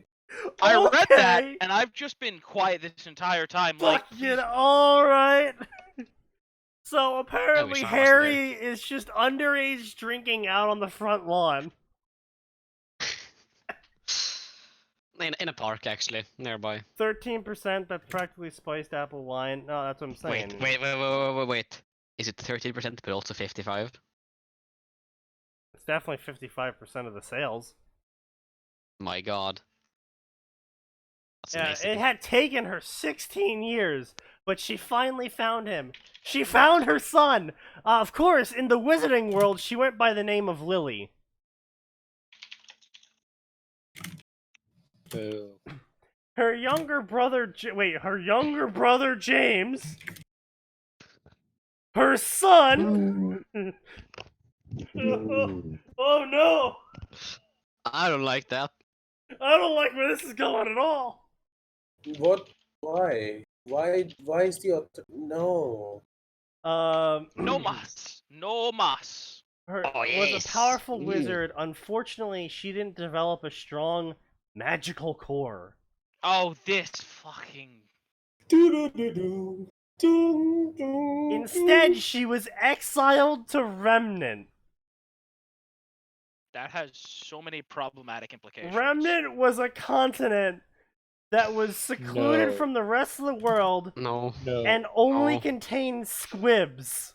I read that, Okay. and I've just been quiet this entire time. Like, Fucking alright. So apparently I was Harry is just underage drinking out on the front lawn. In a park, actually, nearby. 13%, that's practically spiced apple wine. No, that's what I'm saying. Wait. Is it 13% but also 55? It's definitely 55% of the sales. My god. That's Yeah, amazing. it had taken her 16 years, but she finally found him. She found her son! Of course, in the wizarding world, she went by the name of Lily. Boo. Her younger brother, her younger brother James, her son. Oh no! I don't like that. I don't like where this is going at all. What? Why? Why is the author... No. no mas. No mas. Her Oh, was yes. a powerful Mm. wizard. Unfortunately, she didn't develop a strong magical core. Oh, this fucking... Instead, she was exiled to Remnant. That has so many problematic implications. Remnant was a continent that was secluded No. from the rest of the world No. No. and only No. contained squibs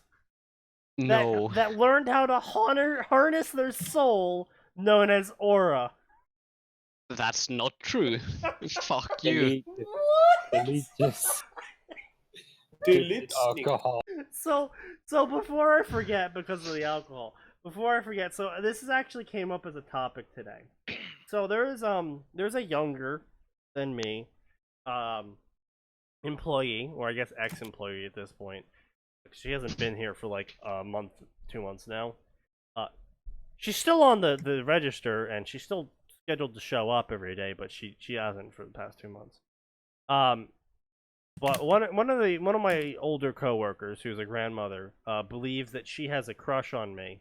No. that learned how to harness their soul, known as aura. That's not true. Fuck you. Delete this. Delete Alcohol. So before I forget, because of the alcohol, so this is actually came up as a topic today. So there's a younger than me employee, or I guess ex-employee at this point. She hasn't been here for like a month, 2 months now. She's still on the register, and she's still scheduled to show up every day, but she hasn't for the past 2 months. But one of my older coworkers, who's a grandmother, believes that she has a crush on me,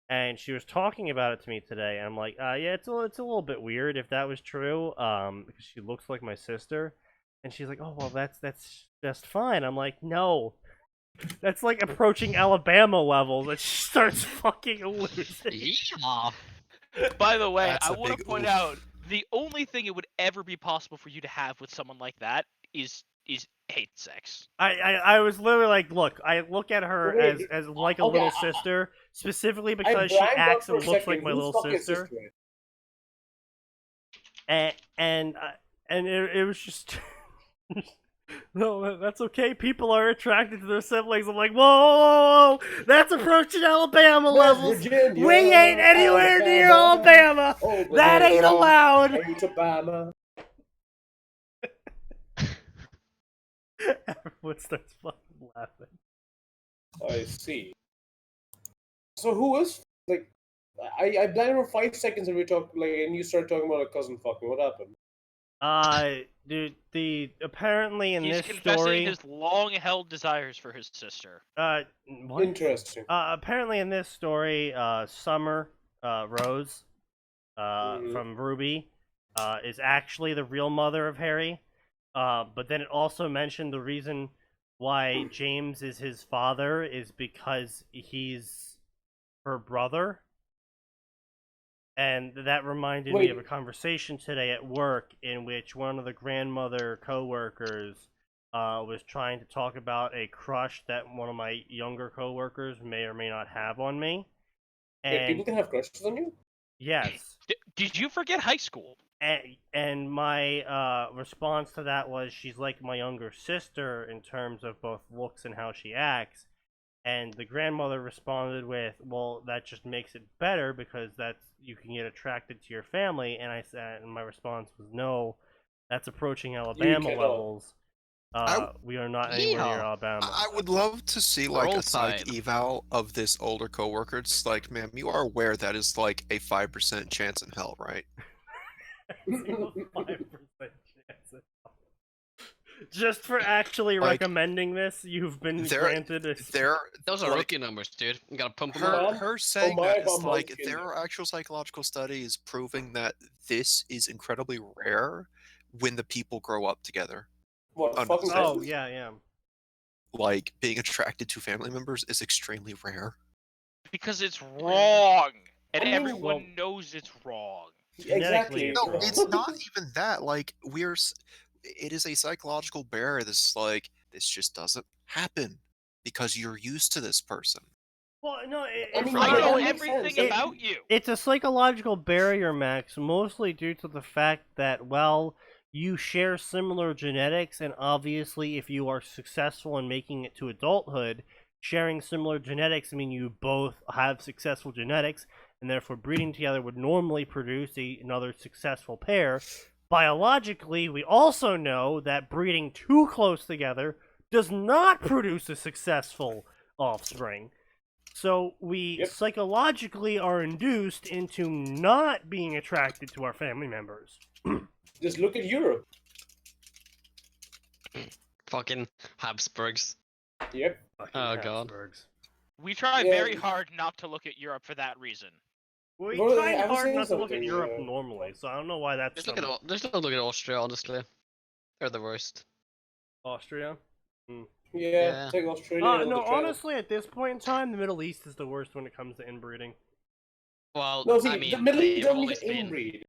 and she was talking about it to me today. And I'm like, yeah, it's a little bit weird if that was true, because she looks like my sister. And she's like, oh well, that's just fine. I'm like, no, that's like approaching Alabama levels. And she starts fucking losing. Yeah. By the way, That's I a want to big point oof. out the only thing it would ever be possible for you to have with someone like that is hate sex. I was literally like, look, I look at her Wait, as like a okay, little sister, specifically I because she blanked out acts for and a looks second. like my Whose little fucking sister. sister? and it was just no, that's okay. People are attracted to their siblings. I'm like, whoa, whoa, whoa, whoa. That's approaching Alabama levels. Virginia, We ain't anywhere near Alabama. That ain't allowed. Alabama. Everyone starts fucking laughing. I see. So who is like? I blinded for 5 seconds and we talked like, and you started talking about a cousin fucking. What happened? Dude, apparently in He's this confessing story, his long-held desires for his sister. what? Interesting. Apparently in this story, Summer, Rose, Mhm. from Ruby, is actually the real mother of Harry. But then it also mentioned the reason why James is his father is because he's her brother. And that reminded me of a conversation today at work in which one of the grandmother co-workers was trying to talk about a crush that one of my younger co-workers may or may not have on me. Wait, And people can have crushes on you? yes. Did you forget high school? And my response to that was she's like my younger sister in terms of both looks and how she acts. And the grandmother responded with, well, that just makes it better because that's you can get attracted to your family. And I said, and my response was, no, that's approaching Alabama cannot. levels. We are not anywhere near Yeehaw. Alabama. I would love to see like Roll a psych Tide. eval of this older coworker. It's like, ma'am, you are aware that is like a 5% chance in hell, right? 5% chance. Just for actually Like, recommending this, you've been there- granted a... Those are like, rookie numbers, dude. You gotta pump them her, up. Mom? her saying my that is God, like monkey. there are actual psychological studies proving that this is incredibly rare when the people grow up together. What, Oh, fucking no. Oh, cousins? yeah. Like being attracted to family members is extremely rare. Because it's wrong, and I mean, everyone well- knows it's wrong. Genetically, Exactly. it's No, wrong. it's not even that. Like it is a psychological barrier. This like this just doesn't happen because you're used to this person. Well, no, I it's mean, I yeah, know that makes everything sense. about you. It's a psychological barrier, Max, mostly due to the fact that, well, you share similar genetics, and obviously, if you are successful in making it to adulthood, sharing similar genetics mean you both have successful genetics, and therefore breeding together would normally produce another successful pair. Biologically, we also know that breeding too close together does not produce a successful offspring. So we psychologically are induced into not being attracted to our family members. Just look at Europe. Fucking Habsburgs. Yep. Oh, God. Habsburgs. We try Yeah. very hard not to look at Europe for that reason. We Well, try I was hard saying not to look at something, Europe yeah. normally, so I don't know why that's Just don't look at Austria, honestly. They're the worst. Austria. Yeah, take Australia. No, honestly, at this point in time, the Middle East is the worst when it comes to inbreeding. Well, No, see, I mean, the Middle East they've don't always even been. inbreed.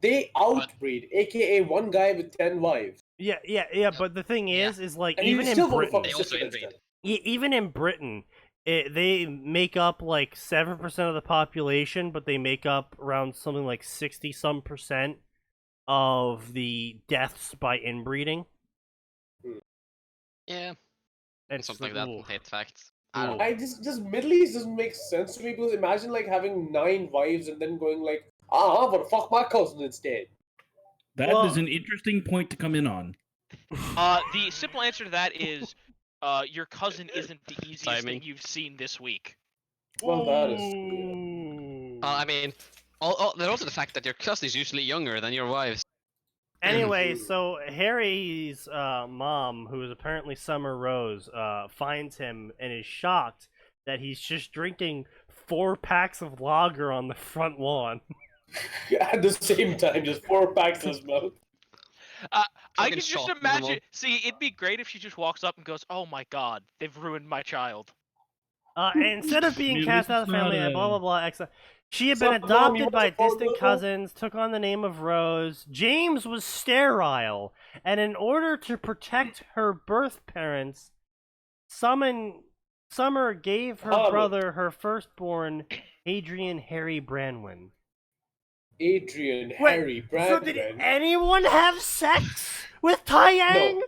They outbreed, aka one guy with 10 wives. Yeah, but the thing Yeah. is like, And even you in still want to Britain, fuck They his also sister inbreed. instead. even in Britain, they make up like 7% of the population, but they make up around something like 60-some% of the deaths by inbreeding. Yeah, It's something like that. ooh. Hate facts. Ooh. I don't know. I just Middle East doesn't make sense to me because imagine like having 9 wives and then going like, I want to fuck my cousin instead. That Well- is an interesting point to come in on. The simple answer to that is, your cousin isn't the easiest Timing. thing you've seen this week. Well, that is. Ooh. I mean, there's also the fact that your cousin is usually younger than your wives. Anyway, so Harry's mom, who is apparently Summer Rose, finds him and is shocked that he's just drinking 4 packs of lager on the front lawn. At the same time, just 4 packs in his mouth. I Fucking can just shocked them imagine. all. See, it'd be great if she just walks up and goes, "Oh my God, they've ruined my child." Instead of being Maybe cast out of the it's family, not blah blah a- blah. She had been So, Mom, you adopted want by to follow distant the- cousins, took on the name of Rose. James was sterile, and in order to protect her birth parents, Summer gave her Harlot. brother her firstborn, Adrian Harry Branwyn. Adrian, Wait, Harry, so did Brandon. anyone have sex with Taeyang? No,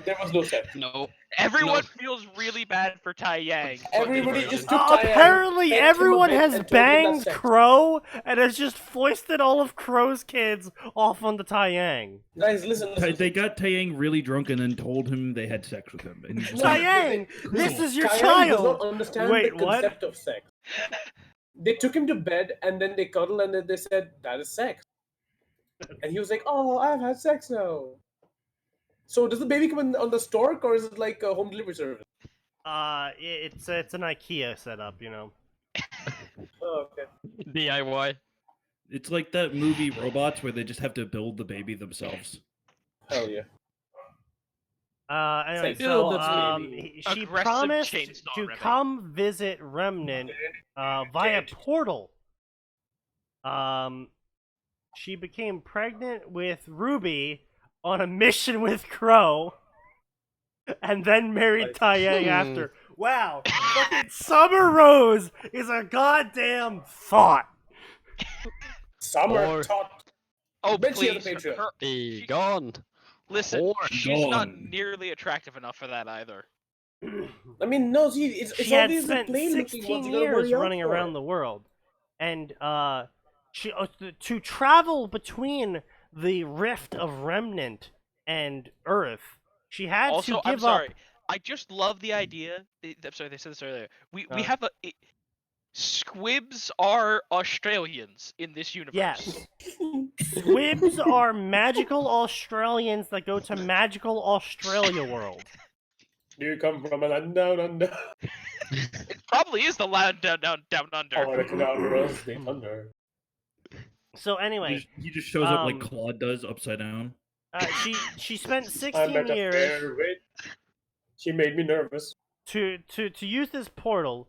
there was no sex. No. Everyone No. feels really bad for Tai Yang. Everybody just took Taeyang, Apparently, pecked him a everyone bit, has and told him banged that's sex. Crow and has just foisted all of Crow's kids off onto Taeyang. Guys, listen. They got Taeyang really drunk and then told him they had sex with him. And he's just No, like, Taeyang, Cool. this is your Taeyang child. does not understand Wait, the what? concept of sex. They took him to bed and then they cuddled and then they said, that is sex. And he was like, oh, I've had sex now. So does the baby come on the stork or is it like a home delivery service? It's an IKEA setup, you know. Oh, okay. DIY. It's like that movie Robots where they just have to build the baby themselves. Hell yeah. Anyway, Say, so "Build this baby." she Aggressive promised chainsaw to ribbing. come visit Remnant via portal. She became pregnant with Ruby on a mission with Crow, and then married Nice. Taeyang after. Wow, fucking Summer Rose is a goddamn thought. Summer Or- taught. Oh, Mention please. the Patreon. Be gone. Listen, Or she's not gone. nearly attractive enough for that either. I mean, no, see, it's She had obviously spent plain looking 16 ones you gotta years worry out running for. around the world, and she to travel between the rift of Remnant and Earth, she had Also, to I'm give sorry. up. I just love the idea. I'm sorry, they said this earlier. We have squibs are Australians in this universe. Yes, squibs are magical Australians that go to magical Australia world. Do you come from a land down under? It probably is the land down under. Oh, the Cadaverous, they thunder. So anyway, He just shows up like Um, Claude does, upside down. she spent I'm 16 at a years fair wit. She made me nervous. to use this portal.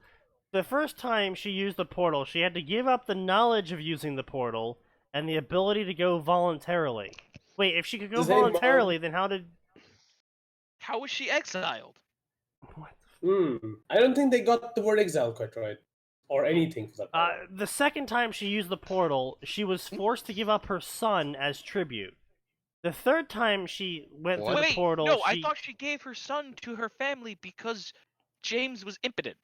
The first time she used the portal, she had to give up the knowledge of using the portal and the ability to go voluntarily. Wait, if she could go Does that voluntarily, then how did... How was she exiled? What? I don't think they got the word exile quite right. Or anything for that matter. The second time she used the portal, she was forced to give up her son as tribute. The third time she went through the Wait, portal, no, she... I thought she gave her son to her family because James was impotent.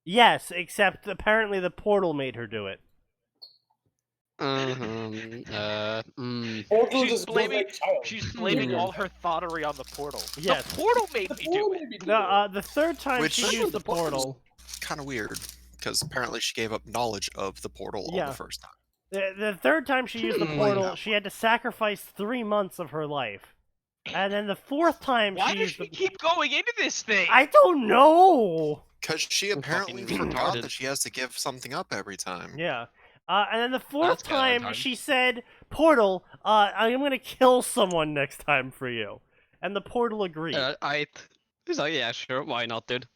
Yes, except apparently the portal made her do it. Portal she's just goes blaming- like child. She's blaming Hmm. all her thottery on the portal. Yes. The portal made The me portal do it. made me do The third time Which- she used the portal... Kind of weird, because apparently she gave up knowledge of the portal on Yeah. the first time. The third time she used the Hmm. portal, she had to sacrifice 3 months of her life. And then the fourth time Why she does used she the... keep going into this thing? I don't know! Because she apparently forgot retarded. that she has to give something up every time. Yeah. And then the fourth That's kinda time, retarded. she said, Portal, I'm gonna kill someone next time for you. And the portal agreed. He's like, yeah, sure, why not, dude?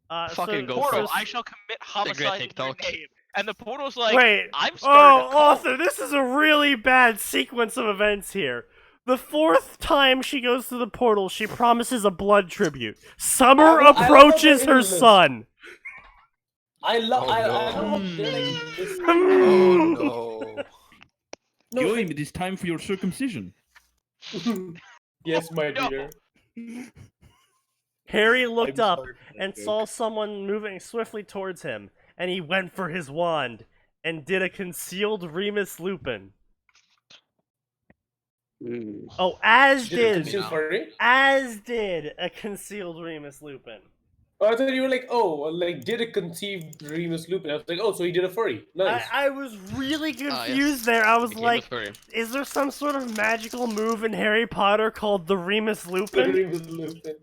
fucking go for Portal, it. I shall commit homicide in your TikTok. name. And the portal's like, Wait. I've started Oh, a cult. author, this is a really bad sequence of events here. The fourth time she goes through the portal, she promises a blood tribute. Summer I love approaches her her illness. son. I love. Oh, I no. love how they're like this. Oh no. No, Yoim, it is time for your circumcision. yes, my No. dear. Harry looked I'm up sorry for that and joke. saw someone moving swiftly towards him, and he went for his wand and did a concealed Remus Lupin. Oh, as Did it did conceal furry? as did a concealed Remus Lupin. Oh, I thought you were like, oh, like did a conceived Remus Lupin? I was like, oh, so he did a furry. Nice. I was really Ah, confused yes. there. I was Became a like, furry. is there some sort of magical move in Harry Potter called the Remus The Lupin? Remus Lupin.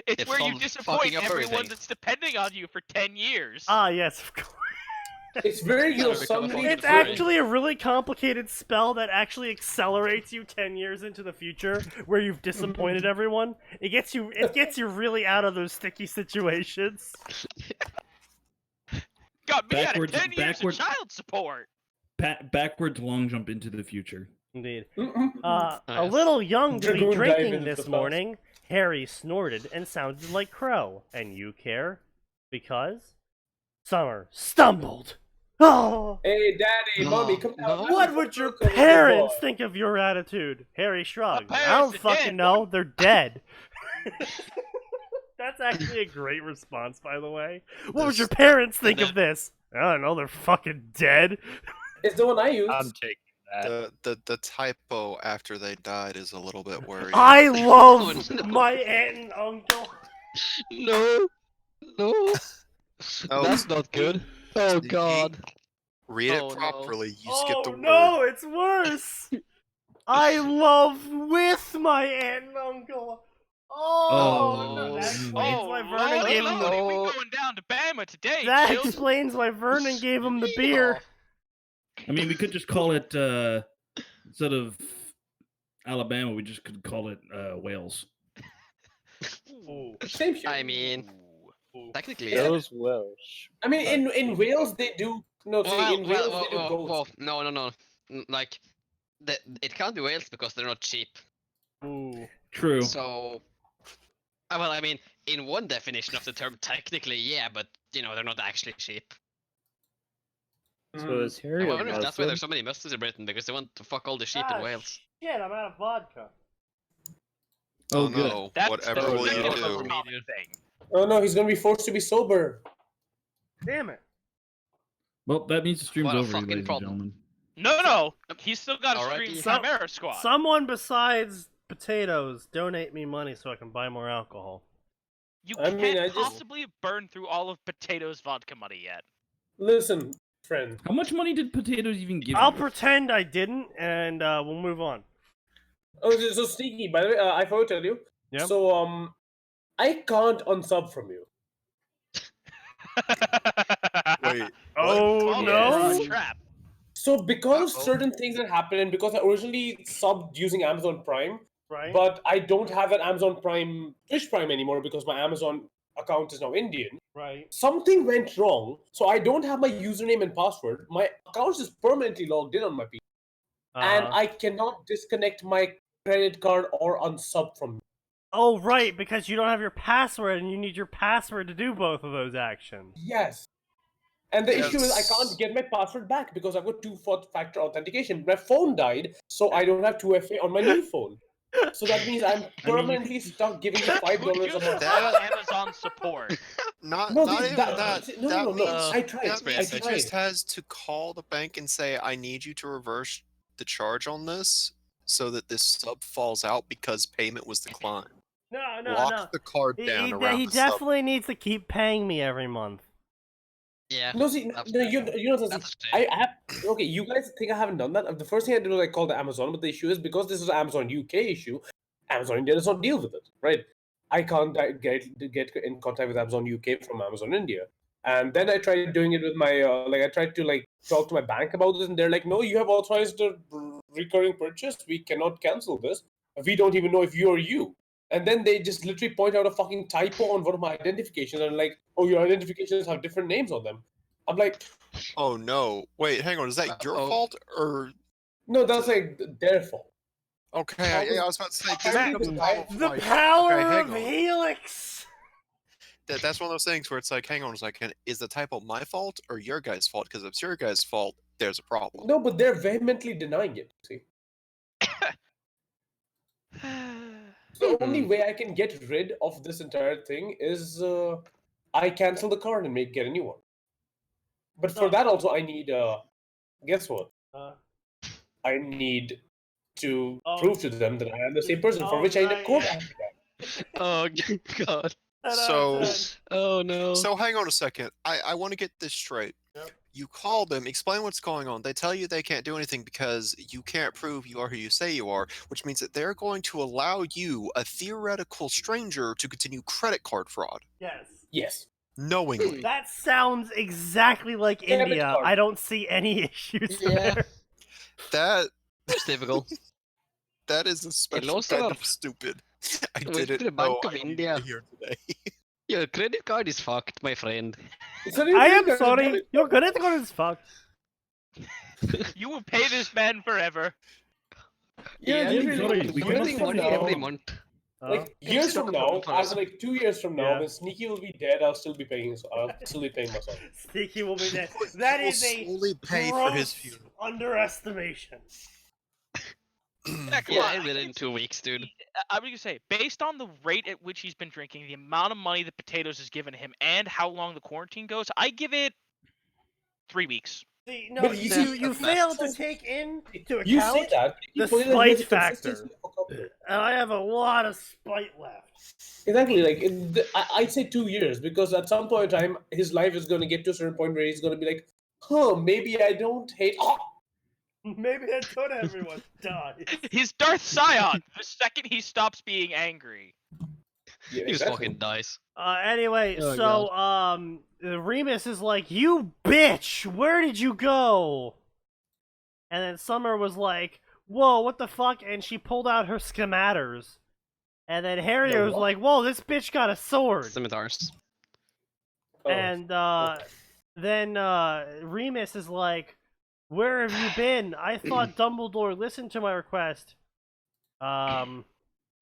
It's If where you some disappoint fucking up everyone everything. that's depending on you for 10 years. Ah, yes, of course. It's very, you know, Gotta become a somebody. fucking It's furry. actually a really complicated spell that actually accelerates you 10 years into the future where you've disappointed everyone. It gets you really out of those sticky situations. Got me Backwards- out of 10 years of backwards- child support. Backwards long jump into the future. Indeed. Mm-mm. A Nice. little young to be Dragoon dive drinking into this the past. morning, Harry snorted and sounded like Crow. And you care? Because? Summer stumbled Oh, Hey, daddy, mommy, come down. No. what would your Look over the parents boy. think of your attitude? Harry shrugged. I parents don't are fucking dead, know. They're dead. That's actually a great response, by the way. What would your parents think of this? I don't know. They're fucking dead. It's the one I use. I'm taking that. The typo after they died is a little bit worrying. I love Oh, no. my aunt and uncle. No. No. Oh, That's not good. Oh Sneaky. god. Read it Oh, no. properly. You Oh skipped a word. no, it's worse. I love with my aunt and uncle. Oh, no, that explains why Vernon lordy, gave him the. lordy, we going down to Bama today, That Jill. explains why Vernon gave him the beer. I mean, we could just call it instead of Alabama, we just could call it Wales. Same shit. I mean, technically, Yeah. Those Welsh. I mean, in Wales they do. No, see, in Wales they do ghosts. no. Like, it can't be Wales because they're not cheap. Ooh. True. So, well, I mean, in one definition of the term, technically, yeah, but you know, they're not actually cheap. So is I Harry a wonder if that's why Muslim? there's so many Muslims in Britain because they want to fuck all the sheep in Wales. Shit, I'm out of vodka. Oh, good. no. That's Whatever the will you real do? common thing. Oh no, he's gonna be forced to be sober. Damn it. Well, that means the stream's What a over, fucking ladies and problem. gentlemen. No, he's still got a Alrighty. stream Some- Chimera Squad. Someone besides potatoes donate me money so I can buy more alcohol. You I can't mean, I just- possibly burn through all of Potato's vodka money yet. Listen, friend. How much money did potatoes even give I'll you? pretend I didn't, and we'll move on. Oh, so Sneaky. By the way, I forgot to tell you. Yeah. So I can't unsub from you. Wait. Oh Oh, no! it's a trap. So because of Uh-oh. certain things that happened, and because I originally subbed using Amazon Prime, Right? but I don't have an Amazon Prime Twitch Prime anymore because my Amazon account is now Indian. Right. Something went wrong, so I don't have my username and password. My account is permanently logged in on my PC, and Uh-huh. I cannot disconnect my credit card or unsub from. Oh, right, because you don't have your password, and you need your password to do both of those actions. Yes. And the issue is I Yes. can't get my password back because I've got two-factor authentication. My phone died, so I don't have 2FA on my new phone. So that means I'm permanently stuck giving you $5 a month. That Amazon support. Not No, not the- even that- that. no, that no, no, means, I tried. That means he I tried. just has to call the bank and say, "I need you to reverse the charge on this, so that this sub falls out because payment was declined." No, Lock the card down around he the sub. definitely needs to keep paying me every month. Yeah. No, see, That's no, fair. you know, That's I fair. have, okay, you guys think I haven't done that? The first thing I did was I called Amazon, but the issue is because this is an Amazon UK issue, Amazon India does not deal with it, right? I can't get in contact with Amazon UK from Amazon India. And then I tried doing it with my, I tried to, talk to my bank about this, and they're like, no, you have authorized a recurring purchase. We cannot cancel this. We don't even know if you are you. And then they just literally point out a fucking typo on one of my identifications and like, oh, your identifications have different names on them. I'm like, Oh no! Wait, hang on. Is that your Uh-oh. fault or? no, that's like their fault. Okay, I was about to say 'cause How that did comes the off The like, power okay, hang of on. Helix! That's one of those things where it's like, hang on a second, is the typo my fault or your guy's fault? Because if it's your guy's fault, there's a problem. No, but they're vehemently denying it. See, the only way I can get rid of this entire thing is I cancel the card and get a new one. But for Oh. that also, I need guess what? Uh, I need to Oh. prove to them that I am the same person, for Oh, which I need a right, court yeah. affidavit. Oh god. So- Oh no. So hang on a second. I want to get this straight. Yep. You call them, explain what's going on. They tell you they can't do anything because you can't prove you are who you say you are, which means that they're going to allow you, a theoretical stranger, to continue credit card fraud Yes. Yes. knowingly. That sounds exactly like Debit India. card. I don't see any issues Yeah. there. That It's typical. that is especially laws kind are- of stupid. I Went to didn't the know Bank of I needed India. to hear today. Your credit card is fucked, my friend. It's not even I am credit card, sorry. debit Your card. credit card is fucked. You will pay this man forever. Yeah, Yeah, literally, sorry, we the cannot only Losing thing money now- every month. Like years from now, as like 2 years from now, Yeah. when Sneaky will be dead, I'll still be paying. I'll still be paying myself. Sneaky will be dead. He That will is a slowly pay for his gross funeral. underestimation. Yeah, come Yeah, on. within 2 weeks, dude. I'm gonna say, based on the rate at which he's been drinking, the amount of money that Potatoes has given him, and how long the quarantine goes, I give it 3 weeks. See, no, But you see, you that's failed to best. take into account You say that. the but then spite here's the factor. consistency of a couple. and I have a lot of spite left. Exactly. Like I'd say 2 years, because at some point in time, his life is going to get to a certain point where he's going to be like, "Huh, maybe I don't hate." Oh! Maybe I don't everyone dies. He's Darth Scion the second he stops being angry. Yeah, He just exactly. fucking dies. Anyway, Oh, so Remus is like, "You bitch, where did you go?" And then Summer was like, "Whoa, what the fuck?" And she pulled out her schematters. And then Harry The was what? like, "Whoa, this bitch got a sword." Scimitars. Oh. And then Remus is like, "Where have you been? I thought Dumbledore listened to my request."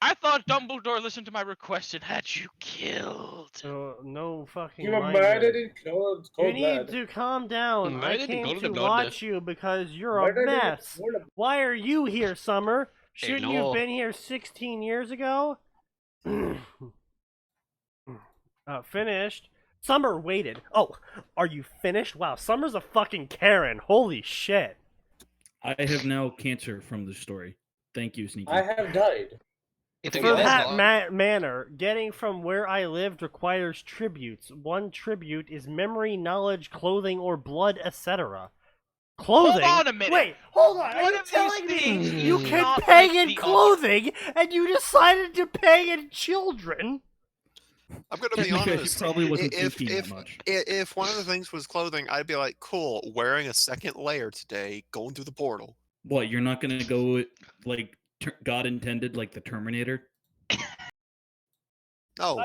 I thought Dumbledore listened to my request and had you killed. No fucking You were mind murdered there. in cold You need blood. to calm down. I Murdered in came cold to blood. watch you because you're a Murdered in mess. cold blood. Why are you here, Summer? Shouldn't you no. have been here 16 years ago? Finished. Summer waited. Oh, are you finished? Wow, Summer's a fucking Karen. Holy shit. I have now cancer from this story. Thank you, Sneaky. I have died. It For took you this that long. manner, getting from where I lived requires tributes. One tribute is memory, knowledge, clothing, or blood, etc. Clothing? Hold on a minute. Wait, hold on. Are One you of these telling me things you is can not pay like in the other. clothing and you decided to pay in children? I'm gonna be Technically, honest. she probably wasn't if, thinking if, that much. if one of the things was clothing, I'd be like, cool, wearing a second layer today, going through the portal. What, you're not gonna go like God intended, like the Terminator? Oh,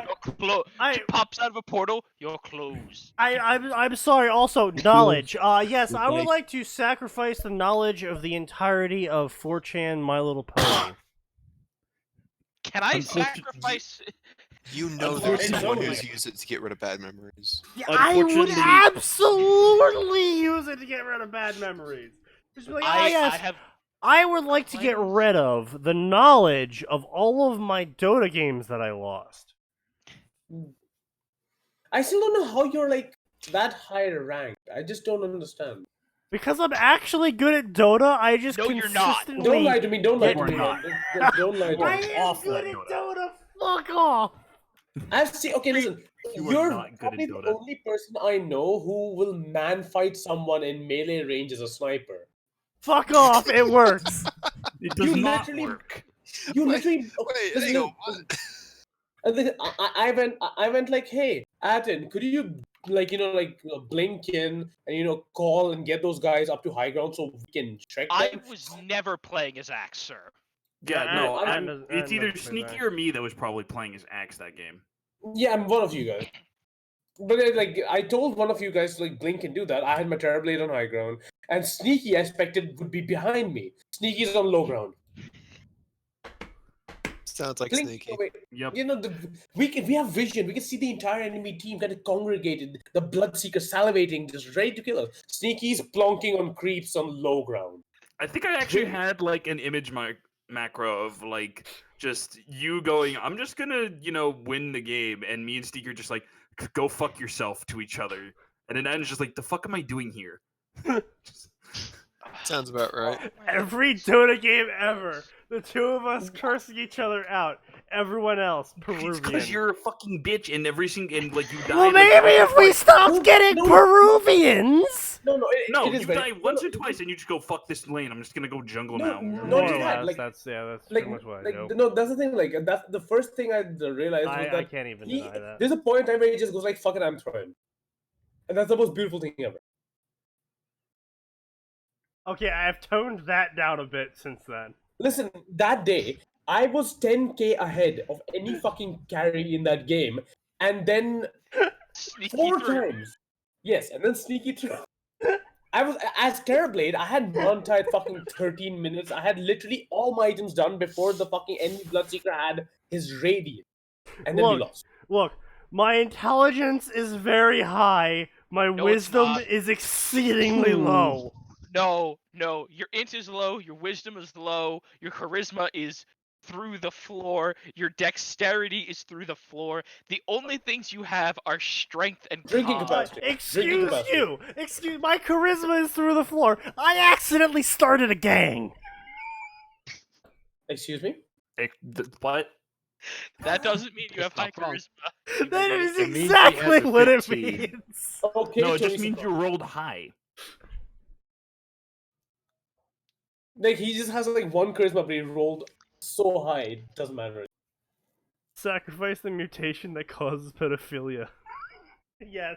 She pops out of a portal. Your clothes. I'm sorry. Also, knowledge. Yes, I would Like- like to sacrifice the knowledge of the entirety of 4chan My Little Pony. Can I Unfortunately- sacrifice? you know there's Unfortunately- someone who's used it to get rid of bad memories. Yeah, I would Unfortunately- absolutely use it to get rid of bad memories. Just be like, I yes, have. I would like to get rid of the knowledge of all of my Dota games that I lost. I still don't know how you're like that high ranked. I just don't understand. Because I'm actually good at Dota, I just No, you're not. consistently... Don't lie to me. Don't lie Yeah, to we're me. not. Don't lie to I me. am good at Dota. Fuck off. I've seen. Okay, listen. You are You're not good at probably the Dota. only person I know who will man fight someone in melee range as a sniper. Fuck off. It works. It does You not literally- work. You Wait, literally. Wait, listen, hang on, listen. what? And then I went like, hey, Atin, could you blink in and call and get those guys up to high ground so we can check I them? was never playing as Axe, sir. Yeah, Yeah, no, I'm- it's I'm either not Sneaky that. or me that was probably playing as Axe that game. Yeah, I'm one of you guys. But I told one of you guys to blink and do that. I had my Terrorblade on high ground, and Sneaky I expected would be behind me. Sneaky's on low ground. Sounds like Blink, Sneaky. wait, Yep. we have vision. We can see the entire enemy team kind of congregated, the Bloodseeker salivating, just ready to kill us. Sneaky's plonking on creeps on low ground. I think I actually had like an image macro of like just you going, I'm just gonna, win the game, and me and Sneaky are just like, go fuck yourself to each other. And then Adam's just like, the fuck am I doing here? Sounds about right. Every Dota game ever. The two of us cursing each other out. Everyone else, Peruvian. It's because you're a fucking bitch and everything, and like you die. Well, like, maybe if we stopped No, getting no. Peruvians. No, No, it is you very, die once or twice, and you just go fuck this lane. I'm just gonna go jungle No, now. no, More just or that, less, that's like, pretty much what I like do. no, that's the thing. Like that's the first thing I realized was I that can't even he, deny that. there's a point in time where he just goes like, "Fuck it, I'm throwing," and that's the most beautiful thing ever. Okay, I have toned that down a bit since then. Listen, that day I was 10k ahead of any fucking carry in that game, and then Sneaky 4 through. times. Yes, and then Sneaky threw. I was as Terrorblade. I had Montide fucking 13 minutes. I had literally all my items done before the fucking enemy Bloodseeker had his radiant, and then we lost. Look, my intelligence is very high. My No, it's wisdom not. is exceedingly low. No, your int is low, your wisdom is low, your charisma is through the floor, your dexterity is through the floor. The only things you have are strength and Drinking con. capacity. Excuse capacity. you. Excuse my charisma is through the floor. I accidentally started a gang. Excuse me? What? That doesn't mean you have high Not wrong. charisma. That is It means he exactly has a what it 15. means. Okay, No, it just Tony means you Soprano. rolled high. Like, he just has like one charisma, but he rolled so high, it doesn't matter. Sacrifice the mutation that causes pedophilia. Yes.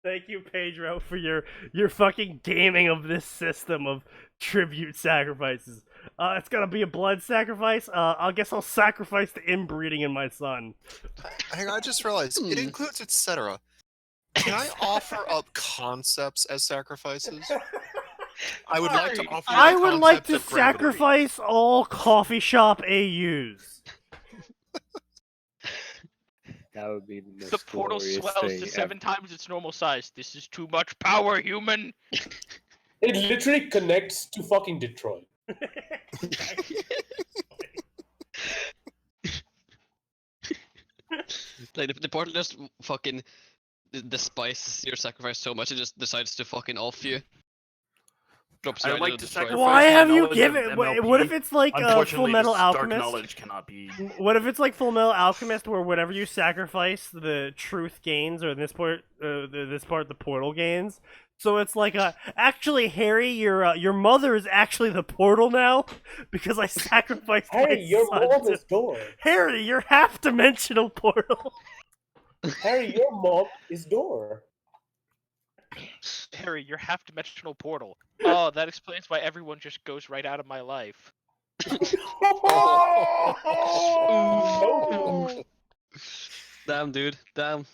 Thank you, Pedro, for your fucking gaming of this system of tribute sacrifices. It's gonna be a blood sacrifice. I guess I'll sacrifice the inbreeding in my son. Hang on, I just realized it includes etc. Can I offer up concepts as sacrifices? I would like to Sorry, offer. I the would like to concept of gravity. sacrifice all coffee shop AUs. That would be the most The portal glorious swells thing to ever. 7 times its normal size. This is too much power, human. It literally connects to fucking Detroit. Like the portal just fucking despises your sacrifice so much it just decides to fucking off you. Drops you I right like into to Detroit. sacrifice Why my have you knowledge of given? What if MLP. it's like Full Unfortunately, Metal this dark Alchemist? knowledge cannot be. What if it's like Full Metal Alchemist, where whatever you sacrifice, the truth gains, or in this part, the portal gains. So it's like, actually, Harry, your mother is actually the portal now because I sacrificed my Harry, your son mom to- is door. Harry, you're half-dimensional portal. Harry, your mom is door. Harry, you're half-dimensional portal. Oh, that explains why everyone just goes right out of my life. No. Damn, dude. Damn.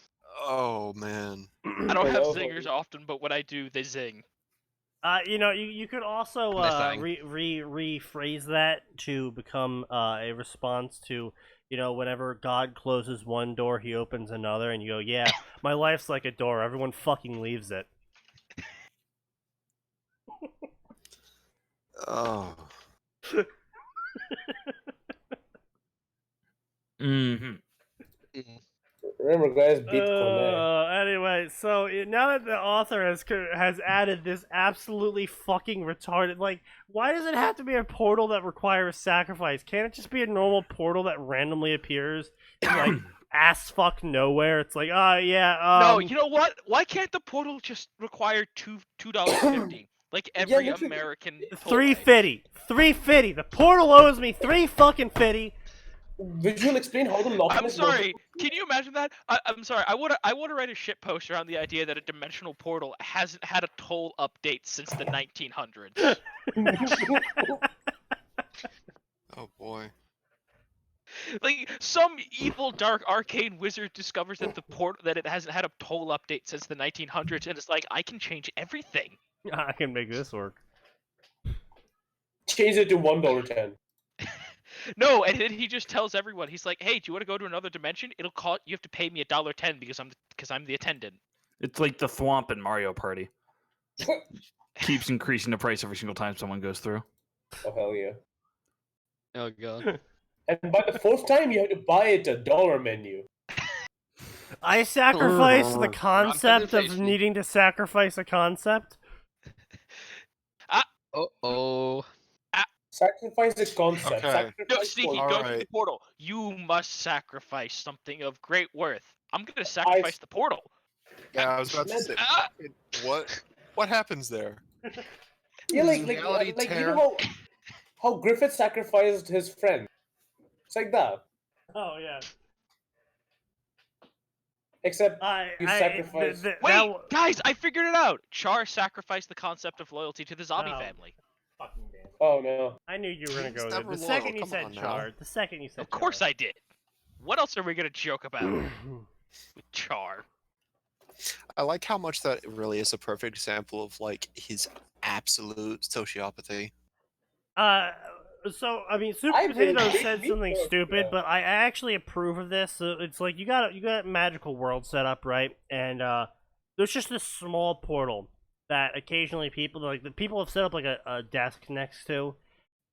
Oh man. I don't have Hello. zingers often, but when I do, they zing. You could also Nice thing. rephrase that to become a response to, whenever God closes one door, he opens another, and you go, yeah, my life's like a door, everyone fucking leaves it. Oh. Mm-hmm. Remember, guys, beat Connect. Anyway, so now that the author has added this absolutely fucking retarded, like, why does it have to be a portal that requires sacrifice? Can't it just be a normal portal that randomly appears in, like, ass fuck nowhere? It's like, No, you know what? Why can't the portal just require $2.50? Like every literally. American toll $3.50. $3.50. The portal owes me $3.50. Visual explain how the I'm Lochmus sorry. Can you imagine that? I'm sorry. I want to write a shit post around the idea that a dimensional portal hasn't had a toll update since the 1900s. Oh boy. Like some evil dark arcane wizard discovers that that it hasn't had a toll update since the 1900s, and it's like, I can change everything. I can make this work. Change it to $1.10. No, and then he just tells everyone, he's like, hey, do you want to go to another dimension? It'll cost, you have to pay me $1.10 because I'm the attendant. It's like the thwomp in Mario Party. Keeps increasing the price every single time someone goes through. Oh hell yeah! Oh god. And by the fourth time, you have to buy it a dollar menu. I sacrifice the Rampant concept of inflation. needing to sacrifice a concept. Uh-oh. Sacrifice the concept. Okay. Sacrifice No, Sneaky, for- go through the Alright. portal. You must sacrifice something of great worth. I'm gonna sacrifice the portal. Yeah, I was about to say. Ah! What happens there? Yeah, Reality like you tear. know how Griffith sacrificed his friend. It's like that, Oh yeah. except you sacrifice. Wait, guys, I figured it out. Char sacrificed the concept of loyalty to the zombie Oh. family. Fucking damn. Oh no! I knew you were gonna He's go there. never The loyal, second you come said on now. Char, the second you said Of course I did. What else are we gonna joke about with Char? I like how much that really is a perfect example of like his absolute sociopathy. So I mean, Super I Potato think said me something first, stupid, yeah. but I actually approve of this. So it's like you got magical world set up, right? And there's just this small portal that occasionally the people have set up like a desk next to,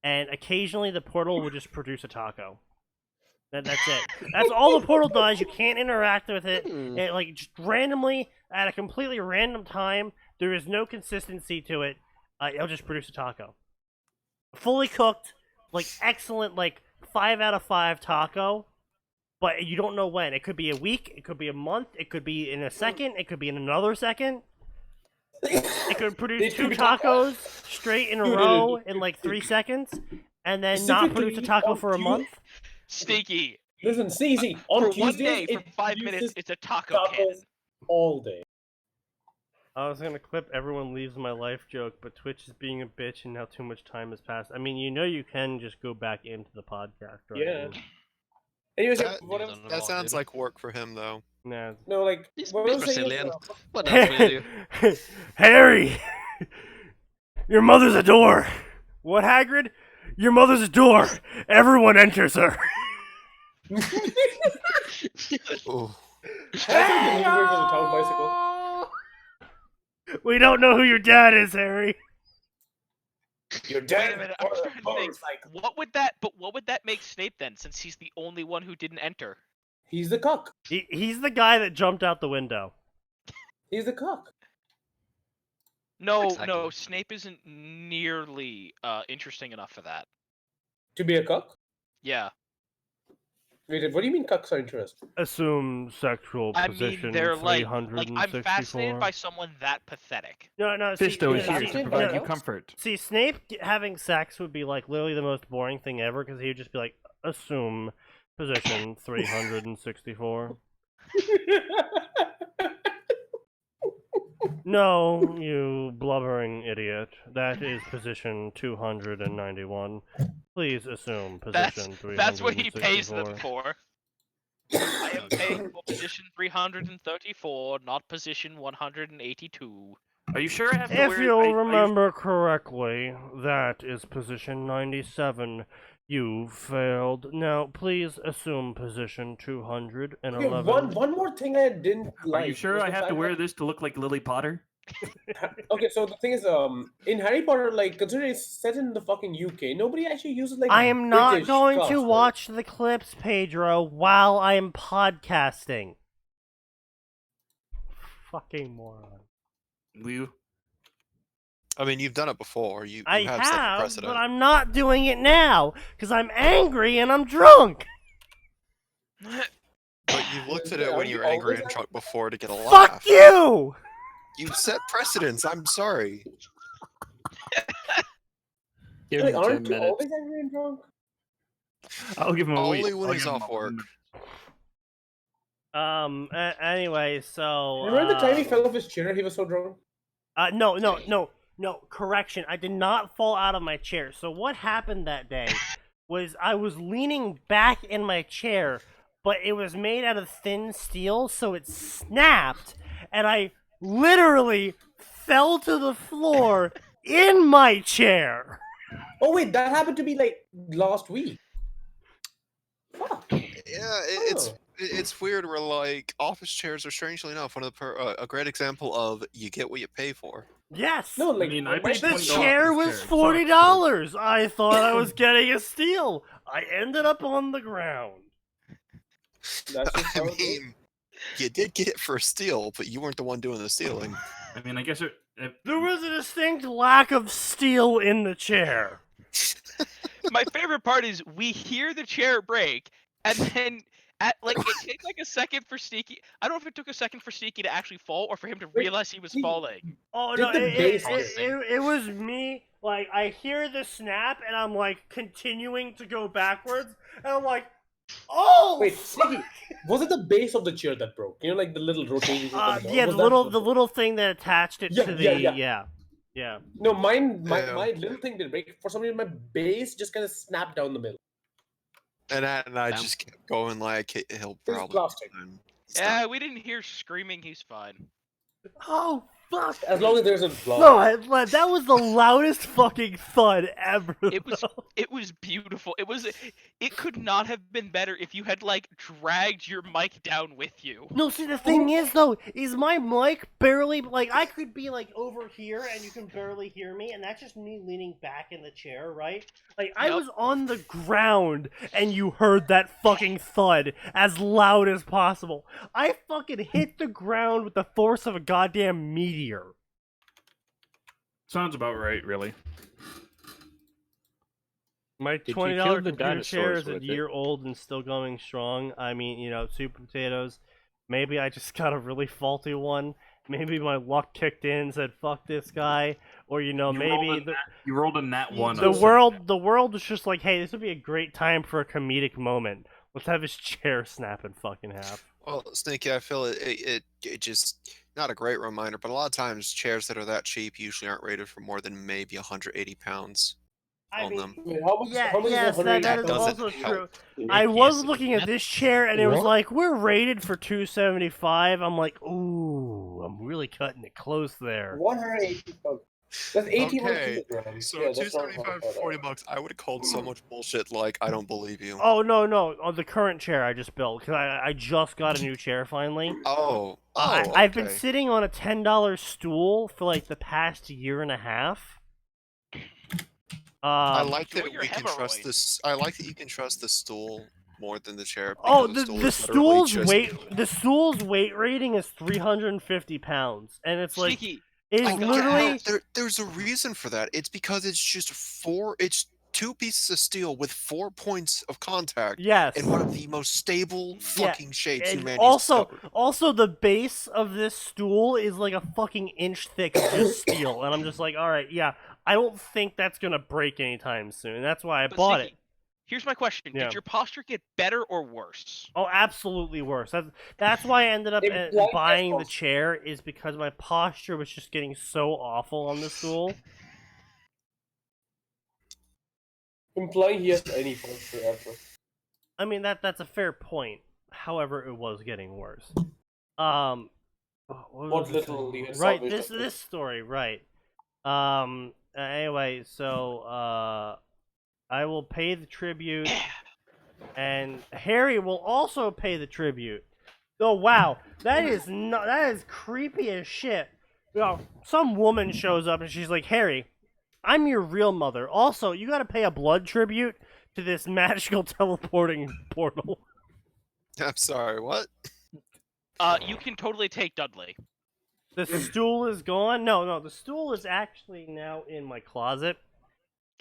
and occasionally the portal will just produce a taco. That's it. That's all the portal does. You can't interact with it. It like just randomly at a completely random time. There is no consistency to it. It'll just produce a taco, fully cooked, like excellent, like 5 out of 5 taco. But you don't know when. It could be a week. It could be a month. It could be in a second. It could be in another second. It could produce It 2 could be tacos straight in a Dude, row in like 3 seconds, and then not produce a Specifically taco on for a month. Sneaky. Listen, see, on For one Tuesdays, day, for it 5 minutes, uses it's a taco cannon. tacos all day. I was gonna clip everyone leaves my life joke, but Twitch is being a bitch and now too much time has passed. I mean, you can just go back into the podcast, right? Yeah. Anyways, That- whatever. That sounds like work for him, though. Nah. No, like He's what I was saying is, Brazilian. What else will you do? Harry, your mother's a door. What, Hagrid? Your mother's a door. Everyone enters her. Oh, Hey, the town bicycle. We don't know who your dad is, Harry. You're Wait dead. a minute, I'm trying to think. What would that make Snape then, since he's the only one who didn't enter? He's the cock. He's the guy that jumped out the window. He's the cock. No, Exactly. Snape isn't nearly interesting enough for that. To be a cock? Yeah. Wait, what do you mean cocks are interesting? Assume sexual I position mean, they're like 364. I'm fascinated by someone that pathetic. No, Fisto is yeah, here you to can provide go. you comfort. See, Snape having sex would be like literally the most boring thing ever because he would just be like, assume position 364. No, you blubbering idiot. That is position 291. Please assume position 364. That's what he pays them for. I am paying for position 334, not position 182. Are you sure I have to If wear? you'll remember correctly, that is position 97. You failed. Now, please assume position 211. Okay, one more thing I didn't like. Are you sure was I the have to fact wear this to look like Lily Potter? Okay, so the thing is, in Harry Potter, like, considering it's set in the fucking UK, nobody actually uses like. I am not British going cast, to right? watch the clips, Pedro, while I am podcasting. Fucking moron. Will you? I mean, you've done it before. You I have set the have, precedent. but I'm not doing it now because I'm angry and I'm drunk. But you've looked at it when you were angry and drunk before to get a laugh. Fuck you! You set precedents. I'm sorry. Give Like, him 10 aren't you minutes. always angry and drunk? I'll give him a week. Only when I'll he's give him off a work. week. Anyway, so. Remember the time he fell off his chair? He was so drunk. No, correction. I did not fall out of my chair. So what happened that day was I was leaning back in my chair, but it was made out of thin steel, so it snapped, and I literally fell to the floor in my chair. Oh wait, that happened to me like last week. Fuck. Yeah, it's weird. Where like office chairs are strangely enough one of the a great example of you get what you pay for. Yes. No, like I mean, I my- paid The $20 chair for was this chair. It sucks, $40. I thought I was getting a steal. I ended up on the ground. That's just I how it is. mean, you did get it for a steal, but you weren't the one doing the stealing. I mean, I guess it. There was a distinct lack of steel in the chair. My favorite part is we hear the chair break, and then it takes like a second for Sneaky. I don't know if it took a second for Sneaky to actually fall or for him to realize he was falling. Oh Did no, the bass it was me. Like I hear the snap, and I'm like continuing to go backwards, and I'm like, oh. Wait, fuck. Sneaky, was it the base of the chair that broke? You know, like the little rotating. Yeah, the little thing that attached it Yeah, to the yeah. No, my Yeah. little thing did break. For some reason, my base just kind of snapped down the middle. And I Damn. just kept going like he'll It's probably. plastic. Yeah, we didn't hear screaming. He's fine. Oh, fuck! As long as there's a blood. No, that was the loudest fucking thud ever. It was though. it was beautiful. It could not have been better if you had like dragged your mic down with you. No, see, the thing is, though, is my mic barely, like, I could be, like, over here, and you can barely hear me, and that's just me leaning back in the chair, right? Like, I Yep. was on the ground, and you heard that fucking thud as loud as possible. I fucking hit the ground with the force of a goddamn meteor. Sounds about right, really. My you $20 kill the computer chair dinosaurs is a with it? year old and still going strong. I mean, you know, sweet potatoes. Maybe I just got a really faulty one. Maybe my luck kicked in and said, fuck this guy. Or, you know, maybe You rolled a nat 1. the world was just like, hey, this would be a great time for a comedic moment. Let's have his chair snap in fucking half. Well, Sneaky, I feel it just not a great reminder, but a lot of times chairs that are that cheap usually aren't rated for more than maybe 180 pounds on them. I mean, how much? Yeah, how much yes, is that That is doesn't also help. true. I was Yes, looking at that- this chair and it was What? like, we're rated for $275. I'm like, ooh, I'm really cutting it close there. 180 bucks. That's 81 Okay, kilograms. So Yeah, that's not 275 bad. 40 bucks, I would have called so much bullshit like I don't believe you. Oh, no, on the current chair I just built, because I just got a new chair finally. I've been okay. sitting on a $10 stool for like the past year and a half. I like Enjoy that your we can trust hemorrhoid. this. I like that you can trust the stool more than the chair. Oh, because the is literally just- the stool's weight rating is 350 pounds, and it's like Sneaky. it's I get- literally there's a reason for that. It's because it's just it's 2 pieces of steel with 4 points of contact yes. in one of the most stable fucking shapes And humanity also the base of this stool is like a fucking inch thick of just steel, and I'm just like, all right, yeah, I don't think that's gonna break anytime soon. That's why I But bought Sneaky, it. here's my question: Yeah. Did your posture get better or worse? Oh, absolutely worse. That's why I ended up Implied buying the posture. chair, is because my posture was just getting so awful on the stool. Implying he has any posture ever. I mean that's a fair point. However, it was getting worse. What What was little it? you had Right, salvaged of this story, right. Anyway, so I will pay the tribute, and Harry will also pay the tribute. Oh wow, that is creepy as shit. You know, some woman shows up and she's like, Harry, I'm your real mother. Also, you gotta pay a blood tribute to this magical teleporting portal. I'm sorry, what? You can totally take Dudley. The stool is gone? No, the stool is actually now in my closet.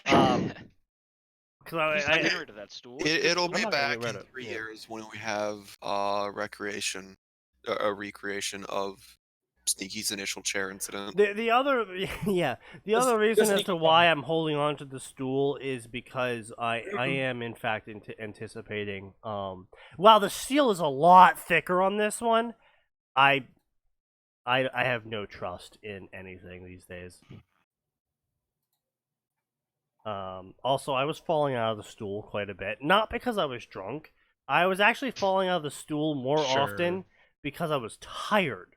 Because He's not getting rid of that stool. It'll I'm be not gonna back get rid in of it, 3 yeah. years when we have a recreation of Sneaky's initial chair incident. the other the other reason as to why I'm holding on to the stool is because I am in fact anticipating while the steel is a lot thicker on this one, I have no trust in anything these days. Also, I was falling out of the stool quite a bit, not because I was drunk. I was actually falling out of the stool more Sure. often because I was tired.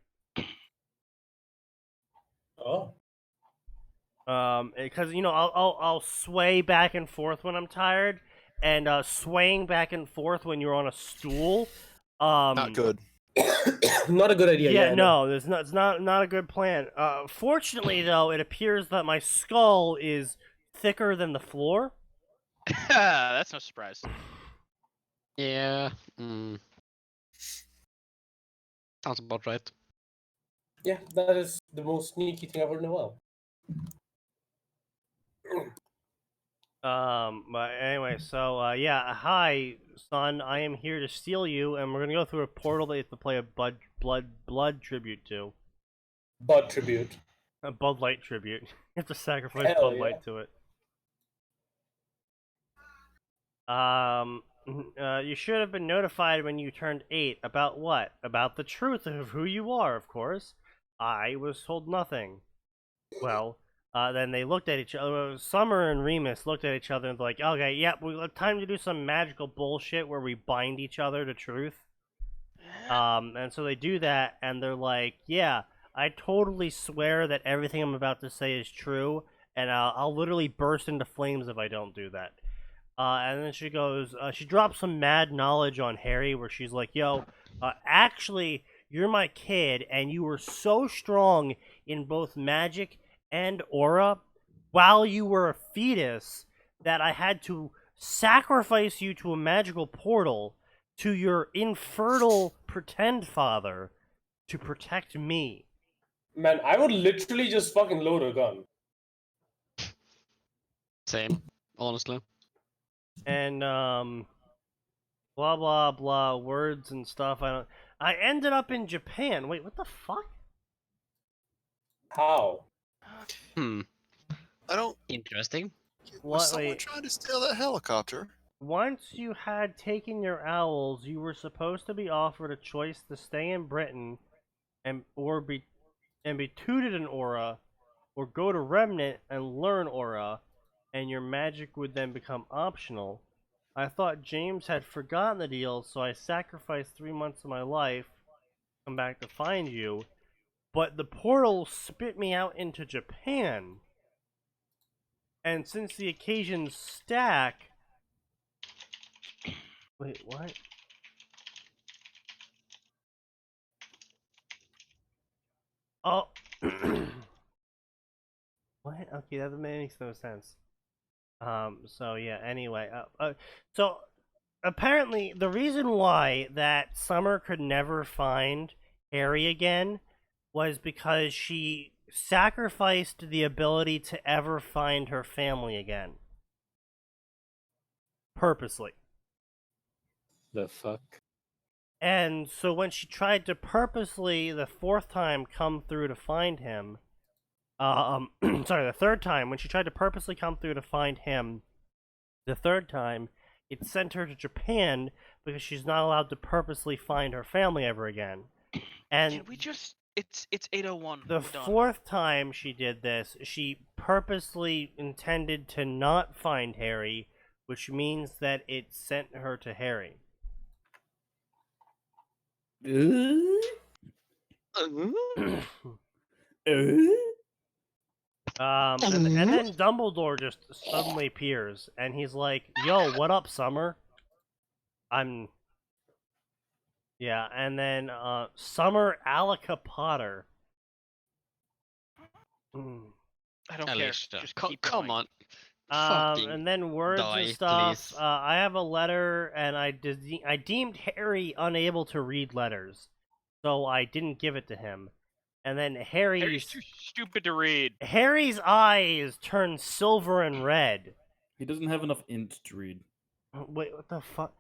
Oh. Because you know, I'll sway back and forth when I'm tired, and swaying back and forth when you're on a stool, Not good. Not a good idea. Yeah, no, it's not a good plan. Fortunately, though, it appears that my skull is thicker than the floor. That's no surprise. Yeah. Sounds about right. Yeah, that is the most sneaky thing I've ever known. But anyway, so yeah, hi, son. I am here to steal you, and we're gonna go through a portal that you have to play a blood tribute to. Bud tribute. A Bud Light tribute. You have to sacrifice Hell Bud yeah. Light to it. You should have been notified when you turned 8. About what? About the truth of who you are, of course. I was told nothing. Well, then they looked at each other. Summer and Remus looked at each other and were like, okay, yep, we have time to do some magical bullshit where we bind each other to truth. And so they do that, and they're like, yeah, I totally swear that everything I'm about to say is true, and I'll literally burst into flames if I don't do that. And then she goes, she drops some mad knowledge on Harry, where she's like, yo, actually, you're my kid, and you were so strong in both magic and aura while you were a fetus that I had to sacrifice you to a magical portal to your infertile pretend father to protect me. Man, I would literally just fucking load a gun. Same, honestly. And blah blah blah words and stuff. I ended up in Japan. Wait, what the fuck? How? Hmm. I don't. Interesting. What? Was someone Wait. trying to steal that helicopter? Once you had taken your owls, you were supposed to be offered a choice to stay in Britain and be tutored in aura, or go to Remnant and learn aura, and your magic would then become optional. I thought James had forgotten the deal, so I sacrificed 3 months of my life to come back to find you. But the portal spit me out into Japan. And since the occasions stack... Wait, what? Oh. What? Okay, that makes no sense. So yeah, anyway. So apparently the reason why that Summer could never find Harry again was because she sacrificed the ability to ever find her family again. Purposely. The fuck? And so when she tried to purposely, the fourth time, come through to find him, sorry, the third time, when she tried to purposely come through to find him, the third time, it sent her to Japan because she's not allowed to purposely find her family ever again. And Can we just... It's 8:01. the We're done. fourth time she did this, she purposely intended to not find Harry, which means that it sent her to Harry. And then Dumbledore just suddenly appears, and he's like, "Yo, what up, Summer?" Yeah, and then Summer Alaka Potter. I don't care. Alicia, Just keep come going. on. Fucking And then words die, and stuff. please. I have a letter, and I deemed Harry unable to read letters, so I didn't give it to him. And then Harry's too stupid to read. Harry's eyes turn silver and red. He doesn't have enough int to read. Wait, what the fuck?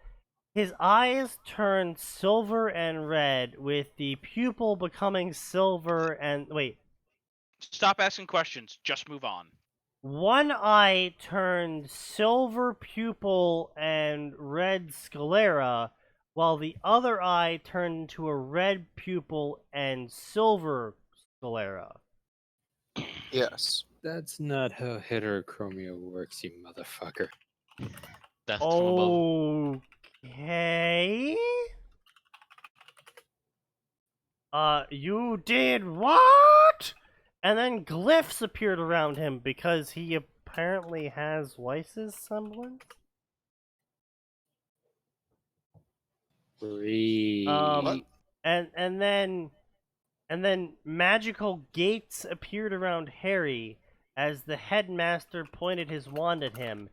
His eyes turn silver and red, with the pupil becoming silver and... Wait. Stop asking questions. Just move on. One eye turned silver pupil and red sclera, while the other eye turned into a red pupil and silver sclera. Yes. That's not how heterochromia works, you motherfucker. Death from above. Okay. You did what? And then glyphs appeared around him because he apparently has Weiss's semblance. Breathe. And then magical gates appeared around Harry as the headmaster pointed his wand at him,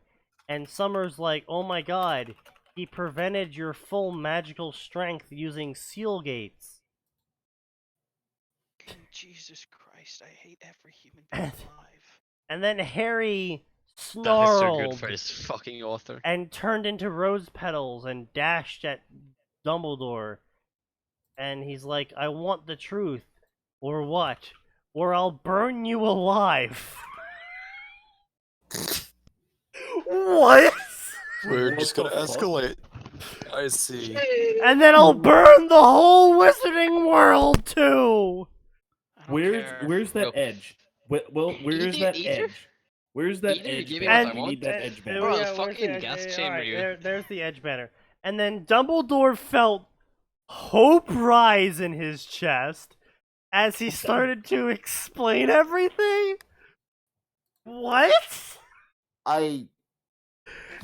and Summer's like, "Oh my god, he prevented your full magical strength using seal gates." Jesus Christ, I hate every human being alive. And then Harry That is so snarled good for this fucking author. and turned into rose petals and dashed at Dumbledore. And he's like, "I want the truth. Or what? Or I'll burn you alive." What? We're What just the gonna fuck? escalate. I see. And then I'll burn the whole wizarding world too. I don't care. Where's that Nope. edge? Well, where's that Either- edge? Where's that either you edge give me banner? what I We need want, that edge banner. Bro, the where's fucking edge? gas Yeah, chamber, alright, you. there's the edge banner. And then Dumbledore felt hope rise in his chest as he started to explain everything? What?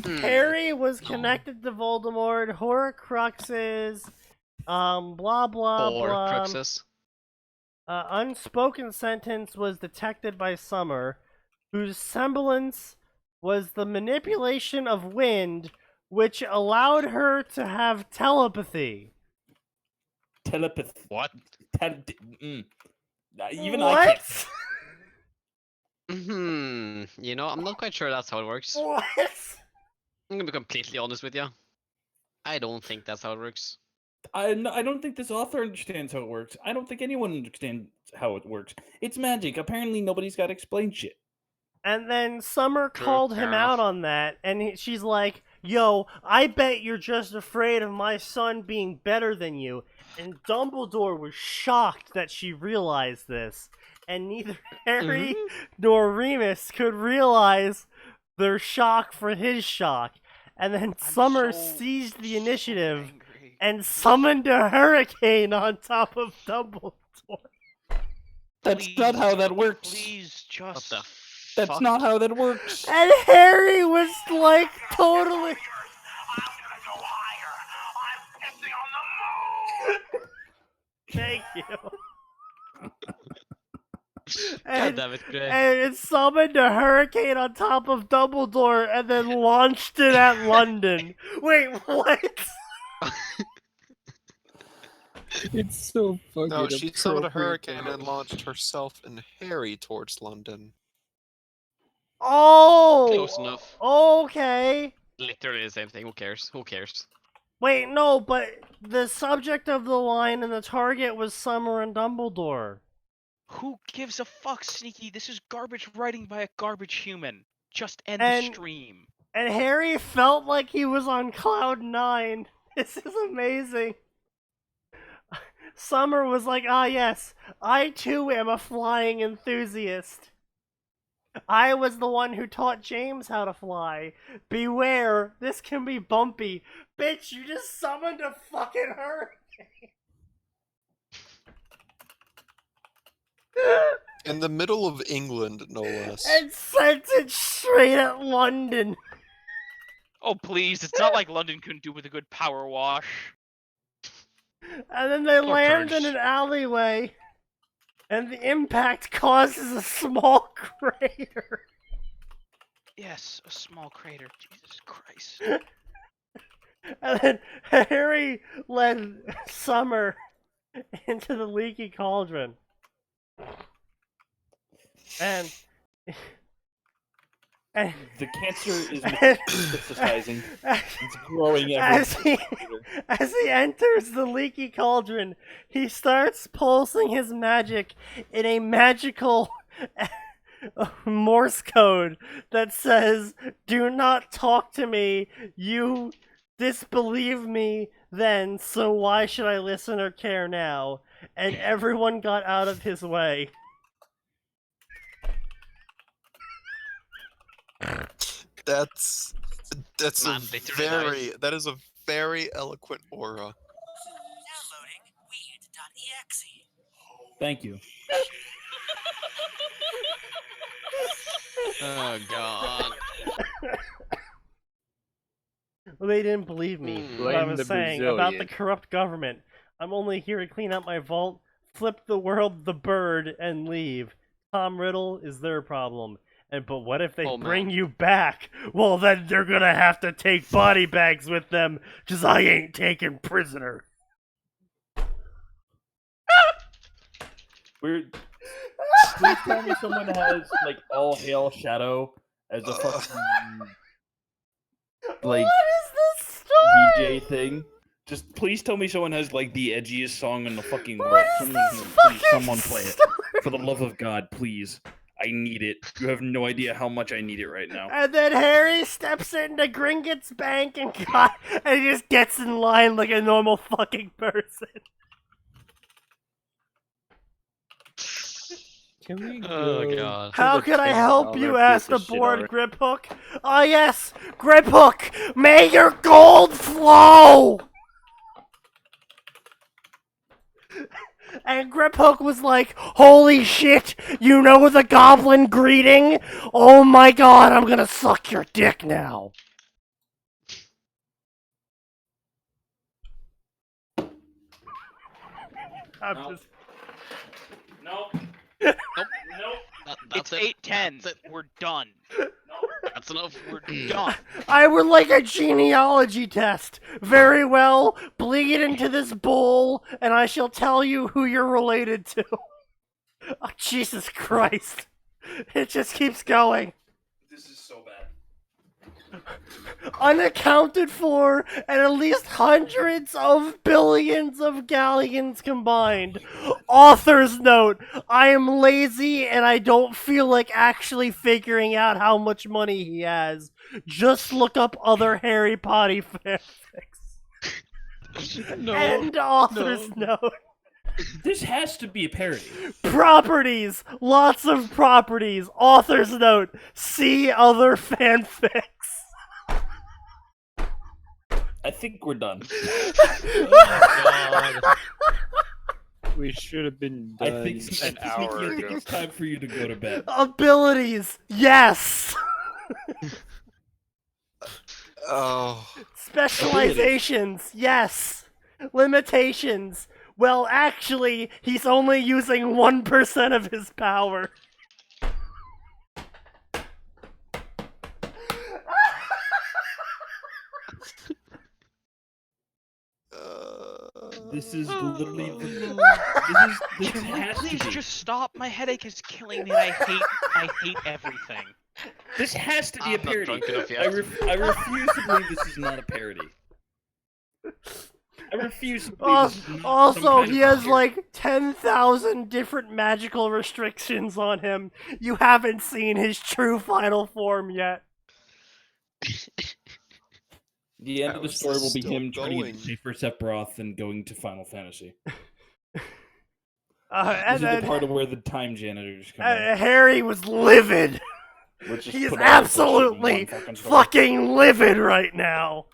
Harry was connected to Voldemort, Horcruxes, blah blah blah. Horcruxes. Unspoken sentence was detected by Summer, whose semblance was the manipulation of wind, which allowed her to have telepathy. Telepathy. What? Even What? I can't. You know, I'm not quite sure that's how it works. What? I'm gonna be completely honest with you. I don't think that's how it works. I don't think this author understands how it works. I don't think anyone understands how it works. It's magic. Apparently, nobody's got to explain shit. And then Summer True, called fair him enough. out on that, and she's like, yo, I bet you're just afraid of my son being better than you. And Dumbledore was shocked that she realized this, and neither Harry nor Remus could realize their shock for his shock. And then Summer seized the initiative and summoned a hurricane on top of Dumbledore. That's not how that works. Please What just. the That's fuck? not how that works. And Harry was like totally... Thank you. God And, damn it, Gray. and it summoned a hurricane on top of Dumbledore and then launched it at London. Wait, what? It's so fucking. No, she summoned a appropriate. hurricane and launched herself and Harry towards London. Oh! Close enough. Okay. Literally the same thing. Who cares? Who cares? Wait, no, but the subject of the line and the target was Summer and Dumbledore. Who gives a fuck, Sneaky? This is garbage writing by a garbage human. Just end And- the stream. And Harry felt like he was on cloud 9. This is amazing. Summer was like, ah yes, I too am a flying enthusiast. I was the one who taught James how to fly. Beware, this can be bumpy. Bitch, you just summoned a fucking hurricane. In the middle of England, no less. And sent it straight at London. Oh please, it's not like London couldn't do with a good power wash. And then they land in purge. an alleyway. And the impact causes a small crater. Yes, a small crater. Jesus Christ. And then Harry led Summer into the leaky cauldron. And The cancer is metastasizing. It's growing every As he enters the leaky cauldron, he starts pulsing his magic in a magical Morse code that says, "Do not talk to me. You disbelieve me then, so why should I listen or care now?" And everyone got out of his way. That's Man, literally that is a very eloquent aura. Downloading weird.exe. Thank you. Oh god. Well, they didn't believe me Hmm. what I Blame was the saying about the Brazilian. corrupt government. I'm only here to clean up my vault, flip the world the bird, and leave. Tom Riddle is their problem. But what if they Oh, bring man. you back? Well, then they're gonna have to take body bags with them, 'cause I ain't taking prisoner. We're. Please tell me someone has like all hail Shadow as a fucking like What is this story? DJ thing. Just please tell me someone has like the edgiest song in the fucking world. What is Someone, this please, fucking someone play it. story? For the love of God, please. I need it. You have no idea how much I need it right now. And then Harry steps into Gringotts Bank and he just gets in line like a normal fucking person. Can we Oh go god. to How the can I help $10 you? piece Asked the of shit bored art? Griphook. Ah yes, Griphook, may your gold flow! And Griphook was like, holy shit, you know the goblin greeting? Oh my god, I'm gonna suck your dick now. I'm No. just... Nope. Nope. Nope. It's That's it. 8:10. That's it. We're done. That's enough. We're done. I would like a genealogy test. Very well, bleed into this bowl, and I shall tell you who you're related to. Oh, Jesus Christ. It just keeps going. This is so bad. Unaccounted for, and at least hundreds of billions of galleons combined. Author's note, I am lazy and I don't feel like actually figuring out how much money he has. Just look up other Harry Potter fanfics. End author's note. This has to be a parody. Properties! Lots of properties. Author's note, see other fanfics. I think we're done. We should have been I done think, an hour Sneaky, I think ago. it's time for you to go to bed. Abilities, yes! Oh, Specializations, yes. Limitations. Well, actually, he's only using 1% of his power. This is literally this Can we has please to be. just stop? My headache is killing me. And I hate everything. This has to be a I'm not parody. drunk enough yet. I refuse to believe this is not a parody. I refuse to believe this is not some Also, kind he of has parody. like 10,000 different magical restrictions on him. You haven't seen his true final form yet. The end How of the is story this will be still him trying to going? get safer Sephiroth and going to Final Fantasy. And This is then the part of where the time janitors come in. Harry was livid. Let's just He is put all the bullshit in absolutely one fucking story. fucking livid right now.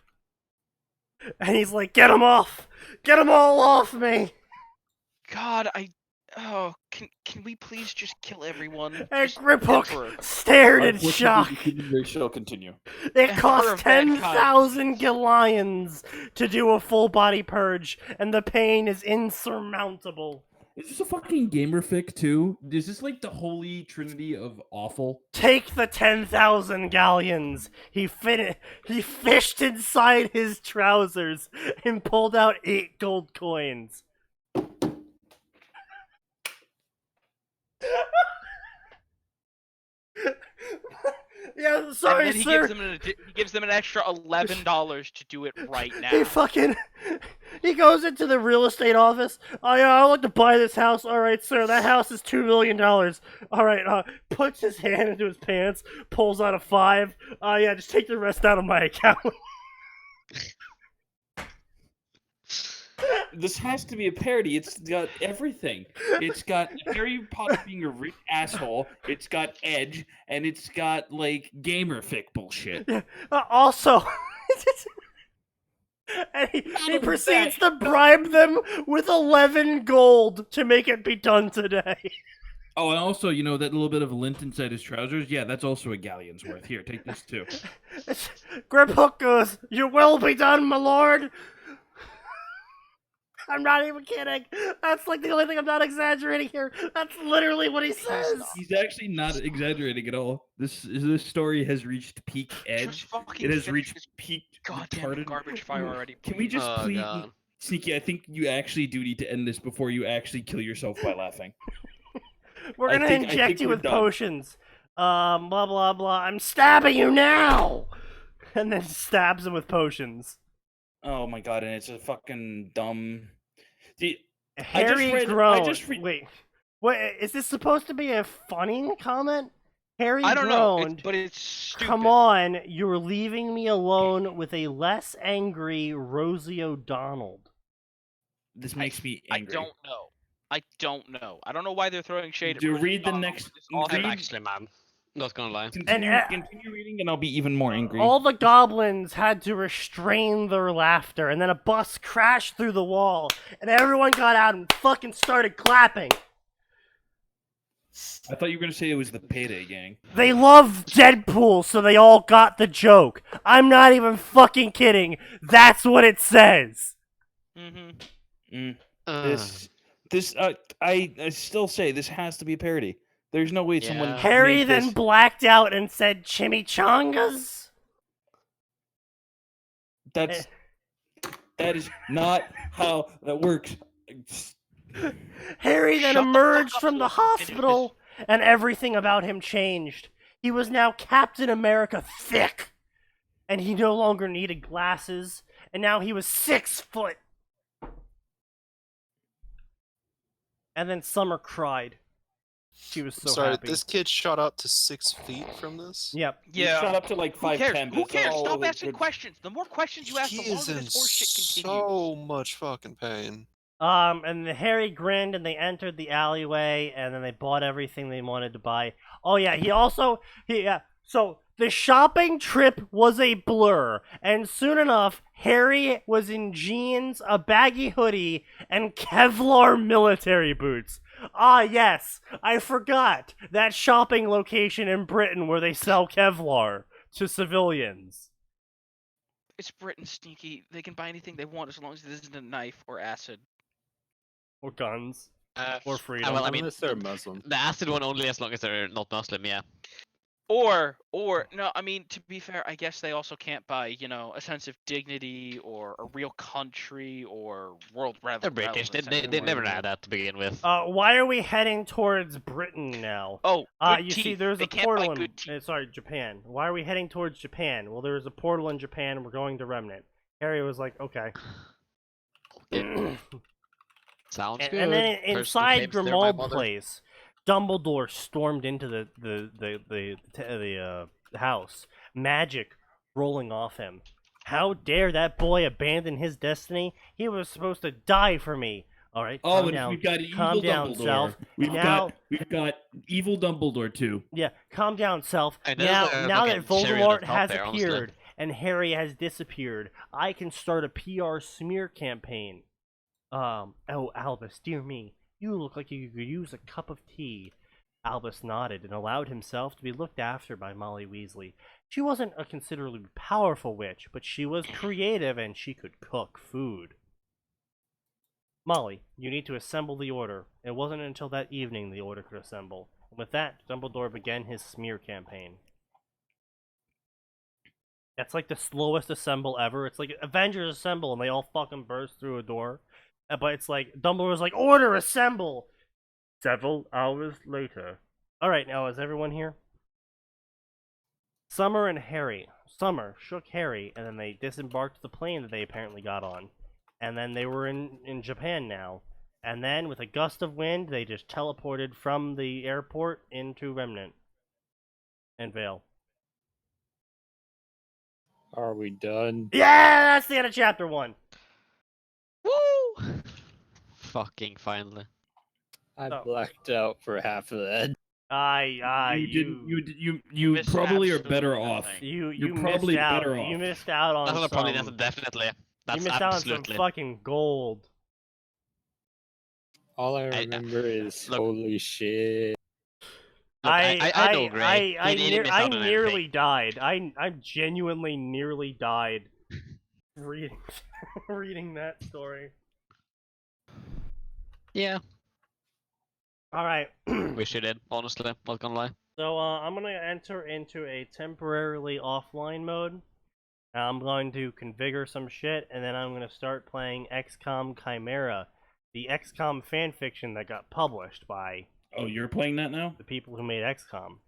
And he's like, get him off! Get them all off me! God, can we please just kill everyone? And Just Griphook Emperor. stared in Unfortunately, shock. the human race shall continue. It Emperor cost of mankind. 10,000 galleons to do a full body purge, and the pain is insurmountable. Is this a fucking gamer fic too? Is this like the holy trinity of awful? Take the 10,000 galleons. He fished inside his trousers and pulled out 8 gold coins. Yeah, sorry, And then sir. he gives them an extra $11 to do it right now. He goes into the real estate office. Oh yeah, I'd like to buy this house. All right, sir, that house is $2 million. All right, puts his hand into his pants, pulls out a 5. Yeah, just take the rest out of my account. This has to be a parody. It's got everything. It's got Harry Potter being a rich asshole. It's got Edge, and it's got like gamer fic bullshit. Also, and he proceeds to bribe them with 11 gold to make it be done today. Oh, and also, you know, that little bit of lint inside his trousers? Yeah, that's also a galleon's worth. Here, take this too. Griphook goes, "Your will be done, my lord." I'm not even kidding. That's like the only thing I'm not exaggerating here. That's literally what he says. He's actually not exaggerating at all. This story has reached peak edge. fucking It has finish reached this peak goddamn retarded. garbage fire already. Can we just please, God. Sneaky? I think you actually do need to end this before you actually kill yourself by laughing. We're I gonna think inject you we're with done. potions. Blah blah blah. I'm stabbing you now, and then stabs him with potions. Oh my god! And it's a fucking dumb. See, Harry read- groaned. Wait, what? Is this supposed to be a funny comment? Harry I don't know, groaned. but it's stupid. Come on, you're leaving me alone with a less angry Rosie O'Donnell. This makes me angry. I don't know. I don't know why they're throwing shade at Do Rosie read the O'Donnell next- with this author. I'm read- actually mad. Not gonna lie. Continue reading, and I'll be even more angry. All the goblins had to restrain their laughter, and then a bus crashed through the wall, and everyone got out and fucking started clapping. I thought you were gonna say it was the Payday Gang. They love Deadpool, so they all got the joke. I'm not even fucking kidding. That's what it says. I still say this has to be a parody. There's no way someone. Yeah. Harry made then this- blacked out and said chimichangas. That is not how that works. Harry then Shut the emerged fuck up from the so I can finish hospital, and everything about him changed. He was now Captain America thick, and he no longer needed glasses, and now he was 6 foot. And then Summer cried. She was so Sorry, happy. this kid shot up to 6 feet from this? Yep. You shot up to like Who cares? 5'10". Who cares? Stop all asking good. questions. The more questions you ask, He the is longer in this horseshit continues. so much fucking pain. And the Harry grinned, and they entered the alleyway, and then they bought everything they wanted to buy. Oh yeah, so the shopping trip was a blur, and soon enough, Harry was in jeans, a baggy hoodie, and Kevlar military boots. Ah yes, I forgot that shopping location in Britain where they sell Kevlar to civilians. It's Britain, Sneaky. They can buy anything they want as long as it isn't a knife or acid. Or guns. Or freedom. Well, I mean, Unless they're Muslim. the acid one only as long as they're not Muslim, yeah. Or no, I mean, to be fair, I guess they also can't buy, a sense of dignity or a real country or world They're British. They never had that to begin with. Why are we heading towards Britain now? Oh, good You teeth. see, there's They a can't buy portal in. good teeth. Sorry, Japan. Why are we heading towards Japan? Well, there's a portal in Japan, and we're going to Remnant. Harry was like, okay. Sounds And, good. and then Person who inside claims they're my Grimald's mother. place, Dumbledore stormed into the house, magic rolling off him. How dare that boy abandon his destiny? He was supposed to die for me. All right, Oh, calm and down. we've got evil Calm down, Dumbledore. self. We've Now- got evil Dumbledore too. Yeah, calm down, self. I know Now they're that fucking cherry on Voldemort the top has there, honestly. appeared and Harry has disappeared, I can start a PR smear campaign. Oh, Albus, dear me, you look like you could use a cup of tea. Albus nodded and allowed himself to be looked after by Molly Weasley. She wasn't a considerably powerful witch, but she was creative and she could cook food. Molly, you need to assemble the Order. It wasn't until that evening the Order could assemble. And with that, Dumbledore began his smear campaign. That's like the slowest assemble ever. It's like Avengers assemble and they all fucking burst through a door. But it's like, Dumbledore's like, Order assemble! Several hours later. Alright, now is everyone here? Summer and Harry. Summer shook Harry, and then they disembarked the plane that they apparently got on. And then they were in Japan now. And then, with a gust of wind, they just teleported from the airport into Remnant. And Vale. Are we done? Yeah, that's the end of chapter 1. Woo! Fucking finally. I So- blacked out for half of that. You missed probably are absolutely better off. nothing. You You're missed probably out. better You off. missed out on That's not probably some. definitely. That's You missed out on absolutely. some fucking gold. All I remember is look. holy shit. Look, I know, Gray. I He didn't miss I out on nearly anything. died. I genuinely nearly died reading reading that story. Yeah, All right. wish you did. Honestly, not gonna lie. So I'm gonna enter into a temporarily offline mode. I'm going to configure some shit, and then I'm gonna start playing XCOM Chimera, the XCOM fanfiction that got published by Oh, you're playing that now? the people who made XCOM.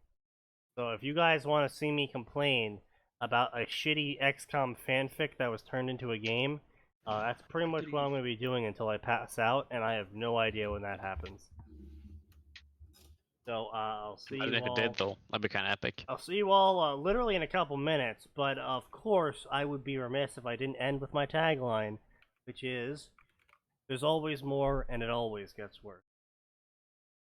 So if you guys want to see me complain about a shitty XCOM fanfic that was turned into a game, that's pretty much what I'm going to be doing until I pass out, and I have no idea when that happens. So I'll see I you don't know if all. it did though. That'd be kind of epic. I'll see you all literally in a couple minutes, but of course I would be remiss if I didn't end with my tagline, which is, there's always more and it always gets worse.